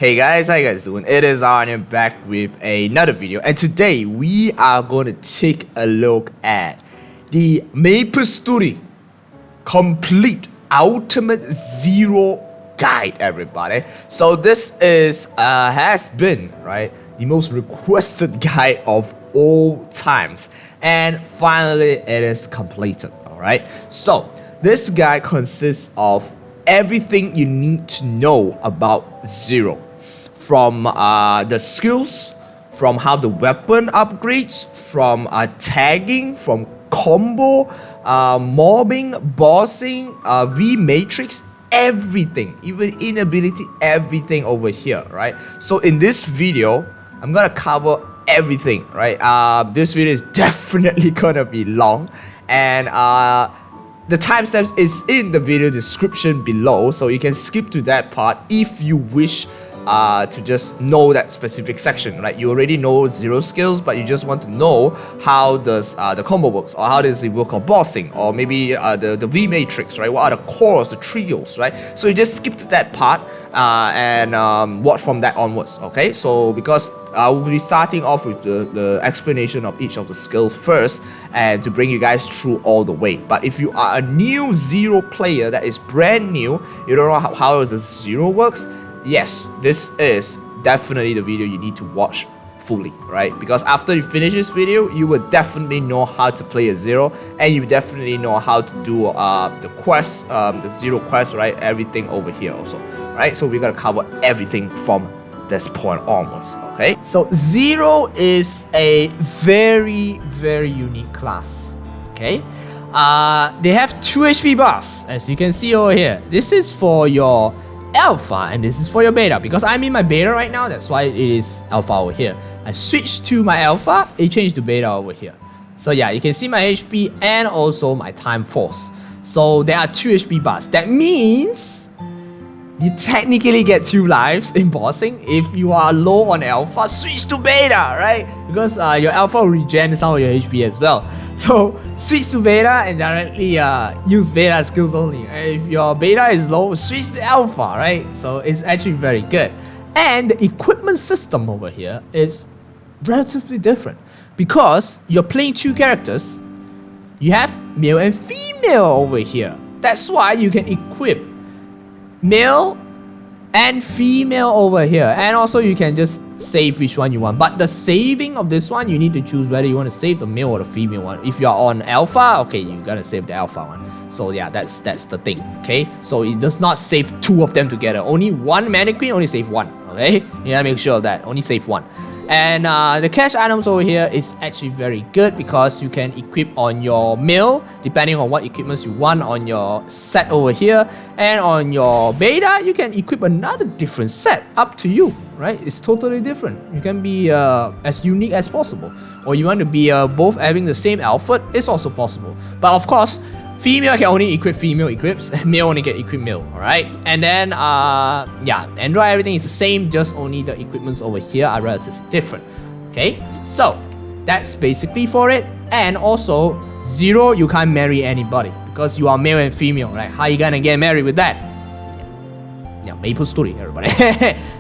Hey guys, how you guys doing? It is Arnie back with another video, and today we are going to take a look at the MapleStory complete ultimate zero guide, everybody. So this is has been the most requested guide of all times, and finally it is completed. All right. So this guide consists of everything you need to know about Zero, from the skills, from how the weapon upgrades, from tagging, from combo, mobbing, bossing, V matrix, everything, even inability, everything over here, right? So in this video, I'm gonna cover everything, right? This video is definitely gonna be long, and the timestamps is in the video description below, so you can skip to that part if you wish to just know that specific section, right? You already know Zero skills, but you just want to know how does the combo works, or how does it work on bossing, or maybe the V matrix, right? What are the cores, the trios, right? So you just skip to that part and watch from that onwards, okay? So because we'll be starting off with the explanation of each of the skills first, and to bring you guys through all the way. But if you are a new Zero player that is brand new, you don't know how the Zero works, yes, this is definitely the video you need to watch fully, right? Because after you finish this video, you will definitely know how to play a Zero, and you definitely know how to do the quest, the Zero quest, right? Everything over here also, right? So we're gonna cover everything from this point onwards, okay? So Zero is a very unique class, okay? They have 2 HP bars, as you can see over here. This is for your alpha and this is for your beta. Because I'm in my beta right now, that's why it is alpha over here. I switched to my alpha, it changed to beta over here. So yeah, you can see my HP and also my time force. So there are 2 HP bars. That means you technically get 2 lives in bossing. If you are low on alpha, switch to beta, right? Because your alpha will regen some of your HP as well. So switch to beta and directly use beta skills only. And if your beta is low, switch to alpha, right? So it's actually very good. And the equipment system over here is relatively different, because you're playing 2 characters. You have male and female over here. That's why you can equip male and female over here, and also you can just save which one you want. But the saving of this one, you need to choose whether you want to save the male or the female one. If you're on alpha, okay, you gotta save the alpha one. So yeah, that's the thing, okay? So it does not save 2 of them together. Only one mannequin, only save 1, okay? You gotta make sure of that, only save 1. And the cash items over here is actually very good, because you can equip on your male depending on what equipments you want on your set over here, and on your beta you can equip another different set, up to you, right? It's totally different. You can be as unique as possible, or you want to be both having the same outfit, it's also possible. But of course, female can only equip female equips, male only can equip male, alright? And then, yeah, Android, everything is the same, just only the equipments over here are relatively different, okay? So, that's basically for it. And also, Zero, you can't marry anybody, because you are male and female, right? How you gonna get married with that? Yeah, MapleStory, everybody.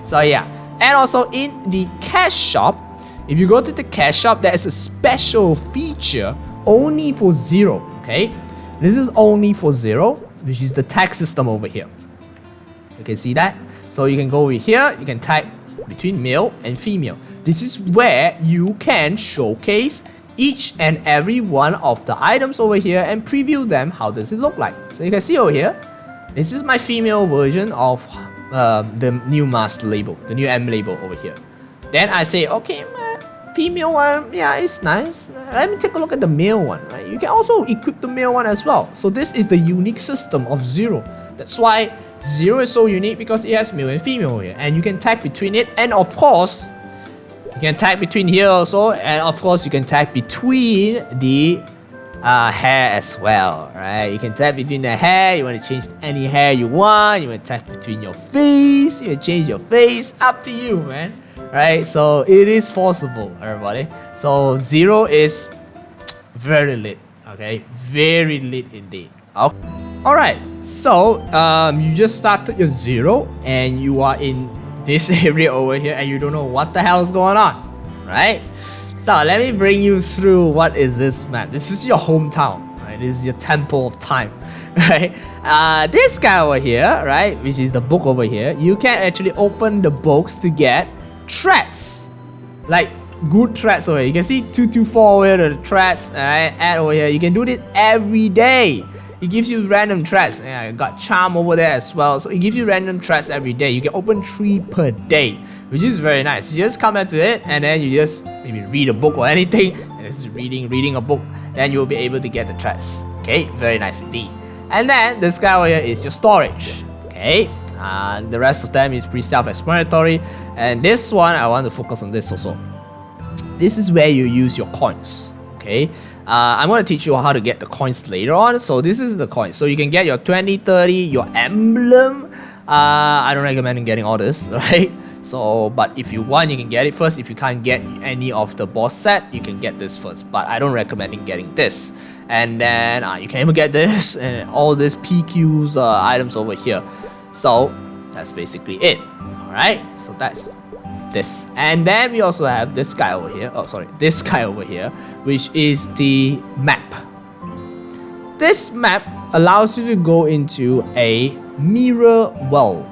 So yeah, and also in the cash shop, if you go to the cash shop, there's a special feature only for Zero, okay? This is only for Zero, which is the tag system over here. You can see that. So you can go over here, you can tag between male and female. This is where you can showcase each and every one of the items over here and preview them. How does it look like? So you can see over here, this is my female version of the new master label, the new M label over here. Then I say, okay, female one, yeah, it's nice. Let me take a look at the male one, right? You can also equip the male one as well. So this is the unique system of Zero. That's why Zero is so unique, because it has male and female here, and you can tag between it. And of course, you can tag between here also, and of course you can tag between the hair as well, right? You can tag between the hair. You want to change any hair you want. You want to tag between your face. You want to change your face. Up to you, man. Right? So it is possible, everybody. So Zero is very lit, okay? Very lit indeed. Okay. Alright, so you just started your Zero and you are in this area over here and you don't know what the hell is going on, right? So let me bring you through what is this map. This is your hometown, right? This is your temple of time, right? This guy over here, right, which is the book over here, you can actually open the books to get threads, like good threads over here. You can see 224 over here, the threads, right? Add over here. You can do this every day. It gives you random threads. Yeah, I got charm over there as well. So it gives you random threads every day. You can open 3 per day, which is very nice. You just come into it and then you just maybe read a book or anything. And this is reading a book. Then you'll be able to get the threads. Okay, very nice indeed. And then this guy over here is your storage. Okay, the rest of them is pretty self-explanatory. And this one, I want to focus on this also. This is where you use your coins. Okay. I'm going to teach you how to get the coins later on. So this is the coins. So you can get your 20, 30, your emblem. I don't recommend getting all this, right? So, but if you want, you can get it first. If you can't get any of the boss set, you can get this first. But I don't recommend getting this. And then you can even get this and all these PQs items over here. So that's basically it. Alright, so that's this. And then we also have this guy over here. Oh, sorry, this guy over here, which is the map. This map allows you to go into a mirror world.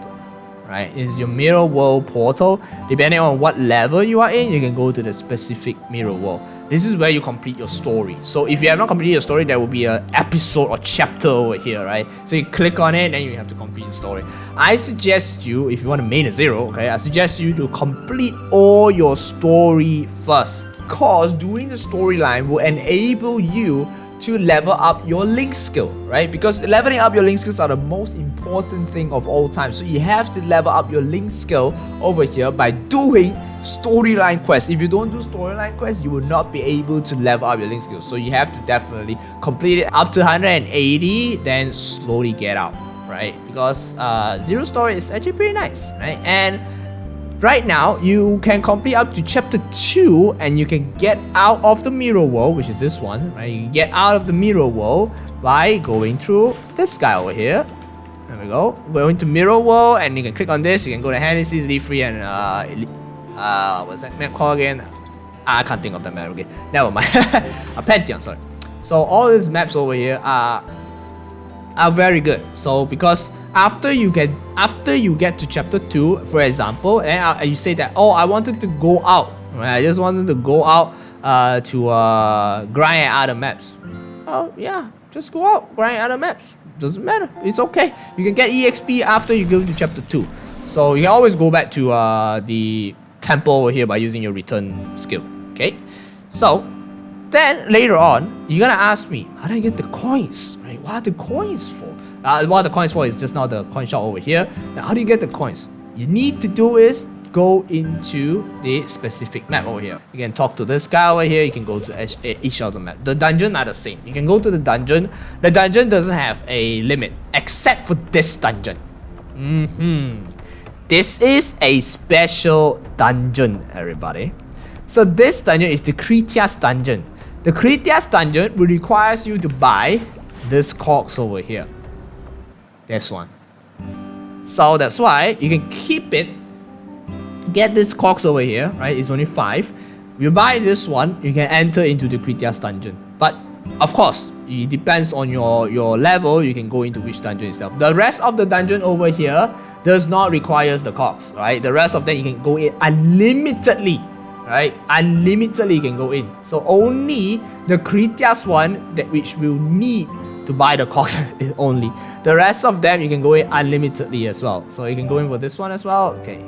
Right, it's your mirror world portal. Depending on what level you are in, you can go to the specific mirror world. This is where you complete your story. So if you have not completed your story, there will be an episode or chapter over here, right? So you click on it and you have to complete the story. I suggest you, if you want to main a zero, okay, I suggest you to complete all your story first. Because doing the storyline will enable you to level up your link skill, right? Because leveling up your link skills are the most important thing of all time. So you have to level up your link skill over here by doing storyline quests. If you don't do storyline quests, you will not be able to level up your link skills. So you have to definitely complete it up to 180, then slowly get out, right? Because Zero Story is actually pretty nice, right? And right now, you can complete up to chapter 2 and you can get out of the mirror world, which is this one, right? You can get out of the mirror world by going through this guy over here. There we go. Going to mirror world and you can click on this. You can go to Hennessy, Leaf Free, and what's that map called again? I can't think of that map again. Never mind. A Pantheon, sorry. So all these maps over here are very good. So because after you get to chapter 2, for example, and you say that, oh, I wanted to go out, right? I just wanted to go out to grind at other maps. Oh yeah, just go out, grind at other maps. Doesn't matter. It's okay. You can get EXP after you go to chapter 2. So you can always go back to the temple over here by using your return skill. Okay. So then later on, you're gonna ask me, how do I get the coins? Right? What are the coins for? What the coins for is just now the coin shop over here. Now, how do you get the coins? You need to do is go into the specific map over here. You can talk to this guy over here. You can go to each of the map. The dungeons are the same. You can go to the dungeon. The dungeon doesn't have a limit except for this dungeon. This is a special dungeon, everybody. So this dungeon is the Critias dungeon. The Critias dungeon will require you to buy this corpse over here. This one. So that's why you can keep it. Get this corpse over here, right? It's only 5. You buy this one, you can enter into the Critias dungeon. But of course, it depends on your level. You can go into which dungeon itself. The rest of the dungeon over here does not require the corpse, right? The rest of them you can go in unlimitedly, right? Unlimitedly you can go in. So only the Critias one that which will need to buy the corpse only. The rest of them you can go in unlimitedly as well. So you can go in for this one as well. Okay.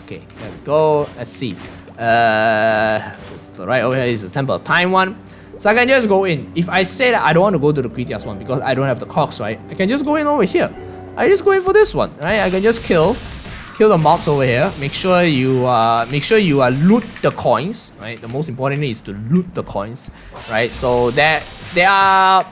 Okay, there we go. Let's see. So right over here is the Temple of Time one. So I can just go in. If I say that I don't want to go to the Critias one because I don't have the corpse, right? I can just go in over here. I just go in for this one, right? I can just kill the mobs over here. Make sure you loot the coins, right? The most important thing is to loot the coins, right? So that there are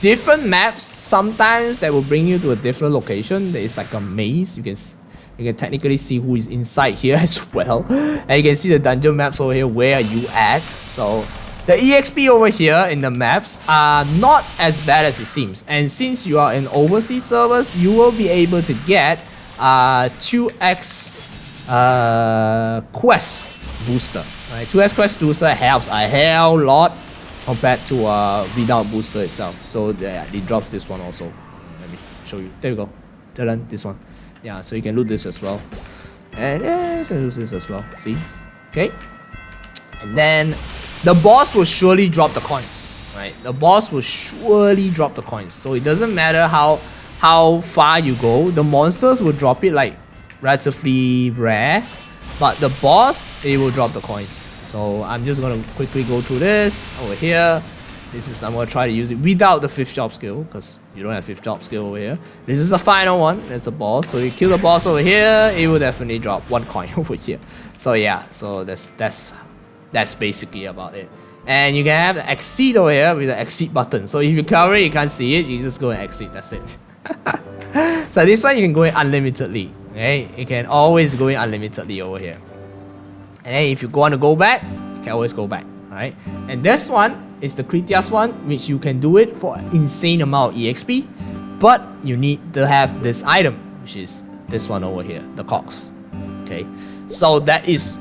different maps sometimes that will bring you to a different location. There is like a maze. You can technically see who is inside here as well, and you can see the dungeon maps over here. Where are you at? So the EXP over here in the maps are not as bad as it seems. And since you are in overseas servers, you will be able to get 2x quest booster. Right, 2x quest booster helps a hell lot compared to without booster itself. So yeah, it drops this one also. Let me show you. There we go. Ta-da, this one. Yeah, so you can loot this as well. And yeah, you can loot this as well. See? Okay. And then the boss will surely drop the coins. Right? The boss will surely drop the coins. So it doesn't matter how far you go. The monsters will drop it like relatively rare. But the boss, it will drop the coins. So I'm just gonna quickly go through this over here. This is, I'm gonna try to use it without the 5th job skill, because you don't have 5th job skill over here. This is the final one, it's the boss. So you kill the boss over here, it will definitely drop 1 coin over here. So yeah, so that's basically about it. And you can have the exceed over here with the exceed button. So if you cover it, you can't see it, you just go and exceed, that's it. So this one you can go in unlimitedly. Okay, you can always go in unlimitedly over here. And then if you want to go back, you can always go back. Alright, and this one is the Critias one, which you can do it for an insane amount of EXP, but you need to have this item, which is this one over here, the Cox. Okay, so that is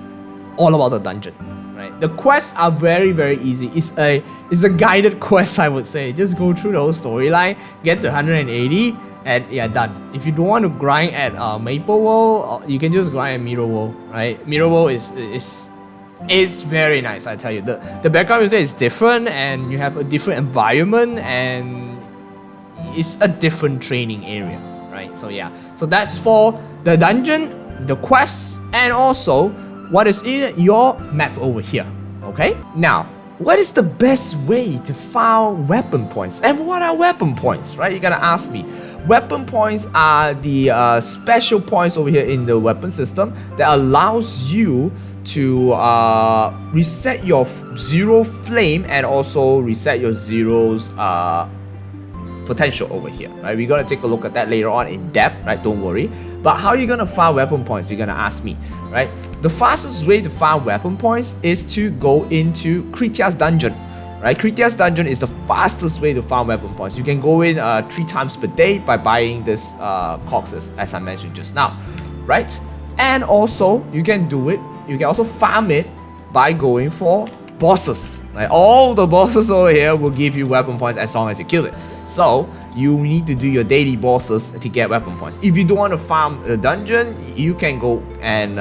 all about the dungeon. Right, the quests are very easy. It's a guided quest, I would say. Just go through the whole storyline, get to 180, and yeah, done. If you don't want to grind at Maple World, you can just grind at Mirror World. Right, Mirror World is very nice, I tell you. The background music is different, and you have a different environment, and it's a different training area, right? So yeah, so that's for the dungeon, the quests, and also what is in your map over here. Okay, now what is the best way to farm weapon points, and what are weapon points, right? You're gonna ask me. Weapon points are the special points over here in the weapon system that allows you to reset your zero flame and also reset your zero's potential over here, right? We're gonna take a look at that later on in depth, right? Don't worry. But how are you gonna farm weapon points? You're gonna ask me, right? The fastest way to farm weapon points is to go into Critias dungeon, right? Critias dungeon is the fastest way to farm weapon points. You can go in 3 times per day by buying this coxes, as I mentioned just now, right? And also you can do it. You can also farm it by going for bosses. Like all the bosses over here will give you weapon points as long as you kill it. So you need to do your daily bosses to get weapon points. If you don't want to farm a dungeon, you can go and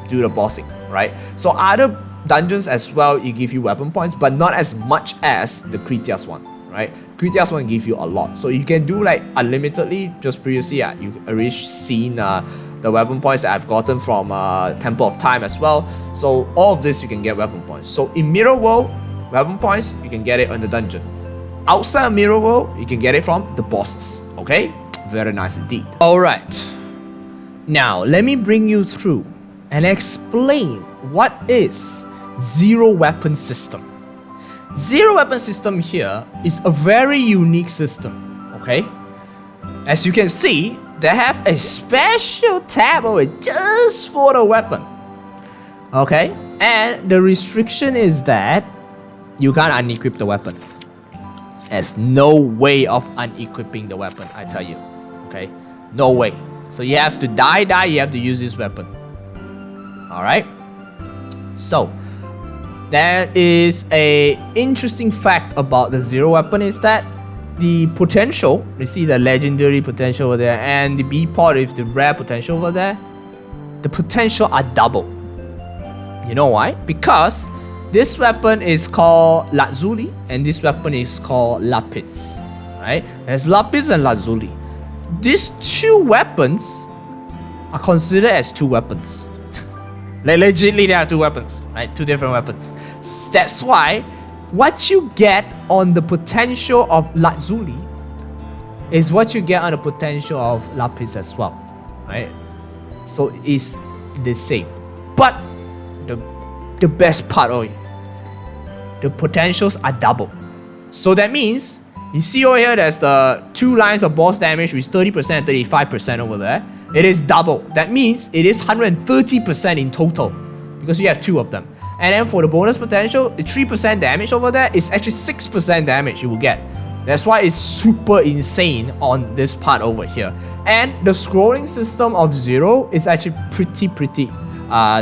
do the bossing, right? So other dungeons as well, you give you weapon points, but not as much as the Critias one, right? Critias one give you a lot. So you can do like unlimitedly. Just previously, you already seen the weapon points that I've gotten from Temple of Time as well. So all of this you can get weapon points. So in Mirror World, weapon points you can get it on the dungeon. Outside of Mirror World, you can get it from the bosses. Okay, very nice indeed. All right, now let me bring you through and explain what is Zero Weapon System. Zero Weapon System here is a very unique system. Okay, as you can see, they have a special tab over just for the weapon. Okay, and the restriction is that you can't unequip the weapon. There's no way of unequipping the weapon, I tell you. Okay, no way. So you have to die, you have to use this weapon. Alright, so there is a interesting fact about the Zero Weapon is that the potential, you see the legendary potential over there and the B part with the rare potential over there, the potential are double. You know why? Because this weapon is called Lazuli and this weapon is called Lapis, right? There's Lapis and Lazuli. These 2 weapons are considered as 2 weapons. Like legitimately, there are 2 weapons, right? 2 different weapons. That's why what you get on the potential of Lazuli is what you get on the potential of Lapis as well, right? So it's the same. But the best part of it, the potentials are double. So that means, you see over here, there's the 2 lines of boss damage with 30% and 35% over there. It is double. That means it is 130% in total because you have 2 of them. And then for the bonus potential, the 3% damage over there is actually 6% damage you will get. That's why it's super insane on this part over here. And the scrolling system of Zero is actually pretty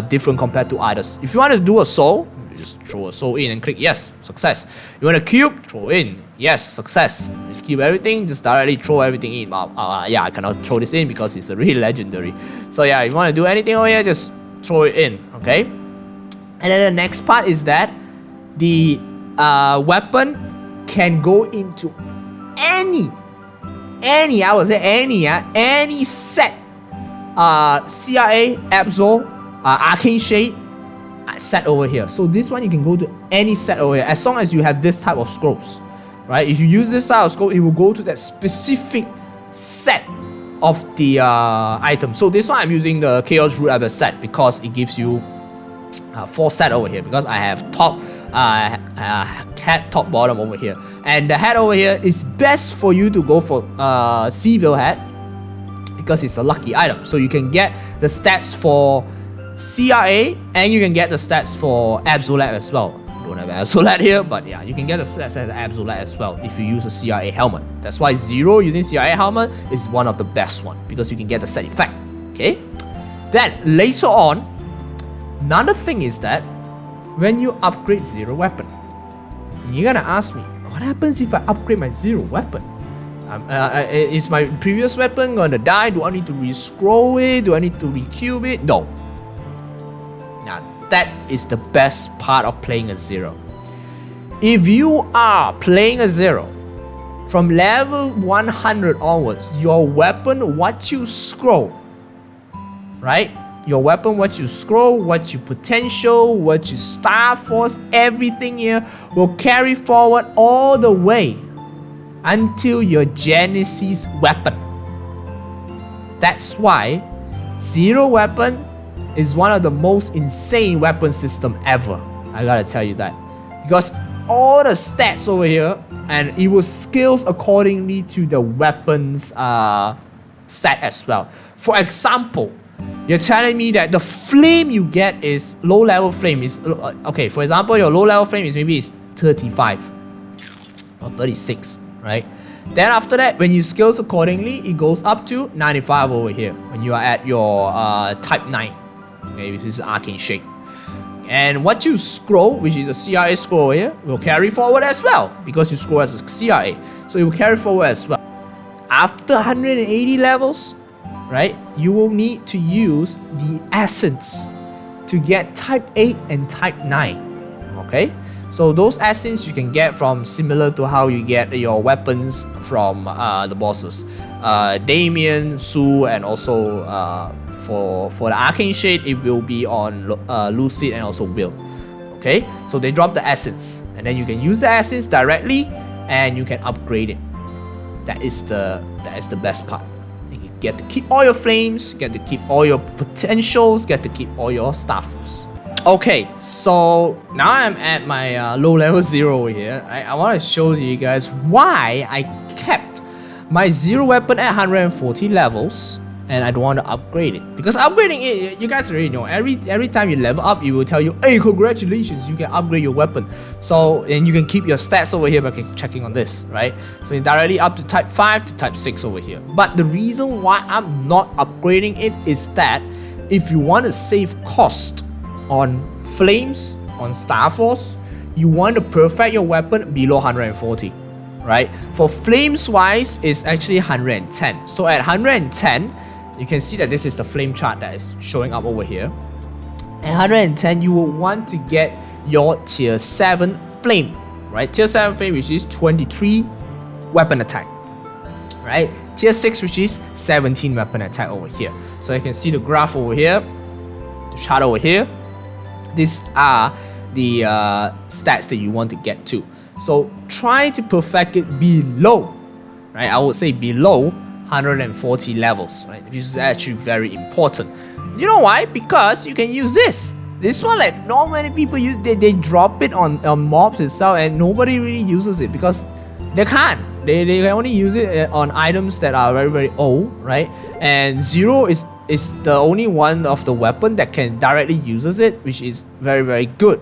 different compared to others. If you want to do a soul, you just throw a soul in and click yes, success. You want a cube, throw in, yes, success. You cube everything, just directly throw everything in. Yeah, I cannot throw this in because it's a really legendary. So yeah, if you want to do anything over here, just throw it in, okay? And then the next part is that the weapon can go into any set CRA, Absol, Arcane Shade set over here. So this one you can go to any set over here as long as you have this type of scrolls, right? If you use this type of scroll, it will go to that specific set of the item. So this one I'm using the Chaos Root Abbot set because it gives you 4 set over here because I have top hat, top, bottom over here, and the hat over here is best for you to go for Seville hat because it's a lucky item. So you can get the stats for CRA and you can get the stats for Absolute as well. Don't have Absolute here, but yeah, you can get the stats as Absolute as well if you use a CRA helmet. That's why Zero using CRA helmet is one of the best one because you can get the set effect. Okay. Then later on, another thing is that when you upgrade Zero weapon, you're gonna ask me, what happens if I upgrade my Zero weapon? Is my previous weapon gonna die? Do I need to re-scroll it? Do I need to re-cube it? No. Now that is the best part of playing a Zero. If you are playing a Zero from level 100 onwards, your weapon, what you scroll, right? Your weapon, what you scroll, what you potential, what you star force, everything here will carry forward all the way until your Genesis weapon. That's why Zero weapon is one of the most insane weapon system ever. I gotta tell you that. Because all the stats over here, and it will scale accordingly to the weapon's stat as well. For example, you're telling me that the flame you get is low level flame is okay. For example, your low level flame is maybe 35 or 36, right? Then after that, when you scale accordingly, it goes up to 95 over here when you are at your type 9, okay, which is Arcane Shade. And what you scroll, which is a CRA scroll here, will carry forward as well because you scroll as a CRA, so it will carry forward as well. After 180 levels, right, you will need to use the essence to get type 8 and type 9. Okay, so those essence you can get from similar to how you get your weapons from the bosses, Damien, Sue, and also for the Arcane Shade it will be on Lucid and also Will. Okay, so they drop the essence and then you can use the essence directly and you can upgrade it. That is the best part. Get to keep all your flames, get to keep all your potentials, get to keep all your staffs. Okay, so now I'm at my low level Zero over here. I want to show you guys why I kept my Zero weapon at 140 levels and I don't want to upgrade it. Because upgrading it, you guys already know, every time you level up, it will tell you, hey, congratulations, you can upgrade your weapon. So, and you can keep your stats over here by checking on this, right? So you're directly up to type 5 to type 6 over here. But the reason why I'm not upgrading it is that if you want to save cost on flames, on Star Force, you want to perfect your weapon below 140, right? For flames wise, it's actually 110. So at 110, you can see that this is the flame chart that is showing up over here. At 110, you will want to get your tier 7 flame, right? Tier 7 flame, which is 23 weapon attack, right? Tier 6, which is 17 weapon attack over here. So you can see the graph over here, the chart over here. These are the stats that you want to get to. So try to perfect it below, right? I would say below 140 levels, right? Which is actually very important. You know why? Because you can use this. This one, like, not many people use. They drop it on mobs itself, and nobody really uses it because they can't. They can only use it on items that are very old, right? And Zero is the only one of the weapon that can directly uses it, which is very good.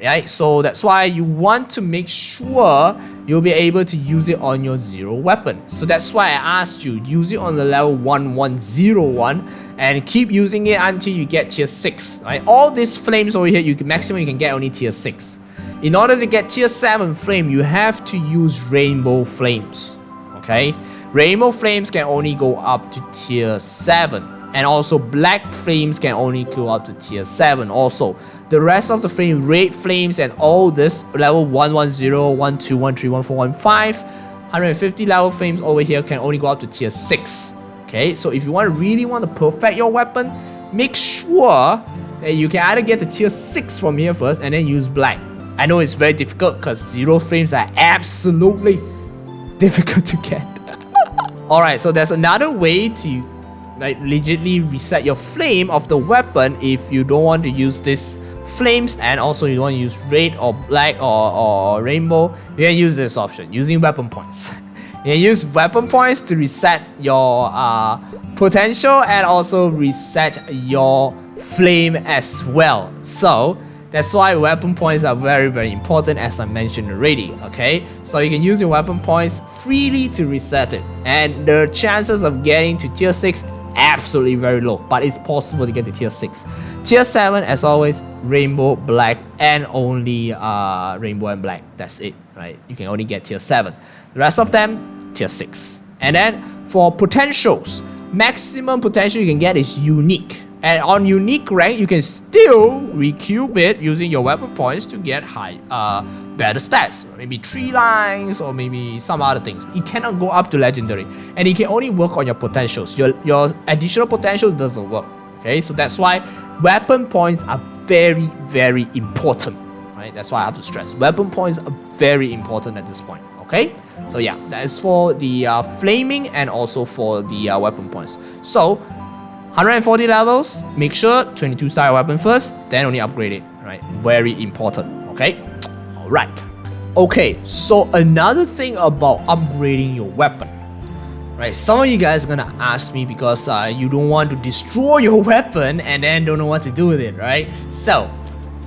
Right? So that's why you want to make sure you'll be able to use it on your 0 weapon. So that's why I asked you, use it on the level 1101 and keep using it until you get tier 6. Right? All these flames over here, maximum you can get only tier 6. In order to get tier 7 flame, you have to use rainbow flames. Okay? Rainbow flames can only go up to tier 7. And also black flames can only go up to tier 7 also. The rest of the flame, red flames and all this level 110, 12, 13, 14, 15, 150 level flames over here can only go up to tier 6. Okay, so if you really want to perfect your weapon, make sure that you can either get the tier 6 from here first and then use black. I know it's very difficult because 0 frames are absolutely difficult to get. Alright, so there's another way to like legitly reset your flame of the weapon if you don't want to use this flames and also you don't want to use red or black or rainbow. You can use this option using weapon points. You can use weapon points to reset your potential and also reset your flame as well. So that's why weapon points are very, very important, as I mentioned already. Okay, so you can use your weapon points freely to reset it, and the chances of getting to tier 6 absolutely very low, but it's possible to get to tier 6. Tier 7, as always, rainbow, black, and only rainbow and black. That's it, right? You can only get tier 7. The rest of them, tier 6. And then for potentials, maximum potential you can get is unique. And on unique rank, you can still recube it using your weapon points to get better stats. Maybe 3 lines or maybe some other things. It cannot go up to legendary. And it can only work on your potentials. Your additional potential doesn't work. Okay, so that's why weapon points are very, very important. Right? That's why I have to stress. Weapon points are very important at this point. Okay, so yeah, that is for the flaming and also for the weapon points. So 140 levels, make sure 22 style weapon first, then only upgrade it, right? Very important, okay? Alright. Okay, so another thing about upgrading your weapon, right? Some of you guys are gonna ask me because you don't want to destroy your weapon and then don't know what to do with it, right? So,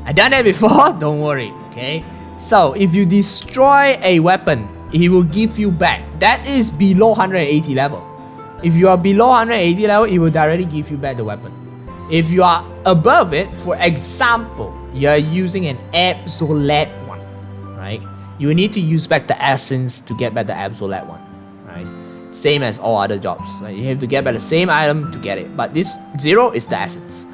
I've done that before, don't worry, okay? So, if you destroy a weapon, it will give you back. That is below 180 level. If you are below 180 level, it will directly give you back the weapon. If you are above it, for example, you are using an absolute one, right? You need to use back the essence to get back the absolute one, right? Same as all other jobs, right? You have to get back the same item to get it. But this 0 is the essence.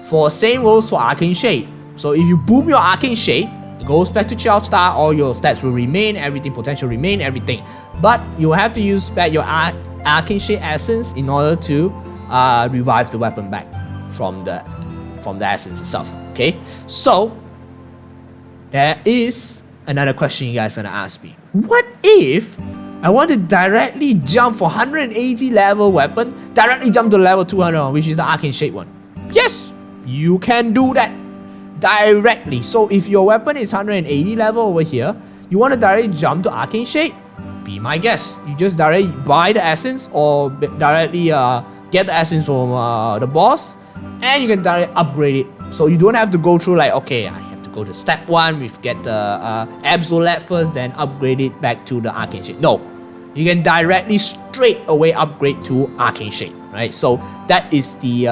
For same goes for Arcane Shade. So if you boom your Arcane Shade, it goes back to 12 star, all your stats will remain, everything, potential remain, everything. But you have to use back your Arcane Shade essence in order to revive the weapon back from the essence itself. Okay, so there is another question you guys are gonna ask me. What if I want to directly jump for 180 level weapon, directly jump to level 200, which is the Arcane Shade one? Yes, you can do that directly. So if your weapon is 180 level over here, you want to directly jump to Arcane Shade, be my guest. You just directly buy the essence or directly get the essence from the boss, and you can directly upgrade it. So you don't have to go through like, okay, I have to go to step 1, we get the absolute first, then upgrade it back to the Arcane Shade. No, you can directly straight away upgrade to Arcane Shade, right? So that is the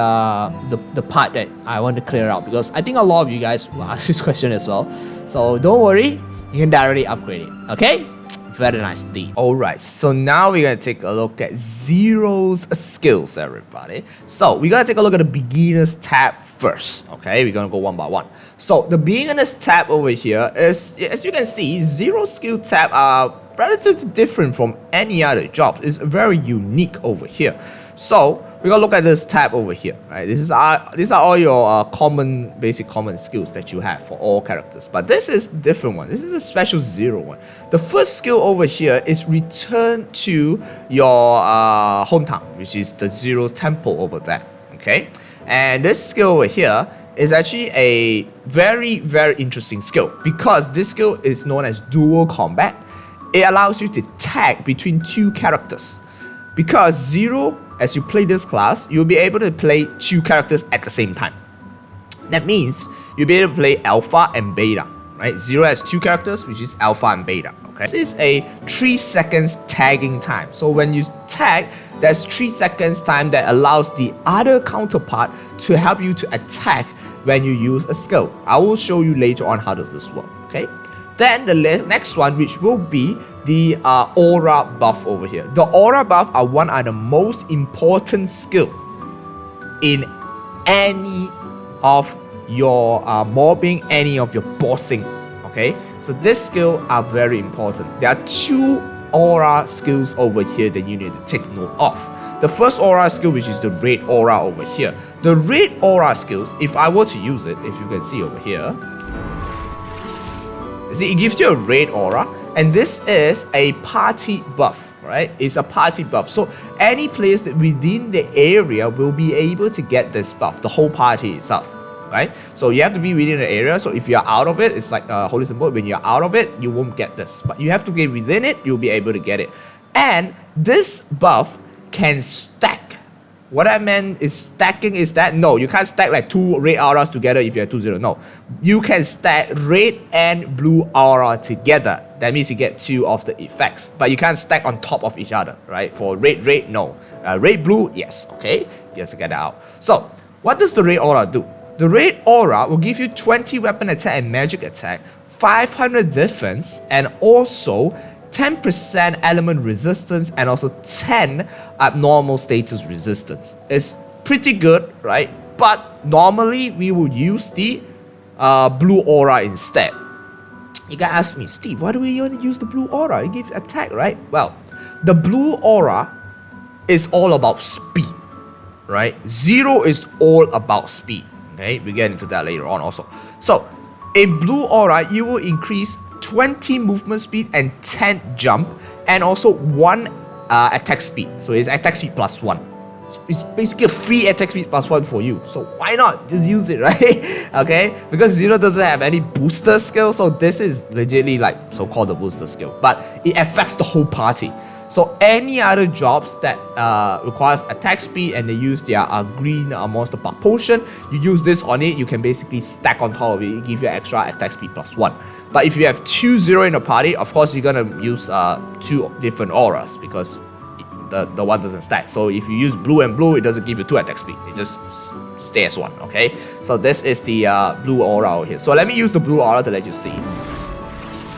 part that I want to clear out, because I think a lot of you guys will ask this question as well. So don't worry, you can directly upgrade it, okay? Very nice indeed. Alright, so now we're going to take a look at Zero's skills, everybody. So we're going to take a look at the beginners tab first. Okay, we're going to go one by one. So the beginners tab over here is, as you can see, Zero skill tab are relatively different from any other job. It's very unique over here. So we're gonna look at this tab over here, right? These are all your basic common skills that you have for all characters. But this is a different one. This is a special 0 one. The first skill over here is return to your hometown, which is the 0 temple over there. Okay, and this skill over here is actually a very, very interesting skill, because this skill is known as dual combat. It allows you to tag between 2 characters. Because 0, as you play this class, you'll be able to play 2 characters at the same time. That means you'll be able to play Alpha and Beta, right? 0 has 2 characters, which is Alpha and Beta, okay? Okay, this is a 3 seconds tagging time. So when you tag, there's 3 seconds time that allows the other counterpart to help you to attack when you use a skill. I will show you later on how does this work. Okay, then the next one, which will be the aura buff over here. The aura buff are one of the most important skill in any of your mobbing, any of your bossing. Okay, so this skill are very important. There are 2 aura skills over here that you need to take note of. The first aura skill, which is the red aura over here. The red aura skills, if I were to use it, if you can see over here, you see, it gives you a red aura, and this is a party buff, right? It's a party buff. So any players that within the area will be able to get this buff, the whole party itself, right? So you have to be within the area. So if you're out of it, it's like holy symbol. When you're out of it, you won't get this. But you have to get within it, you'll be able to get it. And this buff can stack. What I meant is stacking is that, no, you can't stack like 2 red auras together if you're 2-0. No, you can stack red and blue aura together. That means you get 2 of the effects, but you can't stack on top of each other, right? For red, no. Red, blue, yes, okay? Just get that out. So, what does the red aura do? The red aura will give you 20 weapon attack and magic attack, 500 defense, and also 10% element resistance, and also 10 abnormal status resistance. It's pretty good, right? But normally we would use the blue aura instead. You can ask me, Steve, why do we only use the blue aura? It gives attack, right? Well, the blue aura is all about speed, right? Zero is all about speed. Okay, we get into that later on also. So in blue aura, you will increase 20 movement speed and 10 jump, and also 1 attack speed. So it's attack speed plus 1. So it's basically a free attack speed plus 1 for you. So why not just use it, right? Okay, because Zero doesn't have any booster skill, so this is legitimately like so-called the booster skill, but it affects the whole party. So any other jobs that requires attack speed and they use their green monster buff potion, you use this on it, you can basically stack on top of it, give you extra attack speed plus 1. But if you have 2-0 in a party, of course you're gonna use 2 different auras because the one doesn't stack. So if you use blue and blue, it doesn't give you 2 attack speed, it just stays 1, okay? So this is the blue aura over here. So let me use the blue aura to let you see.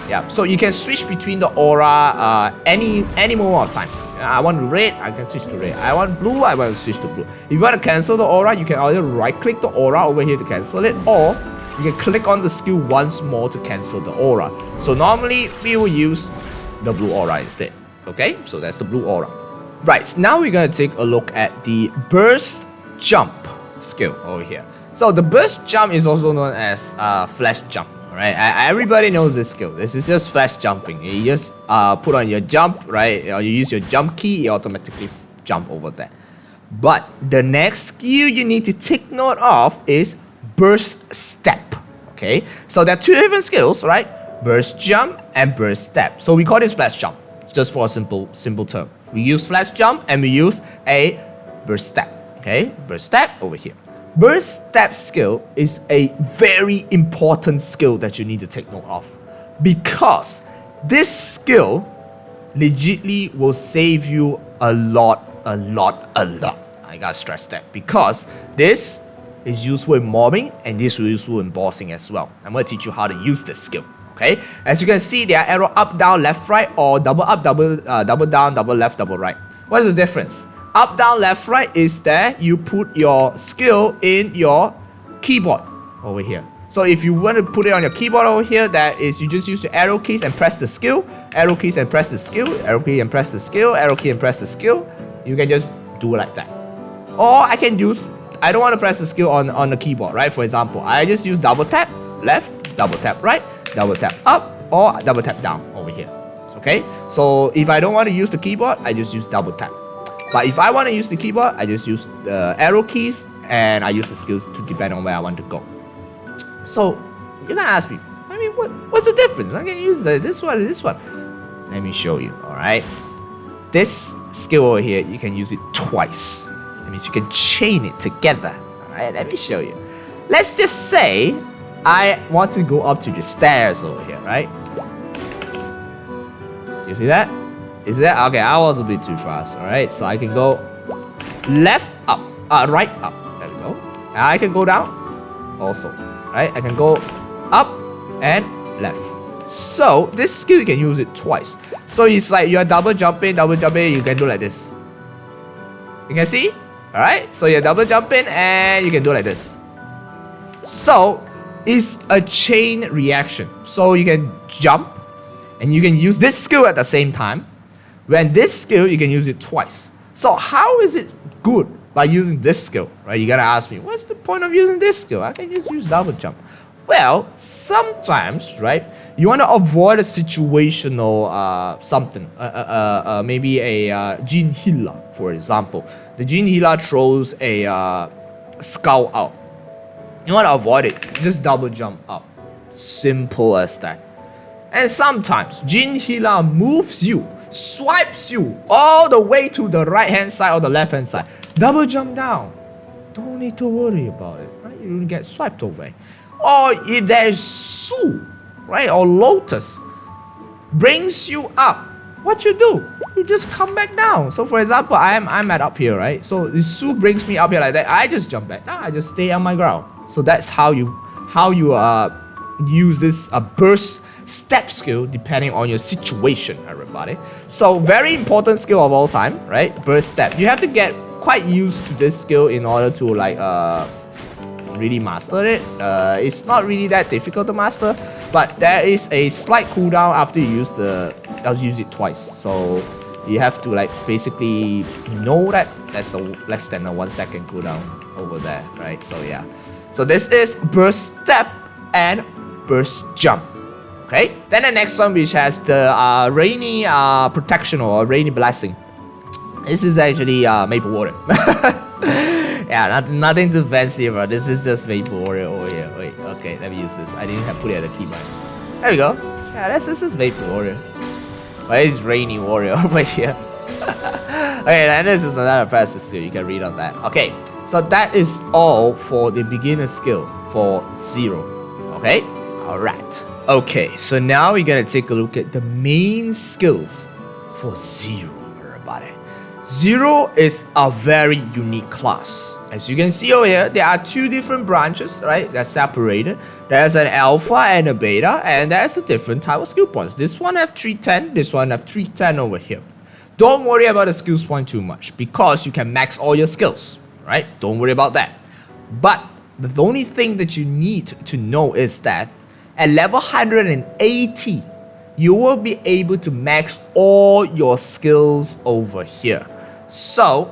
Yeah, so you can switch between the aura any moment of time. I want red, I can switch to red. I want blue, I want to switch to blue. If you want to cancel the aura, you can either right click the aura over here to cancel it, or you can click on the skill once more to cancel the aura. So normally we will use the blue aura instead. Okay, so that's the blue aura. Right, now we're going to take a look at the burst jump skill over here. So the burst jump is also known as flash jump. Right, everybody knows this skill. This is just flash jumping. You just put on your jump, right? Or you use your jump key, you automatically jump over there. But the next skill you need to take note of is burst step. Okay, so there are 2 different skills, right? Burst jump and burst step. So we call this flash jump, just for a simple term. We use flash jump and we use a burst step. Okay, burst step over here. Burst step skill is a very important skill that you need to take note of, because this skill legitly will save you a lot. I gotta stress that, because this is useful in mobbing and this is useful in bossing as well. I'm gonna teach you how to use this skill. Okay, as you can see, there are arrow up, down, left, right, or double up, double down, double left, double right. What is the difference? Up, down, left, right is that you put your skill in your keyboard over here. So if you want to put it on your keyboard over here, that is, you just use the arrow keys and press the skill, arrow keys and press the skill, arrow key and press the skill, arrow key and press the skill. You can just do it like that. Or I can use, I don't want to press the skill on the keyboard, right? For example, I just use double tap left, double tap right, double tap up, or double tap down over here. Okay, so if I don't want to use the keyboard, I just use double tap. But if I want to use the keyboard, I just use the arrow keys and I use the skills to depend on where I want to go. So you're gonna ask me, I mean, what's the difference? I can use this one and this one. Let me show you. All right, this skill over here, you can use it twice. That means you can chain it together. All right, let me show you. Let's just say I want to go up to the stairs over here, right? You see that? Is that okay? I was a bit too fast. All right, so I can go left up, right up. There we go. And I can go down also. Right? I can go up and left. So this skill you can use it twice. So it's like you're double jumping. You can do like this. You can see? All right. So you're double jumping and you can do like this. So it's a chain reaction. So you can jump and you can use this skill at the same time. When this skill, you can use it twice. So how is it good by using this skill, right? You gotta ask me, what's the point of using this skill? I can just use double jump. Well, sometimes, right, you want to avoid a situational something. Maybe a Gene Healer, for example. The Gene Healer throws a skull out. You want to avoid it. Just double jump up. Simple as that. And sometimes, Gene Healer moves you, swipes you all the way to the right hand side or the left hand side. Double jump down. Don't need to worry about it, right? You don't get swiped away. Or if there's Su, right, or Lotus brings you up, what you do? You just come back down. So for example, I'm at up here, right? So if Su brings me up here like that, I just jump back down. I just stay on my ground. So that's how you use this burst step skill depending on your situation, everybody. So very important skill of all time, right? Burst step. You have to get quite used to this skill in order to like really master it. It's not really that difficult to master, but there is a slight cooldown after you use I'll use it twice. So you have to like basically know that that's a less than a 1 second cooldown over there, right? So yeah. So this is burst step and burst jump. Okay, then the next one, which has the rainy protection or rainy blessing. This is actually maple water. Yeah, nothing too fancy, bro. This is just maple water over here. Wait, okay, let me use this. I didn't have put it at the keybind. There we go. Yeah, this is maple water. But it's rainy water over here. Okay, and this is another passive skill. You can read on that. Okay, so that is all for the beginner skill for Zero. Okay, all right. Okay, so now we're gonna take a look at the main skills for Zero, everybody. Zero is a very unique class. As you can see over here, there are two different branches, right? They're separated. There's an alpha and a beta, and there's a different type of skill points. This one have 310, this one have 310 over here. Don't worry about the skills point too much because you can max all your skills, right? Don't worry about that. But the only thing that you need to know is that at level 180, you will be able to max all your skills over here. So,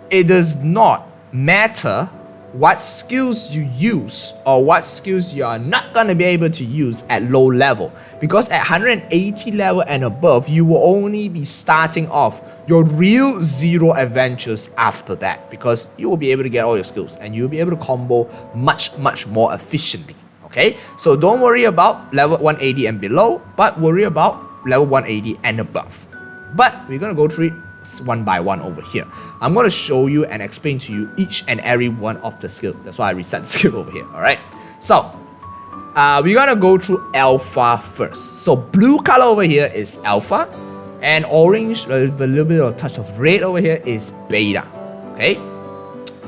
it does not matter what skills you use or what skills you are not going to be able to use at low level. Because at 180 level and above, you will only be starting off your real Zero adventures after that. Because you will be able to get all your skills and you'll be able to combo much more efficiently. Okay, so don't worry about level 180 and below, but worry about level 180 and above. But we're going to go through it one by one over here. I'm going to show you and explain to you each and every one of the skills. That's why I reset the skill over here. Alright, so we're going to go through alpha first. So blue color over here is alpha, and orange with a little bit of a touch of red over here is beta. Okay,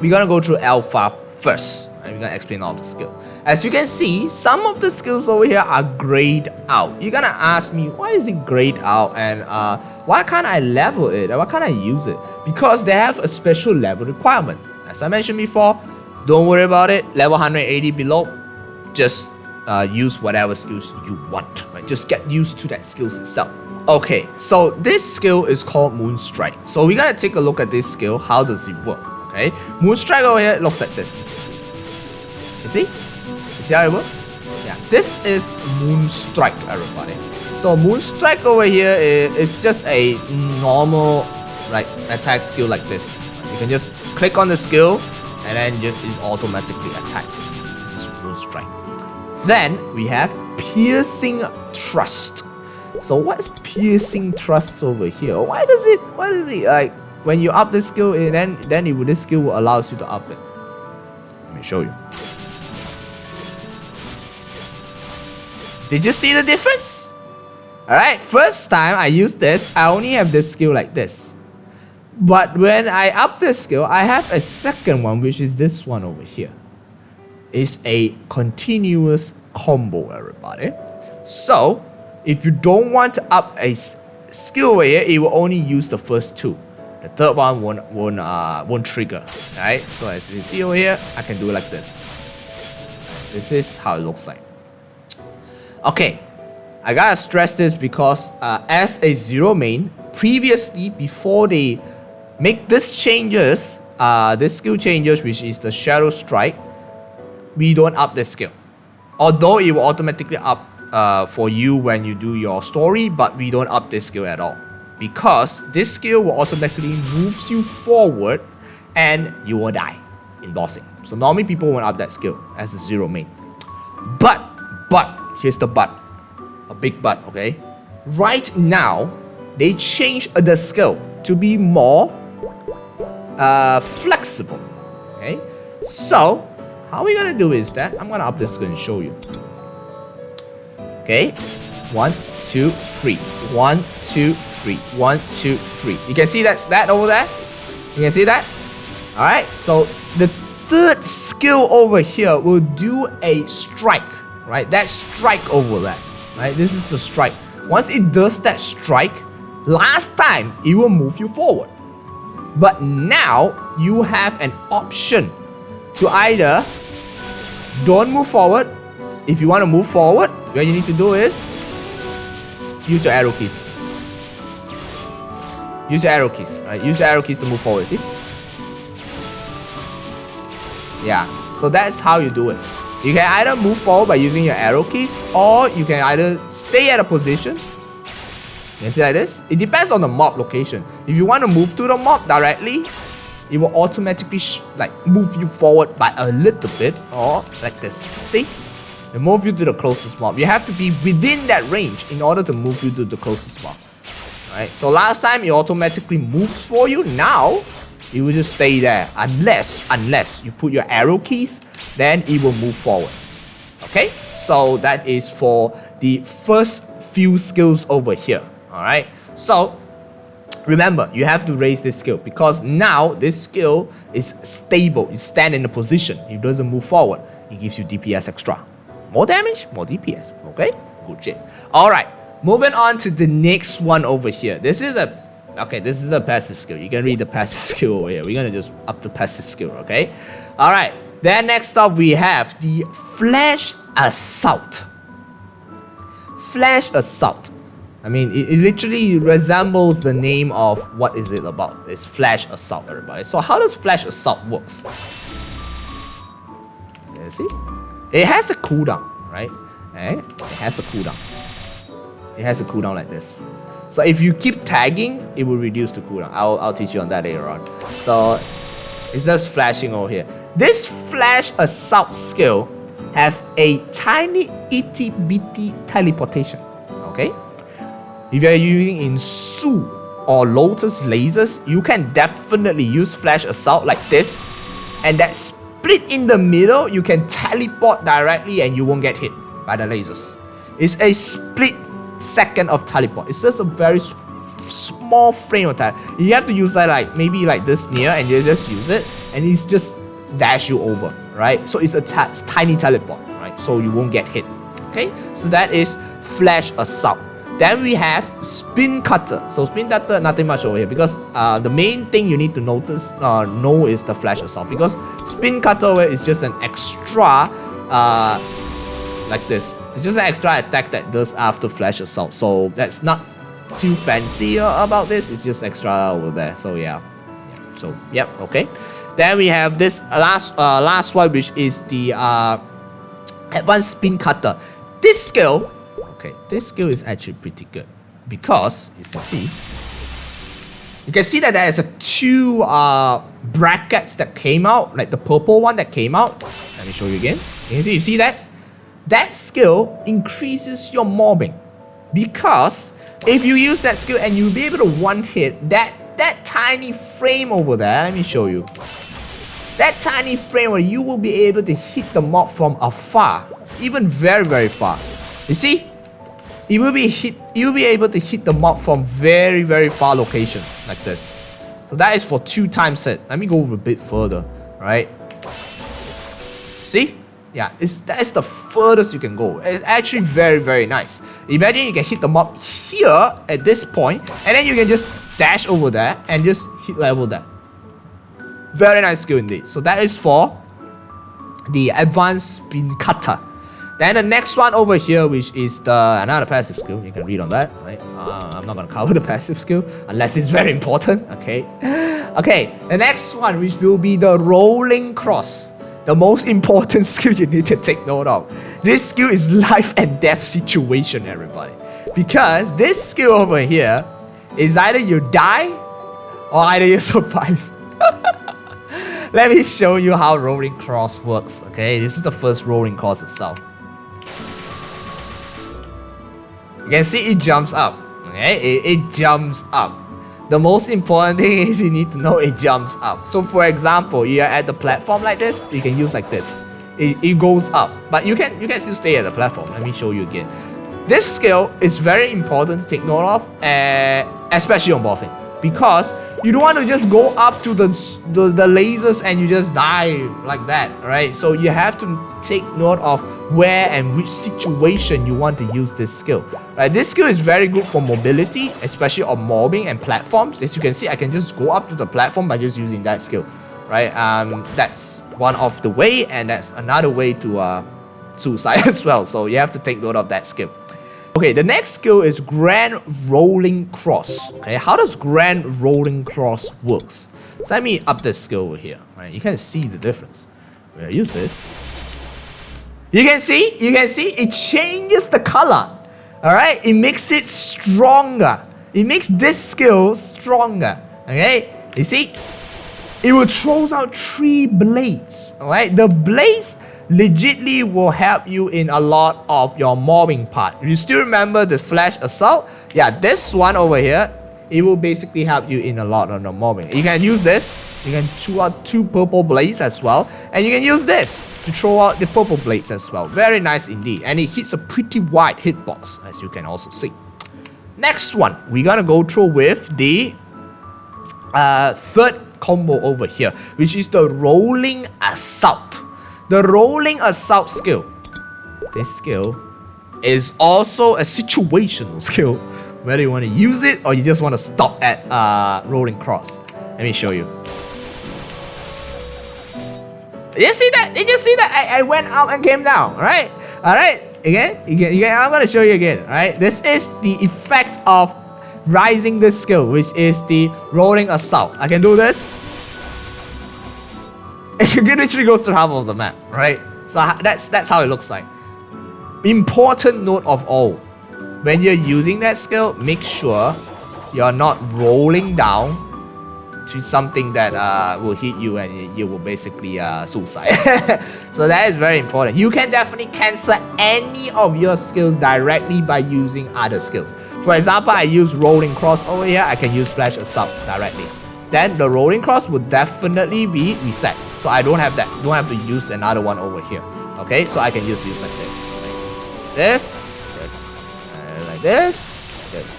we're going to go through alpha first, and we're going to explain all the skills. As you can see, some of the skills over here are grayed out. You're gonna ask me, why is it grayed out, and why can't I level it, and why can't I use it? Because they have a special level requirement. As I mentioned before, don't worry about it. Level 180 below, just use whatever skills you want. Right? Just get used to that skills itself. Okay, so this skill is called Moonstrike. So we're gonna take a look at this skill. How does it work? Okay, Moonstrike over here looks like this. You see? See how it works? Yeah, this is Moonstrike, everybody. So Moonstrike over here is just a normal attack skill like this. You can just click on the skill and then just it automatically attacks. This is Moonstrike. Then we have Piercing Thrust. So what's Piercing Thrust over here? Why does it like when you up the skill and then this skill will allow you to up it? Let me show you. Did you see the difference? Alright, first time I use this, I only have this skill like this. But when I up this skill, I have a second one, which is this one over here. It's a continuous combo, everybody. So, if you don't want to up a skill over here, it will only use the first two. The third one won't trigger. Alright, so as you can see over here, I can do it like this. This is how it looks like. Okay, I gotta stress this because as a zero main, previously before they make this changes, this skill changes, which is the shadow strike, we don't up the skill. Although it will automatically up for you when you do your story, but we don't up this skill at all. Because this skill will automatically move you forward and you will die in bossing. So normally people won't up that skill as a zero main. But, here's the but. A big but, okay? Right now, they changed the skill to be more flexible, okay? So, how we're gonna do is that, I'm gonna up this skill and show you. Okay, 1, 2, 3, 1, 2, 3, 1, 2, 3. You can see that over there? You can see that? Alright, so the third skill over here will do a strike, right? That strike over there, right? This is the strike. Once it does that strike, last time it will move you forward. But now you have an option to either don't move forward. If you want to move forward, what you need to do is use your arrow keys. Use your arrow keys, right? Use your arrow keys to move forward, see? Yeah, so that's how you do it. You can either move forward by using your arrow keys, or you can either stay at a position. You can see like this. It depends on the mob location. If you want to move to the mob directly, it will automatically move you forward by a little bit, or like this. See? It move you to the closest mob. You have to be within that range in order to move you to the closest mob. Right? So last time it automatically moves for you. Now it will just stay there unless you put your arrow keys, then it will move forward. Okay? So that is for the first few skills over here. Alright? So remember, you have to raise this skill because now this skill is stable. You stand in a position. It doesn't move forward. It gives you DPS extra. More damage, more DPS. Okay? Good shit. Alright. Moving on to the next one over here. This is a passive skill. You can read the passive skill over here. We're gonna just up the passive skill, okay? Alright. Then next up we have the Flash Assault. Flash Assault. I mean, it literally resembles the name of what is it about. It's Flash Assault, everybody. So how does Flash Assault works? You see? It has a cooldown, right? It has a cooldown. It has a cooldown like this. So if you keep tagging, it will reduce the cooldown. I'll teach you on that later on. So it's just flashing over here. This Flash Assault skill have a tiny itty bitty teleportation. Okay? If you're using in Su or Lotus lasers, you can definitely use Flash Assault like this. And that split in the middle, you can teleport directly and you won't get hit by the lasers. It's a split second of teleport. It's just a very small frame of time. You have to use that maybe like this near and you just use it and it's just dash you over, right? So it's a tiny teleport, right? So you won't get hit. Okay, so that is Flash Assault. Then we have Spin Cutter. So Spin Cutter, nothing much over here because the main thing you need to know is the Flash Assault because Spin Cutter is just an extra like this. It's just an extra attack that does after Flash Assault. So that's not too fancy about this. It's just extra over there. So yeah. So yep, okay. Then we have this last one, which is the Advanced Spin Cutter. This skill is actually pretty good because you can see that there is two brackets that came out, like the purple one that came out. Let me show you again. You see that? That skill increases your mobbing because if you use that skill and you'll be able to one hit that tiny frame over there. Let me show you. That tiny frame where you will be able to hit the mob from afar, even very, very far. You see? it will be able to hit the mob from very, very far location like this. So that is for 2 times hit. Let me go a bit further, right? See? Yeah, that is the furthest you can go. It's actually very, very nice. Imagine you can hit the mob here at this point, and then you can just dash over there and just hit level that. Very nice skill indeed. So that is for the advanced spin cutter. Then the next one over here, which is another passive skill. You can read on that, right? I'm not gonna cover the passive skill unless it's very important. Okay. Okay. The next one, which will be the rolling cross. The most important skill you need to take note of. This skill is life and death situation, everybody. Because this skill over here is either you die or either you survive. Let me show you how rolling cross works. Okay, this is the first rolling cross itself. You can see it jumps up. Okay, it jumps up. The most important thing is you need to know it jumps up. So for example, you are at the platform like this, you can use like this. It goes up, but you can still stay at the platform. Let me show you again. This skill is very important to take note of, especially on bossing, because you don't want to just go up to the lasers and you just die like that, right? So you have to take note of where and which situation you want to use this skill. Right? This skill is very good for mobility, especially on mobbing and platforms. As you can see, I can just go up to the platform by just using that skill. Right? That's one of the way, and that's another way to suicide as well. So you have to take note of that skill. Okay, the next skill is Grand Rolling Cross. Okay, how does Grand Rolling Cross works? So let me up this skill over here. Right, you can see the difference. When I use this, you can see it changes the color. All right, it makes it stronger. It makes this skill stronger. Okay, you see, it will throw out 3 blades. All right, the blades legitly will help you in a lot of your mobbing part. You still remember the flash assault? Yeah, this one over here, it will basically help you in a lot of the mobbing. You can use this. You can throw out 2 purple blades as well, and you can use this to throw out the purple blades as well. Very nice indeed, and it hits a pretty wide hitbox, as you can also see. Next one, we're gonna go through with the third combo over here, which is the Rolling Assault. The Rolling Assault skill. This skill is also a situational skill, whether you want to use it or you just want to stop at Rolling Cross. Let me show you. You see that? Did you see that? I went up and came down, right? Alright, again, I'm going to show you again, right? This is the effect of rising this skill, which is the Rolling Assault. I can do this. It literally goes to half of the map, right? So that's how it looks like. Important note of all, when you're using that skill, make sure you're not rolling down to something that will hit you and you will basically suicide. So that is very important. You can definitely cancel any of your skills directly by using other skills. For example, I use Rolling Cross over here. I can use Flash Assault directly. Then the Rolling Cross would definitely be reset. So I don't have that. Don't have to use another one over here. Okay, so I can just use like this. Like this, like this.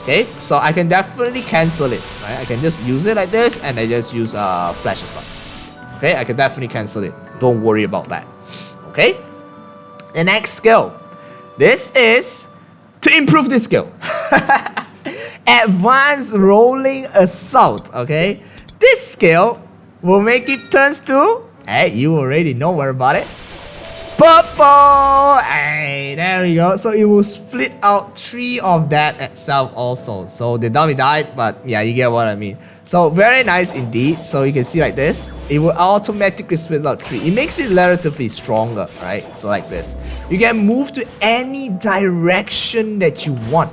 Okay, so I can definitely cancel it. Right? I can just use it like this, and I just use Flash Assault. Okay, I can definitely cancel it. Don't worry about that. Okay, the next skill. This is to improve this skill. Advanced Rolling Assault. Okay, this skill will make it turns to, hey, you already know where about it, purple. Hey, there we go. So it will split out 3 of that itself also. So the dummy died, but yeah, you get what I mean. So very nice indeed. So you can see like this, it will automatically split out 3. It makes it relatively stronger, right? So like this, you can move to any direction that you want.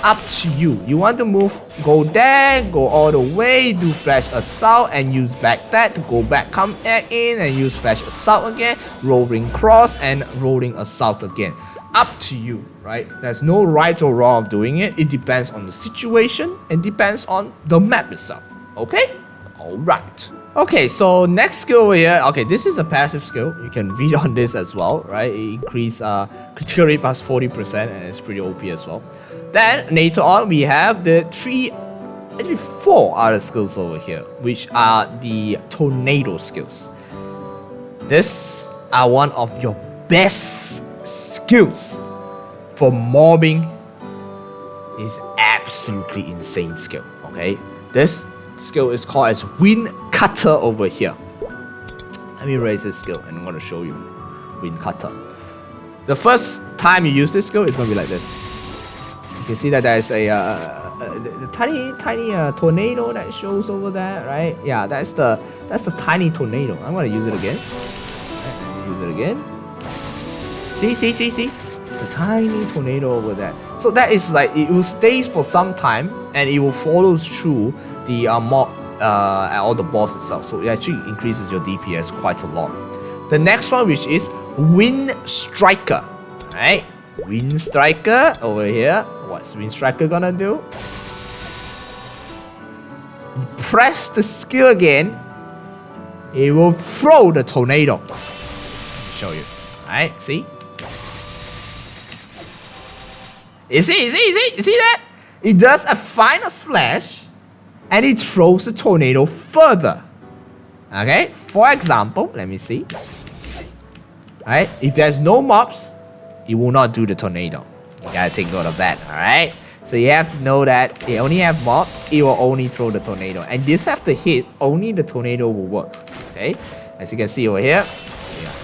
Up to you. You want to move, go there, go all the way, do Flash Assault and use back that to go back, come back in and use Flash Assault again, Rolling Cross and Rolling Assault again. Up to you, right? There's no right or wrong of doing it. It depends on the situation and depends on the map itself. Okay? Alright. Okay, so next skill over here. Okay, this is a passive skill. You can read on this as well, right? It increase critical rate plus 40%, and it's pretty OP as well. Then later on, we have the four other skills over here, which are the tornado skills. These are one of your best skills for mobbing. Is absolutely insane skill. Okay, this skill is called as Wind Cutter over here. Let me raise this skill and I'm gonna show you Wind Cutter. The first time you use this skill, it's gonna be like this. You can see that there's a tiny tornado that shows over there, right? Yeah, that's the tiny tornado. I'm gonna use it again. Right, use it again. See. The tiny tornado over there. So that is like it will stay for some time and it will follow through the mob all the boss itself. So it actually increases your DPS quite a lot. The next one, which is Wind Striker. Right? Wind Striker over here. What's Wind Striker gonna do? Press the skill again. It will throw the tornado. Let me show you. Alright, see? You see that? It does a final slash and it throws the tornado further. Okay, for example, let me see. Alright, if there's no mobs, it will not do the tornado. You gotta take note of that, alright? So you have to know that they only have mobs, it will only throw the tornado. And this have to hit, only the tornado will work. Okay, as you can see over here,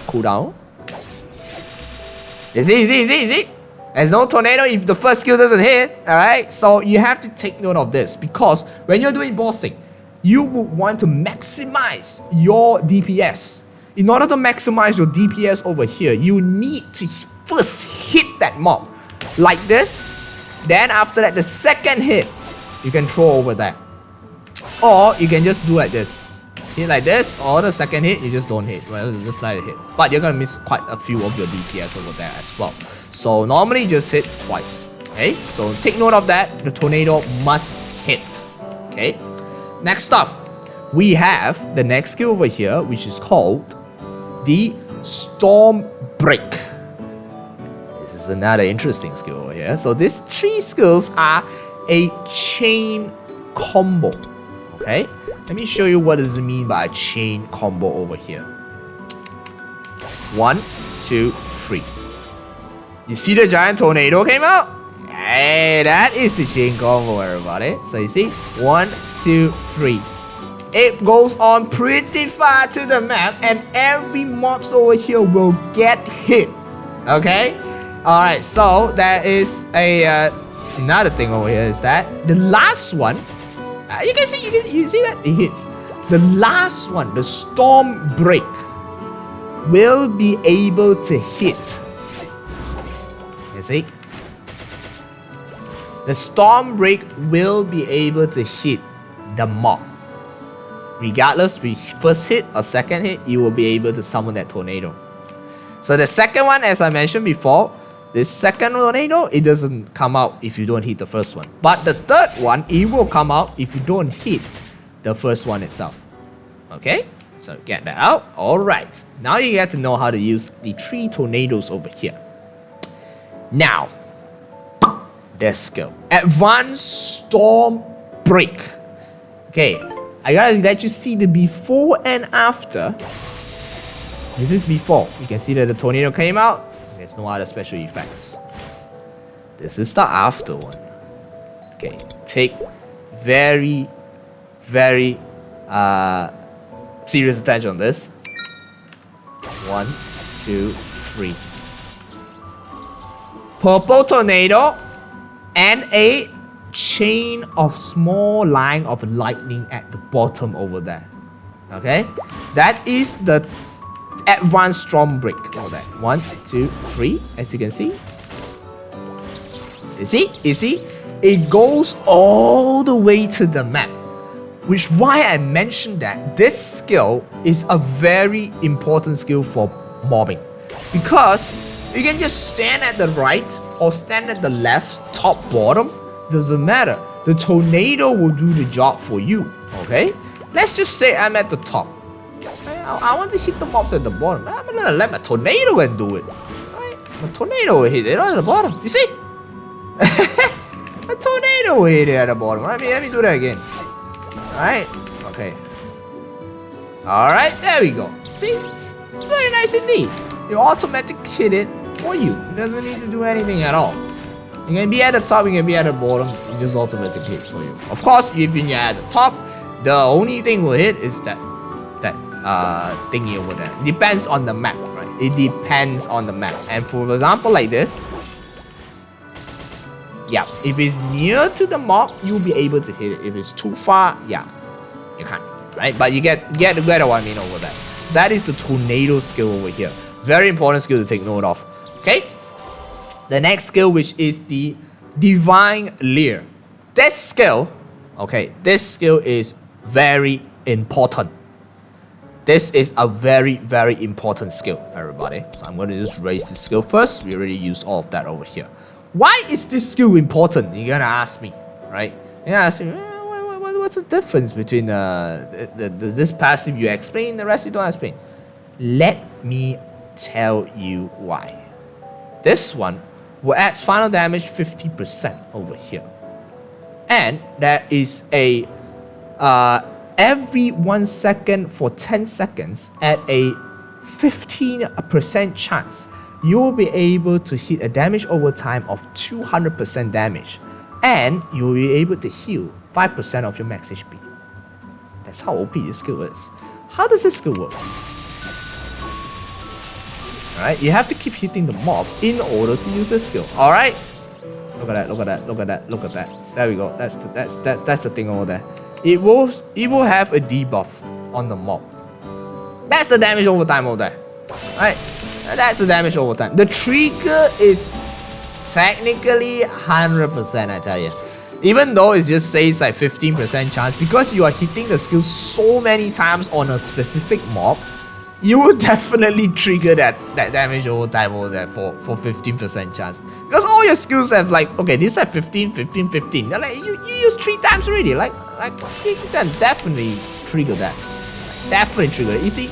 cooldown. You see? There's no tornado if the first skill doesn't hit, alright? So you have to take note of this because when you're doing bossing, you would want to maximize your DPS. In order to maximize your DPS over here, you need to first hit that mob like this. Then after that, the second hit, you can throw over there. Or you can just do like this. Hit like this, or the second hit, you just don't hit. Well, just slightly hit. But you're gonna miss quite a few of your DPS over there as well. So normally you just hit twice. Okay, so take note of that. The tornado must hit. Okay. Next up, we have the next skill over here, which is called the Storm Break. This is another interesting skill over here. So these three skills are a chain combo. Okay. Let me show you what does it mean by a chain combo over here. 1, 2, 3. You see the giant tornado came out? Hey, that is the chain combo, everybody. So you see, 1, 2, 3. It goes on pretty far to the map, and every mobs over here will get hit. Okay? Alright, so there is another thing over here is that the last one. You can see, you see that? It hits. The last one, the Storm Break, will be able to hit. You see? The Storm Break will be able to hit the mob. Regardless if first hit or second hit, you will be able to summon that tornado. So the second one, as I mentioned before, this second tornado, it doesn't come out if you don't hit the first one. But the third one, it will come out if you don't hit the first one itself. Okay? So get that out. Alright. Now you get to know how to use the 3 tornadoes over here. Now, this skill. Advanced Storm Break. Okay. I gotta let you see the before and after. This is before. You can see that the tornado came out. There's no other special effects. This is the after one. Okay, take very serious attention on this. 1, 2, 3. Purple tornado and a chain of small line of lightning at the bottom over there. Okay, that is the advanced Storm Break. All that 1, 2, 3. As you can see, you see, it goes all the way to the map. Which why I mentioned that this skill is a very important skill for mobbing, because you can just stand at the right or stand at the left, top, bottom. Doesn't matter. The tornado will do the job for you. Okay. Let's just say I'm at the top. I want to hit the mobs at the bottom. I'm gonna let my tornado and do it. Right? My tornado will hit it at the bottom. You see? A tornado will hit it at the bottom. Let me do that again. Alright? Okay. Alright, there we go. See? It's very nice indeed. You automatically hit it for you. It doesn't need to do anything at all. You can be at the top, you can be at the bottom. It just automatically hits for you. Of course, if you're at the top, the only thing will hit is that thingy over there. It depends on the map, right? It depends on the map. And for example, like this, yeah, if it's near to the mob, you'll be able to hit it. If it's too far, yeah, you can't, right? But you get what I mean over there. That is the tornado skill over here. Very important skill to take note of. Okay. The next skill, which is the divine leer. This skill, okay, this skill is very important. This is a very, very important skill, everybody. So I'm going to just raise this skill first. We already used all of that over here. Why is this skill important? You're going to ask me, right? You're going to ask me, what's the difference between this passive you explain, the rest you don't explain? Let me tell you why. This one will add final damage 50% over here. And that is a every 1 second for 10 seconds at a 15% chance, you will be able to hit a damage over time of 200% damage. And you will be able to heal 5% of your max HP. That's how OP this skill is. How does this skill work? Alright, you have to keep hitting the mob in order to use this skill. Alright? Look at that, look at that, look at that, look at that. There we go. That's the thing over there. It will have a debuff on the mob. That's the damage over time over there. Alright? That's the damage over time. The trigger is technically 100%, I tell you. Even though it just says like 15% chance, because you are hitting the skill so many times on a specific mob, you will definitely trigger that damage over time over there for 15% chance. Because all your skills have like, okay, this have 15, 15, 15. They're like, you use 3 times already. Like you can definitely trigger that. Definitely trigger it. You see?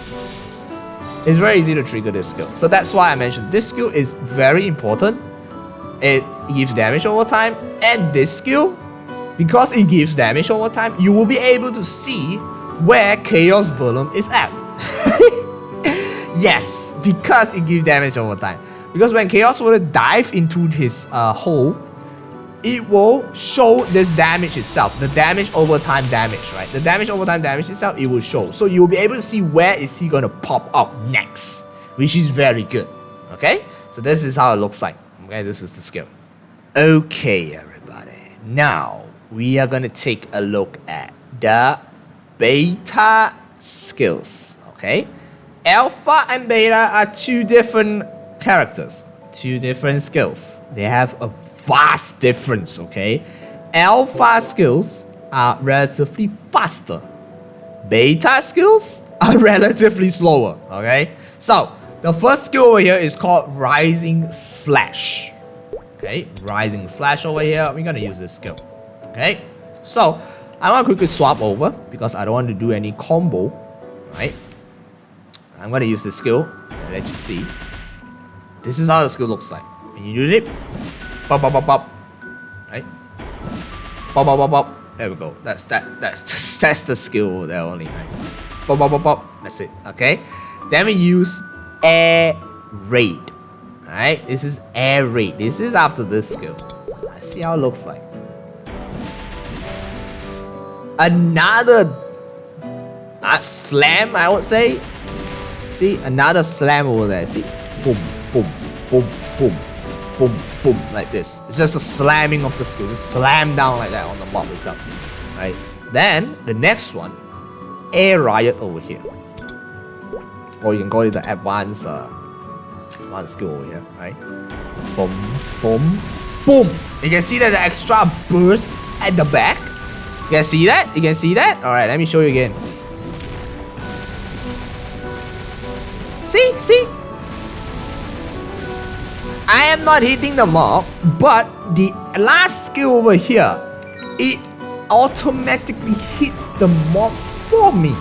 It's very easy to trigger this skill. So that's why I mentioned this skill is very important. It gives damage over time. And this skill, because it gives damage over time, you will be able to see where Chaos Volume is at. Yes, because it gives damage over time. Because when Chaos Volume dive into his hole, it will show this damage itself. The damage over time damage, right? The damage over time damage itself, it will show. So you will be able to see where is he going to pop up next, which is very good. Okay? So this is how it looks like. Okay, this is the skill. Okay, everybody. Now, we are going to take a look at the beta skills. Okay? Alpha and beta are 2 different characters. 2 different skills. They have a vast difference, okay? Alpha skills are relatively faster. Beta skills are relatively slower, okay? So, the first skill over here is called Rising Slash. Okay, Rising Slash over here. We're gonna use this skill. Okay, so I want to quickly swap over because I don't want to do any combo, right? I'm gonna use this skill and let you see. This is how the skill looks like. When you do it, pop, pop, pop, pop, right? Pop, pop, pop, pop. There we go. That's the skill over there only, right? Pop, pop, pop, pop. That's it. Okay. Then we use Air Raid. Alright, this is Air Raid. This is after this skill. Let's see how it looks like. Another slam, I would say. See, another slam over there. See, boom, boom, boom, boom, boom, boom, like this. It's just a slamming of the skill. Just slam down like that on the mob itself. Right. Then the next one, Air Riot over here. Or you can call it the advanced skill over here, right? Boom, boom, boom. You can see that the extra burst at the back. You can see that? You can see that? Alright, let me show you again. See? See? I am not hitting the mob, but the last skill over here, it automatically hits the mob for me.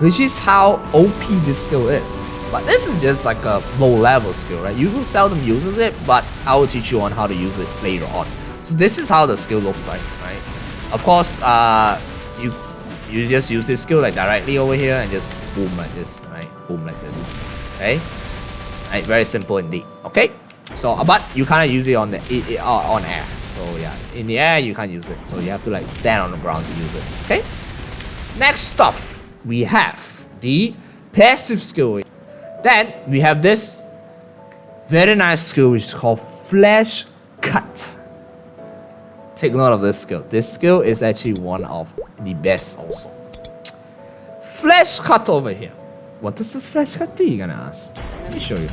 Which is how OP this skill is. But this is just like a low level skill, right? You will seldom uses it, but I will teach you on how to use it later on. So this is how the skill looks like, right? Of course, you just use this skill like directly over here and just boom like this, right? Boom like this, okay? Right, very simple indeed, okay? So, but you can't use it on the on air. So yeah, in the air you can't use it. So you have to like stand on the ground to use it, okay? Next stuff, we have the passive skill. Then we have this very nice skill which is called Flash Cut. Take note of this skill. This skill is actually one of the best also. Flash Cut over here. What does this Flash Cut do, you're gonna ask? Let me show you.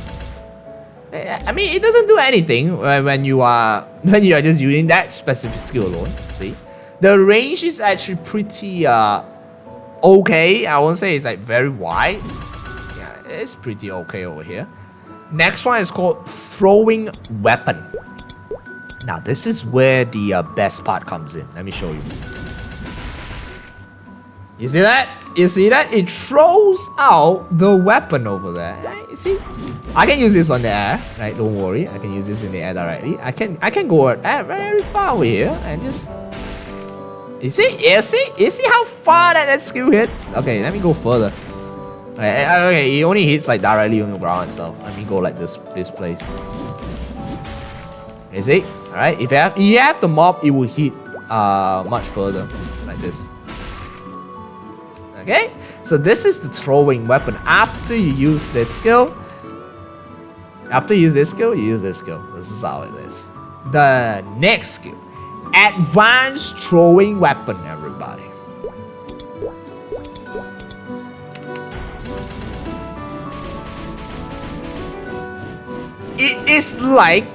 I mean, it doesn't do anything when you are just using that specific skill alone. See, the range is actually pretty okay. I won't say it's like very wide. Yeah, it's pretty okay over here. Next one is called Throwing Weapon. Now this is where the best part comes in. Let me show you. You see that? You see that? It throws out the weapon over there. Right? You see? I can use this on the air, right? Don't worry. I can use this in the air directly. I can go very far over here and just. You see? You see how far that skill hits? Okay, let me go further. Okay, it only hits like directly on the ground itself. Let me go like this place. You see? Alright, if you have the mob, it will hit much further. Like this. Okay? So this is the throwing weapon. After you use this skill, you use this skill. This is how it is. The next skill. Advanced throwing weapon, everybody. It is like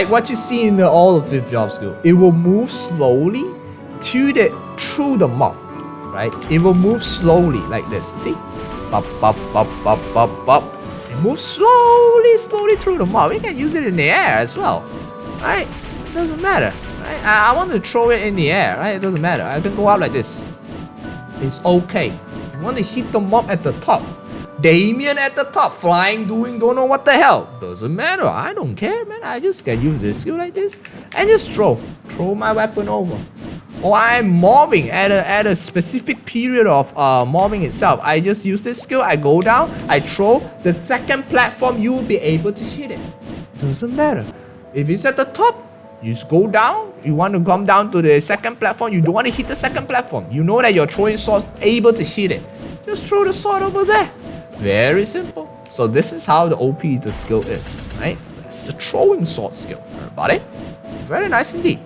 what you see in all of 5th job skill. It will move slowly through the mob, right? It will move slowly like this. See? Bop, bop, bop, bop, bop, bop. It moves slowly through the mob. You can use it in the air as well, right? It doesn't matter, right? I want to throw it in the air, right? It doesn't matter. I can go out like this. It's okay. You want to hit the mob at the top. Damien at the top, flying, don't know what the hell. Doesn't matter, I don't care, man. I just can use this skill like this and just throw my weapon over. Or I'm mobbing at a specific period of mobbing itself. I just use this skill, I go down, I throw the second platform, you will be able to hit it. Doesn't matter. If it's at the top, you just go down, you want to come down to the second platform, you don't want to hit the second platform. You know that your throwing sword is able to hit it. Just throw the sword over there. Very simple. So this is how the OP the skill is, right? That's the throwing sword skill, everybody. Very nice indeed.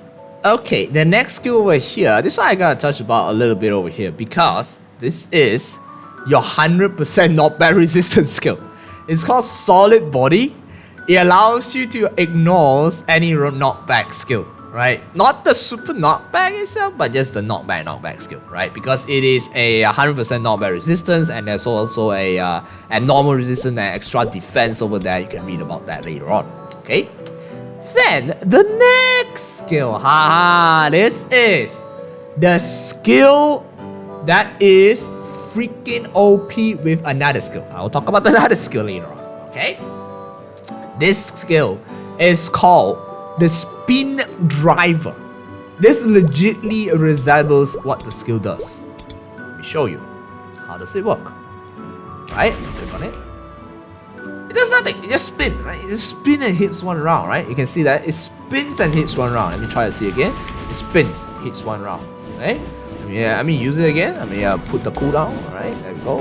Okay, the next skill over here, this one I gotta touch about a little bit over here because this is your 100% knockback resistance skill. It's called Solid Body. It allows you to ignore any knockback skill, right? Not the super knockback itself, but just the knockback skill, right? Because it is a 100% knockback resistance, and there's also a normal resistance and extra defense over there. You can read about that later on, okay? Then the next skill, this is the skill that is freaking OP with another skill. I'll talk about another skill later on, okay? This skill is called the Spin Driver. This legitly resembles what the skill does. Let me show you. How does it work? Right? Click on it. It does nothing. It just spins, right? It just spins and hits one round, right? You can see that. It spins and hits one round. Let me try to see again. It spins, hits one round. Okay? Let me use it again. Let me put the cooldown. Alright, there we go.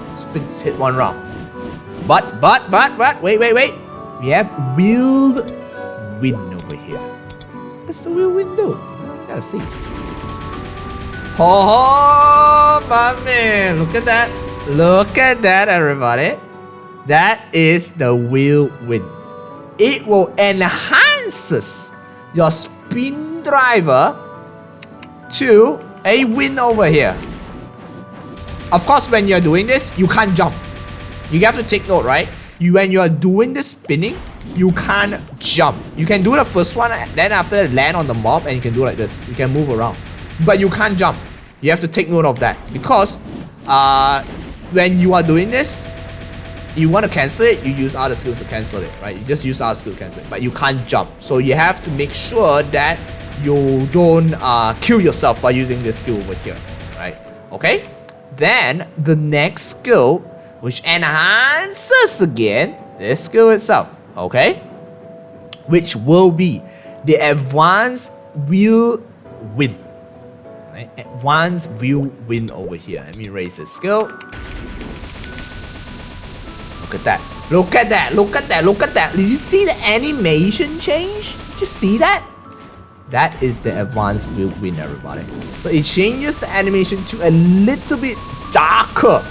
It spins, hit one round. But, wait. We have wheeled wind over here. What's the wheel wind do? Gotta see. Oh, my man. Look at that. Look at that, everybody. That is the wheel wind. It will enhance your spin driver to a wind over here. Of course, when you're doing this, you can't jump. You have to take note, right? When you are doing the spinning, you can't jump. You can do the first one, then after land on the mob, and you can do like this. You can move around, but you can't jump. You have to take note of that because when you are doing this, you want to cancel it, you use other skills to cancel it, right? You just use other skills to cancel it, but you can't jump. So you have to make sure that you don't kill yourself by using this skill over here, right? Okay? Then the next skill, which enhances again this skill itself, okay? Which will be the advanced will win. Right? Advanced will win over here. Let me raise the skill. Look at that. Look at that. Look at that. Look at that. Did you see the animation change? Did you see that? That is the advanced will win, everybody. So it changes the animation to a little bit darker.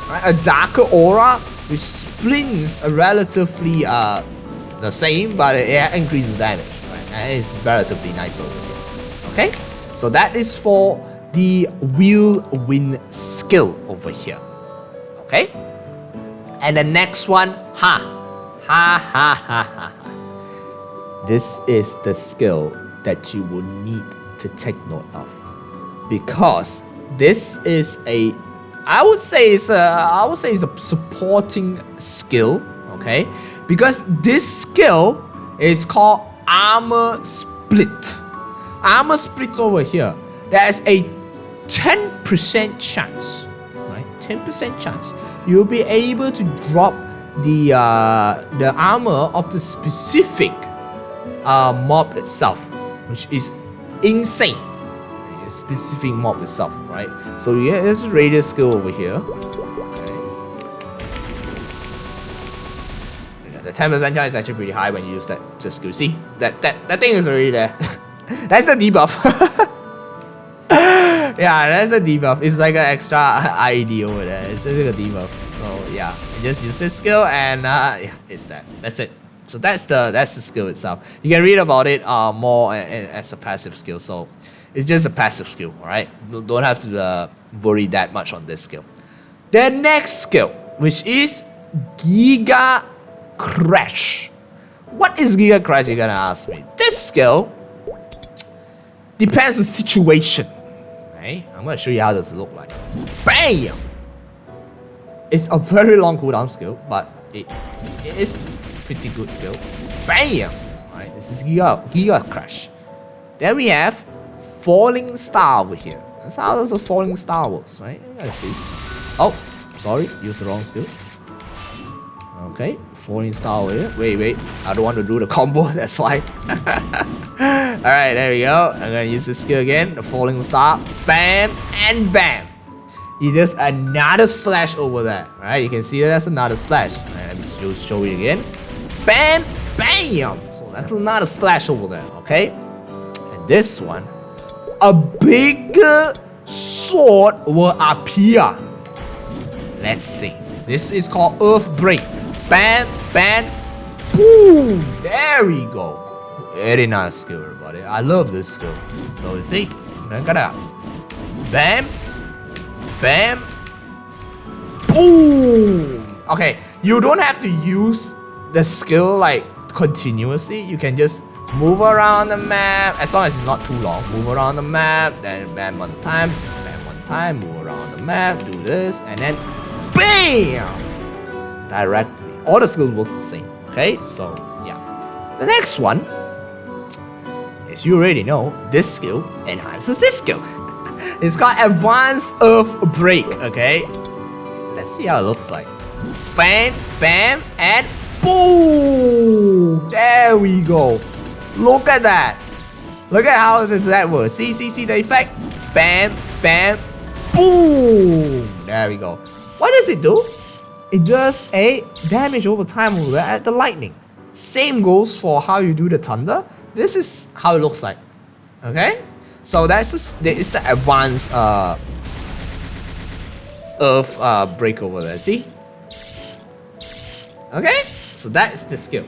Right? A darker aura which splints a relatively the same, but it increases damage. Right? And it's relatively nice over here. Okay? So that is for the will win skill over here. Okay? And the next one, this is the skill that you will need to take note of, because this is a, I would say it's a supporting skill, okay? Because this skill is called armor split. Armor split over here. There's a 10% chance, right? 10% chance you'll be able to drop the armor of the specific mob itself, which is insane. A specific mob itself, right? So yeah, there's a radius skill over here. Okay. The 10% chance is actually pretty high when you use that skill. See, that thing is already there. That's the debuff. Yeah, that's the debuff. It's like an extra IED over there. It's like a debuff. So yeah, you just use this skill and yeah, it's that. That's it. So that's the skill itself. You can read about it more as a passive skill. So it's just a passive skill, alright? Don't have to worry that much on this skill. The next skill, which is Giga Crash. What is Giga Crash, you're gonna ask me? This skill depends on the situation. Right? I'm gonna show you how this look like. Bam! It's a very long cooldown skill, but it is pretty good skill. Bam! Alright, this is Giga Crash. Then we have Falling Star over here. That's how the Falling Star works, right? Let's see. Oh, sorry, used the wrong skill. Okay, Falling Star over here. Wait, I don't want to do the combo, that's why. Alright, there we go. I'm gonna use this skill again. The Falling Star. Bam and bam. It does another slash over there. Right? You can see that's another slash. Right, let me show you again. Bam, bam. So that's another slash over there. Okay? And this one, a bigger sword will appear. Let's see. This is called Earth Break. Bam, bam, boom. There we go. Very nice skill, everybody. I love this skill. So you see, look at that. Bam, bam, boom. Okay, you don't have to use the skill like continuously. You can just move around the map as long as it's not too long. Move around the map, then bam one time, move around the map, do this, and then bam! Directly. All the skills works the same. Okay, so yeah. The next one, as you already know, this skill enhances this skill. It's called Advanced Earth Break, okay? Let's see how it looks like. Bam, bam, and boom! There we go. Look at that. Look at how that works. See the effect? Bam, bam, boom! There we go. What does it do? It does a damage over time over there at the lightning. Same goes for how you do the thunder. This is how it looks like. Okay? So that's it's the advanced Earth break over there. See? Okay? So that's the skill.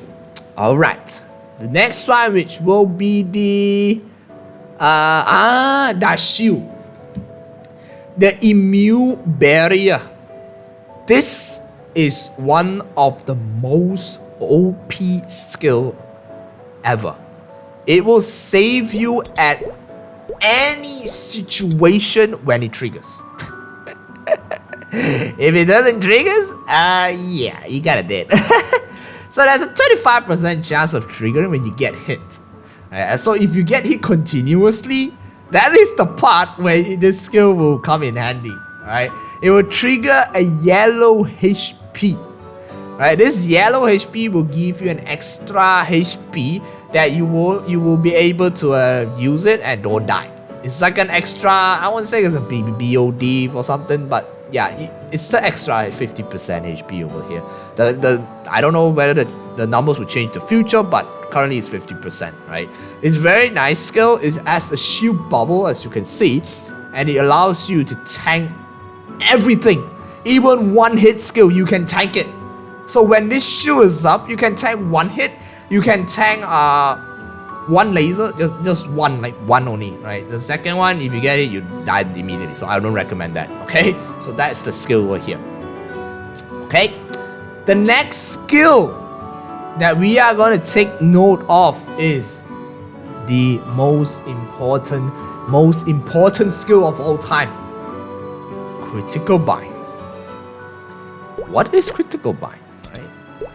Alright. The next one, which will be the shield. The immune barrier. This is one of the most OP skill ever. It will save you at any situation when it triggers. If it doesn't triggers, yeah, you got it dead. So there's a 25% chance of triggering when you get hit. So if you get hit continuously, that is the part where this skill will come in handy. Right? It will trigger a yellow HP. Right? This yellow HP will give you an extra HP that you will be able to use it and don't die. It's like an extra, I won't say it's a BOD or something, but yeah, it's the extra 50% HP over here. I don't know whether the numbers will change in the future, but currently it's 50%, right? It's very nice skill. It has a shield bubble, as you can see, and it allows you to tank everything. Even one hit skill, you can tank it. So when this shield is up, you can tank one hit. You can tank one laser, just one, like one only, right? The second one, if you get it, you die immediately. So I don't recommend that, okay? So that's the skill over here. Okay? The next skill that we are going to take note of is the most important skill of all time. Critical bind. What is critical bind? Right?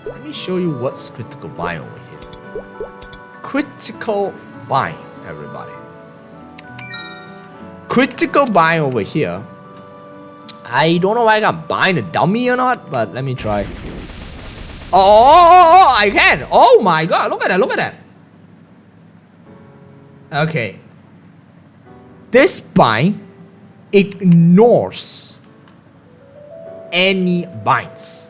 Let me show you what's critical bind over here. Critical bind, everybody. Critical bind over here. I don't know why I got bind a dummy or not, but let me try. Oh, I can. Oh my god, look at that. Okay. This bind ignores any binds,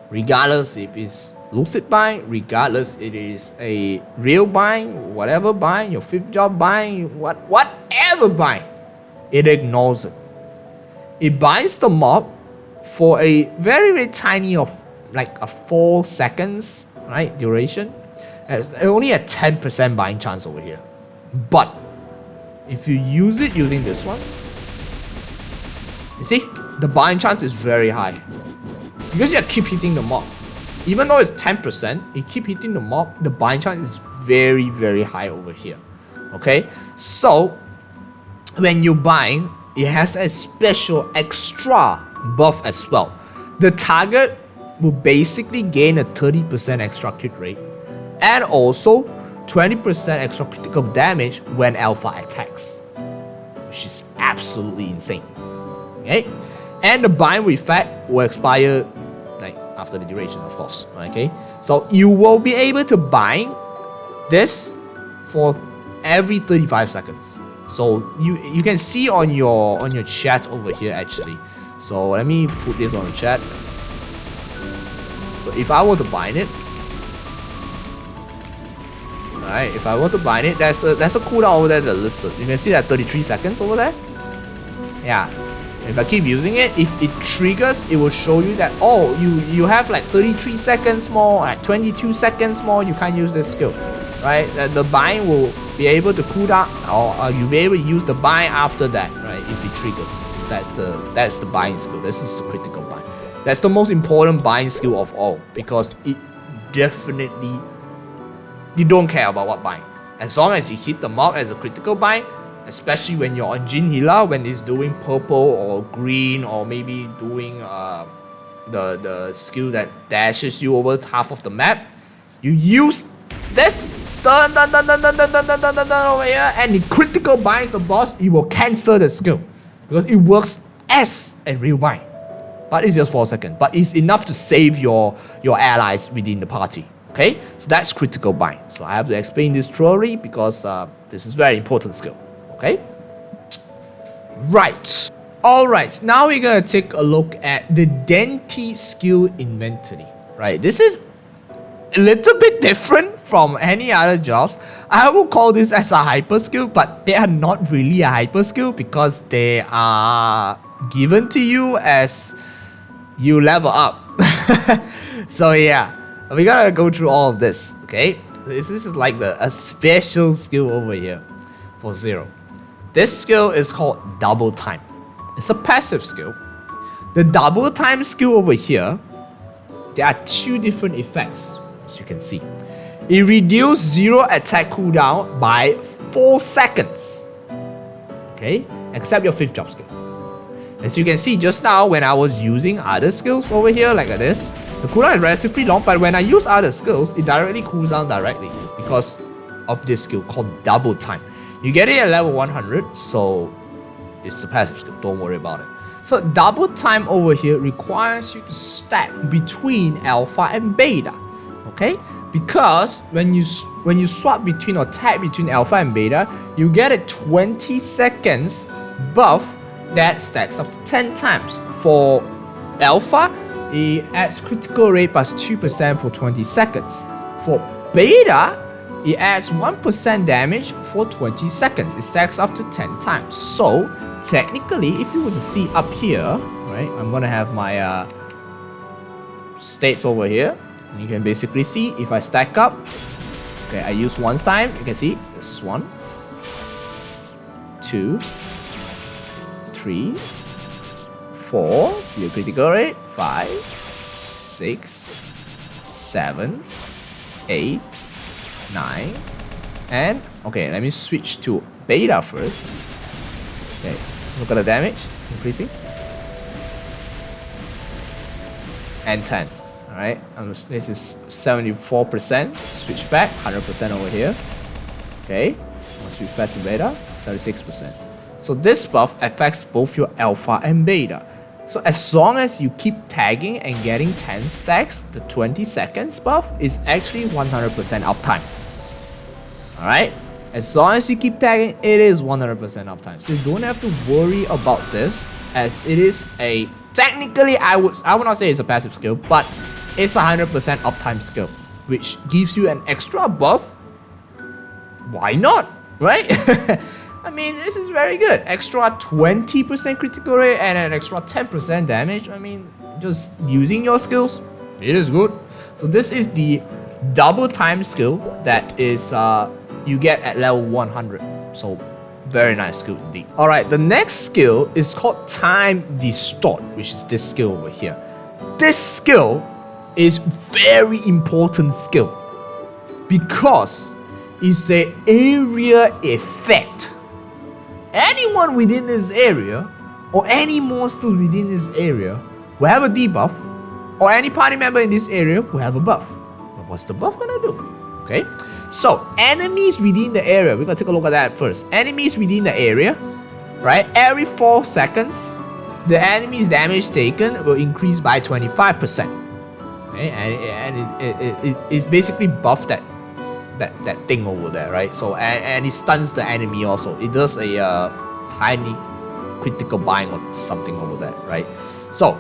regardless if it's lucid bind, regardless it is a real bind, whatever bind, your fifth job bind, whatever bind, it ignores it. It binds the mob for a very, very tiny of like a 4 seconds, right, duration. Only a 10% bind chance over here. But if you use it using this one, you see, the bind chance is very high. Because you keep hitting the mob. Even though it's 10%, you keep hitting the mob, the bind chance is very, very high over here. Okay? So, when you bind, it has a special extra buff as well. The target will basically gain a 30% extra crit rate and also 20% extra critical damage when alpha attacks, which is absolutely insane. Okay? And the bind effect will expire like after the duration, of course. Okay? So you will be able to bind this for every 35 seconds. So you can see on your chat over here actually. So let me put this on the chat. So if I were to bind it, alright, if I were to bind it, there's a cooldown over there that's listed. You can see that 33 seconds over there. Yeah. If I keep using it, if it triggers, it will show you that, oh, you have like 33 seconds more, like 22 seconds more, you can't use this skill. Right? The bind will be able to cool down, or you'll be able to use the bind after that, right? If it triggers. So that's the bind skill. This is the critical bind. That's the most important bind skill of all, because it definitely, you don't care about what bind. As long as you hit the mob as a critical bind, especially when you're on Jin Healer, when it's doing purple or green, or maybe doing the skill that dashes you over half of the map, you use this over here, and it critical binds the boss. It will cancel the skill because it works as a real bind, but it's just for a second. But it's enough to save your allies within the party. Okay, so that's critical bind. So I have to explain this thoroughly because this is very important skill. Okay, right. All right. Now we're gonna take a look at the Denti skill inventory. Right. This is a little bit different from any other jobs. I will call this as a hyper skill, but they are not really a hyper skill because they are given to you as you level up. So yeah, we gotta go through all of this. Okay, this is like a special skill over here for Zero. This skill is called double time. It's a passive skill. The double time skill over here, there are two different effects. As you can see, it reduces Zero attack cooldown by 4 seconds. okay? Except your 5th job skill. As you can see just now, when I was using other skills over here like this, the cooldown is relatively long, but when I use other skills, it directly cools down directly because of this skill called double time. You get it at level 100, so it's a passive skill, don't worry about it. So double time over here requires you to stack between alpha and beta, okay? Because when you swap between or tag between alpha and beta, you get a 20 seconds buff that stacks up to 10 times. For alpha, it adds critical rate plus 2% for 20 seconds. For beta, it adds 1% damage for 20 seconds. It stacks up to 10 times. So technically, if you were to see up here, right, I'm gonna have my states over here. And you can basically see if I stack up. Okay, I use one time. You can see this is 1, 2, 3, 4. See your critical rate. 5, 6, 7, 8, 9, and okay. Let me switch to beta first. Okay, look at the damage increasing, and 10. All right, this is 74%. Switch back, 100% over here. Okay, I'll switch back to beta, 76%. So this buff affects both your alpha and beta. So as long as you keep tagging and getting 10 stacks, the 20 seconds buff is actually 100% uptime. Alright? As long as you keep tagging, it is 100% uptime. So you don't have to worry about this, as it is a, technically I would not say it's a passive skill, but it's a 100% uptime skill, which gives you an extra buff. Why not? Right? I mean, this is very good. Extra 20% critical rate and an extra 10% damage. I mean, just using your skills, it is good. So this is the double time skill that is you get at level 100. So very nice skill indeed. Alright, the next skill is called Time Distort, which is this skill over here. This skill is very important skill because it's an area effect. Anyone within this area, or any monsters within this area, will have a debuff, or any party member in this area will have a buff. But what's the buff gonna do? Okay, so enemies within the area, we're gonna take a look at that first. Enemies within the area, right? Every 4 seconds, the enemy's damage taken will increase by 25%. Okay, and it's basically buffed that thing over there, right? So and it stuns the enemy also. It does a tiny critical bind or something over there, right? So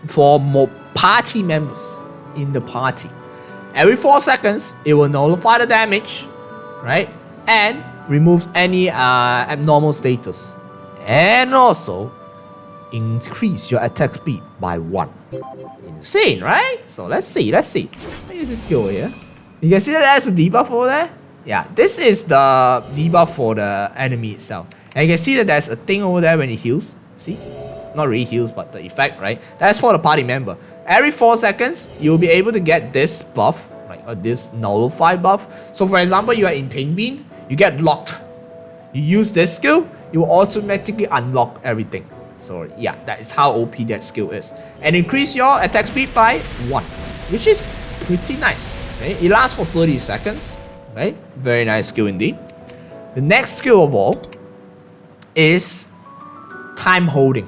for more party members in the party, every 4 seconds it will nullify the damage, right? And removes any abnormal status, and also increase your attack speed by 1. Insane, right? So let's see. What is this skill here? You can see that there's a debuff over there. Yeah, this is the debuff for the enemy itself. And you can see that there's a thing over there when it heals. See? Not really heals, but the effect, right? That's for the party member. Every 4 seconds, you'll be able to get this buff, right? Or this nullify buff. So for example, you are in Pain Bean, you get locked. You use this skill, you will automatically unlock everything. So yeah, that is how OP that skill is. And increase your attack speed by 1, which is pretty nice. Okay? It lasts for 30 seconds. Right? Very nice skill indeed. The next skill of all is time holding.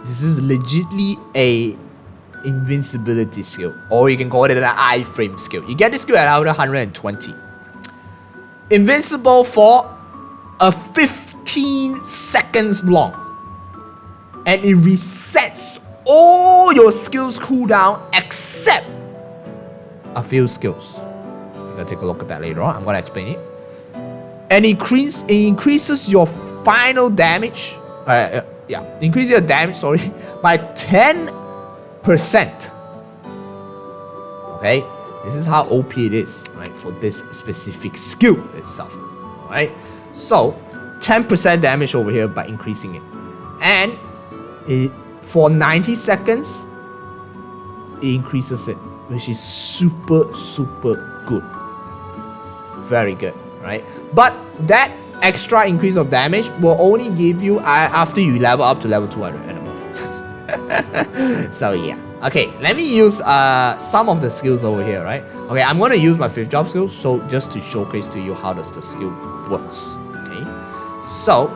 This is legitly a invincibility skill, or you can call it an iframe skill. You get this skill at 120. Invincible for a 15 seconds long, and it resets all your skills cooldown except a few skills. We're gonna take a look at that later on. I'm gonna explain it. And it increases your final damage. Increase your damage, by 10%. Okay, this is how OP it is, right, for this specific skill itself. Right, so 10% damage over here by increasing it, and for 90 seconds, it increases it, which is super good, very good, right? But that extra increase of damage will only give you after you level up to level 200 and above. So yeah. Okay, let me use some of the skills over here, right? Okay, I'm gonna use my 5th job skill, so just to showcase to you how does the skill works. Okay, so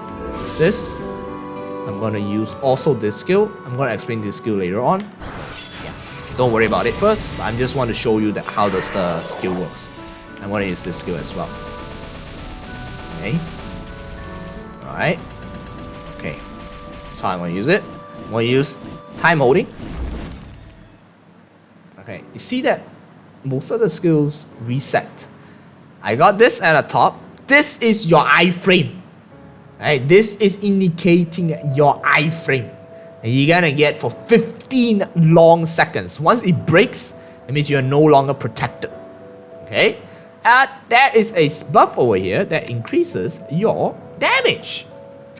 this. I'm gonna use also this skill. I'm gonna explain this skill later on. So, yeah, don't worry about it first. But I just want to show you that how does the skill works. I'm gonna use this skill as well. Okay. All right. Okay. So I'm gonna use it. I'm gonna use time holding. Okay. You see that most of the skills reset. I got this at the top. This is your iframe. Right, this is indicating your iframe. And you're gonna get for 15 long seconds. Once it breaks, it means you're no longer protected. Okay? That is a buff over here that increases your damage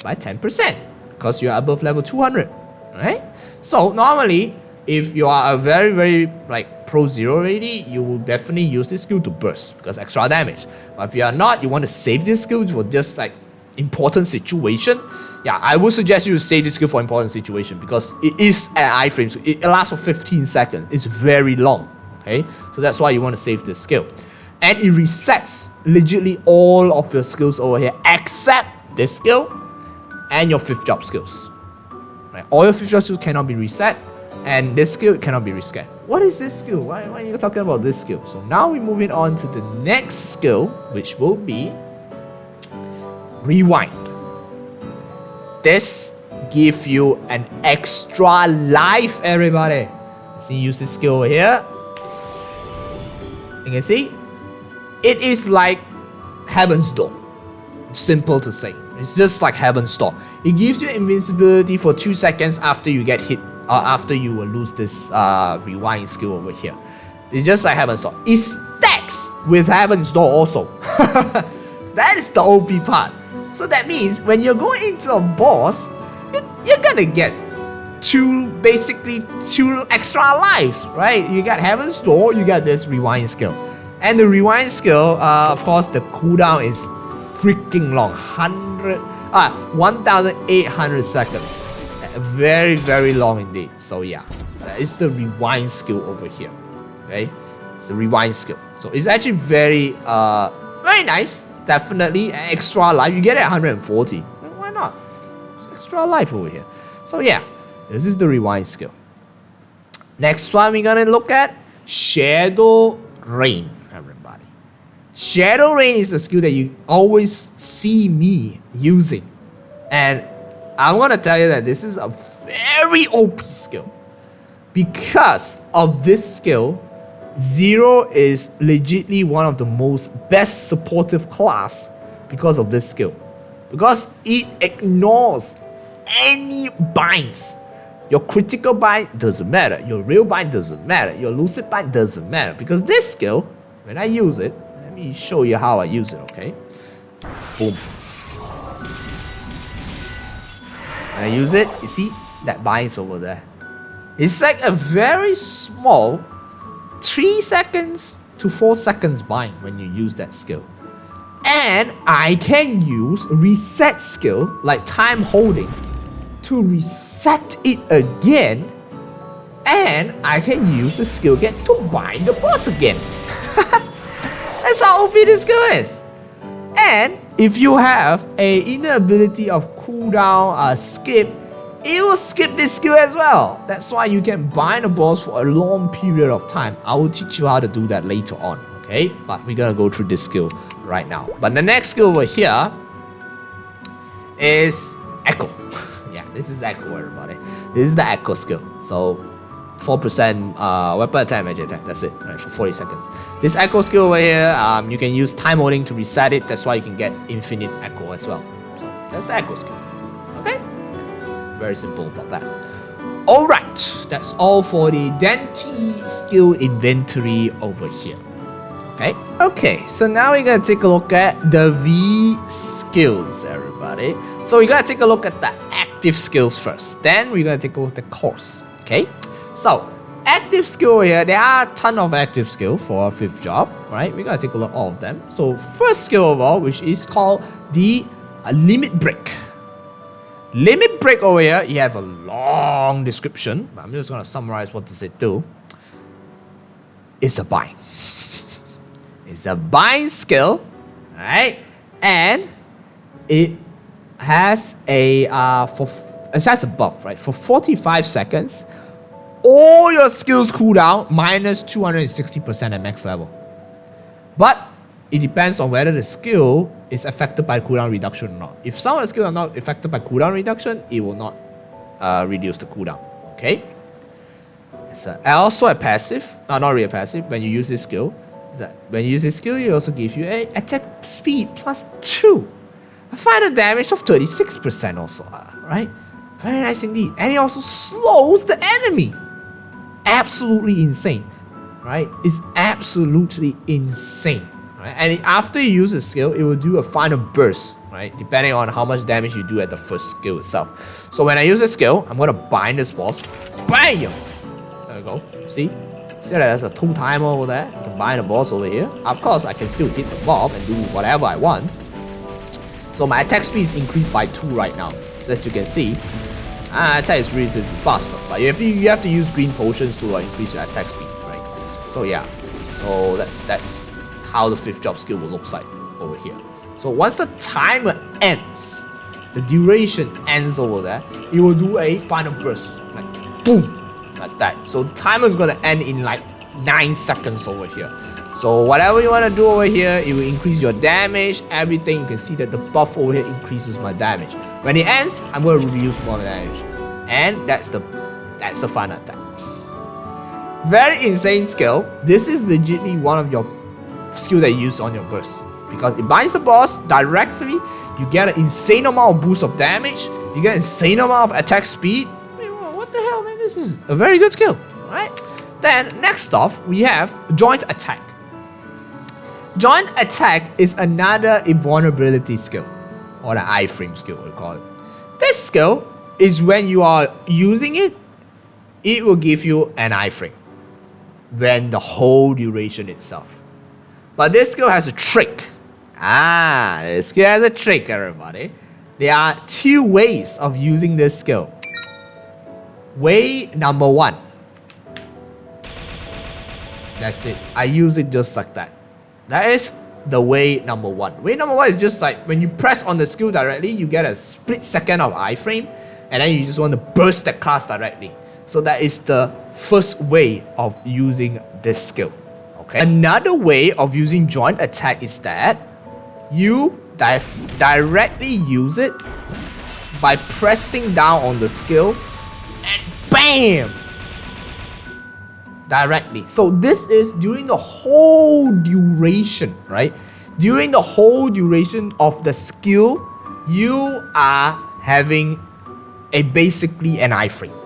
by 10% because you are above level 200. Right? So normally, if you are a very like pro zero already, you will definitely use this skill to burst because extra damage. But if you are not, you want to save this skill for just like important situation. Yeah, I would suggest you to save this skill for important situation because it is an iframe, so it lasts for 15 seconds. It's very long. Okay, so that's why you want to save this skill, and it resets legitimately all of your skills over here except this skill and your 5th job skills. Right, all your 5th job skills cannot be reset, and this skill cannot be reset. What is this skill? Why are you talking about this skill? So now we're moving on to the next skill, which will be Rewind. This gives you an extra life, everybody. See, use this skill over here. You can see, it is like Heaven's Door. Simple to say. It's just like Heaven's Door. It gives you invincibility for 2 seconds after you get hit, or after you will lose this rewind skill over here. It's just like Heaven's Door. It stacks with Heaven's Door also. That is the OP part. So that means when you're going into a boss, you're gonna get basically two extra lives, right? You got Heaven's Door, you got this rewind skill. And the rewind skill, of course, the cooldown is freaking long. 1,800 seconds. Very long indeed. So yeah, that is the rewind skill over here. Okay? It's the rewind skill. So it's actually very nice. Definitely an extra life. You get it at 140. Why not? It's extra life over here. So yeah, this is the rewind skill. Next one we're gonna look at Shadow Rain, everybody. Shadow Rain is a skill that you always see me using. And I'm gonna tell you that this is a very OP skill. Because of this skill, Zero is legitimately one of the most best supportive class because of this skill. Because it ignores any binds. Your critical bind doesn't matter. Your real bind doesn't matter. Your lucid bind doesn't matter. Because this skill, when I use it, let me show you how I use it, okay? Boom. When I use it, you see that binds over there. It's like a very small 3 seconds to 4 seconds bind when you use that skill. And I can use reset skill like time holding to reset it again, and I can use the skill again to bind the boss again. That's how OP this skill is. And if you have a inability of cooldown skip, it will skip this skill as well. That's why you can bind a boss for a long period of time. I will teach you how to do that later on, okay? But we're gonna go through this skill right now. But the next skill over here is Echo. Yeah, this is Echo, everybody. This is the Echo skill. So 4% weapon attack, magic attack. That's it, right? For 40 seconds. This Echo skill over here, you can use time holding to reset it. That's why you can get infinite Echo as well. So that's the Echo skill. Okay? Very simple about that. Alright, that's all for the Dante skill inventory over here. Okay, so now we're gonna take a look at the V skills, everybody. So we're gonna take a look at the active skills first. Then we're gonna take a look at the course. Okay, so active skill here, there are a ton of active skill for our 5th job, right? We're gonna take a look at all of them. So first skill of all, which is called the limit break. Limit break over here, you have a long description, but I'm just gonna summarize what does it do. It's a bind. It's a bind skill, right? And it has a it has a buff, right? For 45 seconds, all your skills cooldown minus 260% at max level. But it depends on whether the skill is affected by cooldown reduction or not. If some of the skills are not affected by cooldown reduction, it will not reduce the cooldown. Okay. It's also a passive, not really a passive. When you use this skill, it also gives you a attack speed plus 2, a final damage of 36% also, right? Very nice indeed. And it also slows the enemy. Absolutely insane, right? It's absolutely insane, right? And after you use the skill, it will do a final burst, right? Depending on how much damage you do at the first skill itself. So when I use the skill, I'm gonna bind this boss. Bam! There we go. See that there's a 2 timer over there. I can bind the boss over here. Of course, I can still hit the mob and do whatever I want. So my attack speed is increased by 2 right now. So as you can see, attack is relatively faster, but you have to use green potions to increase your attack speed, right? So yeah, so that's how the 5th job skill will look like over here. So once the timer ends, the duration ends over there, it will do a final burst, like boom, like that. So the timer is gonna end in like 9 seconds over here. So whatever you want to do over here, it will increase your damage, everything. You can see that the buff over here increases my damage. When it ends, I'm going to reduce more damage. And that's the final attack. Very insane skill. This is legitimately one of your skills that you use on your burst. Because it binds the boss directly, you get an insane amount of boost of damage, you get an insane amount of attack speed. What the hell, man? This is a very good skill, right? Then, next off, we have joint attack. Joint attack is another invulnerability skill, or the iframe skill we call it. This skill is when you are using it, it will give you an iframe when the whole duration itself. But this skill has a trick. This skill has a trick, everybody. There are 2 ways of using this skill. Way number 1. That's it. I use it just like that. That is the way number 1. Way number 1 is just like when you press on the skill directly, you get a split second of iframe, and then you just want to burst that class directly. So that is the first way of using this skill. Okay. Another way of using joint attack is that you directly use it by pressing down on the skill and BAM! Directly. So this is during the whole duration, right? During the whole duration of the skill, you are having basically an iframe.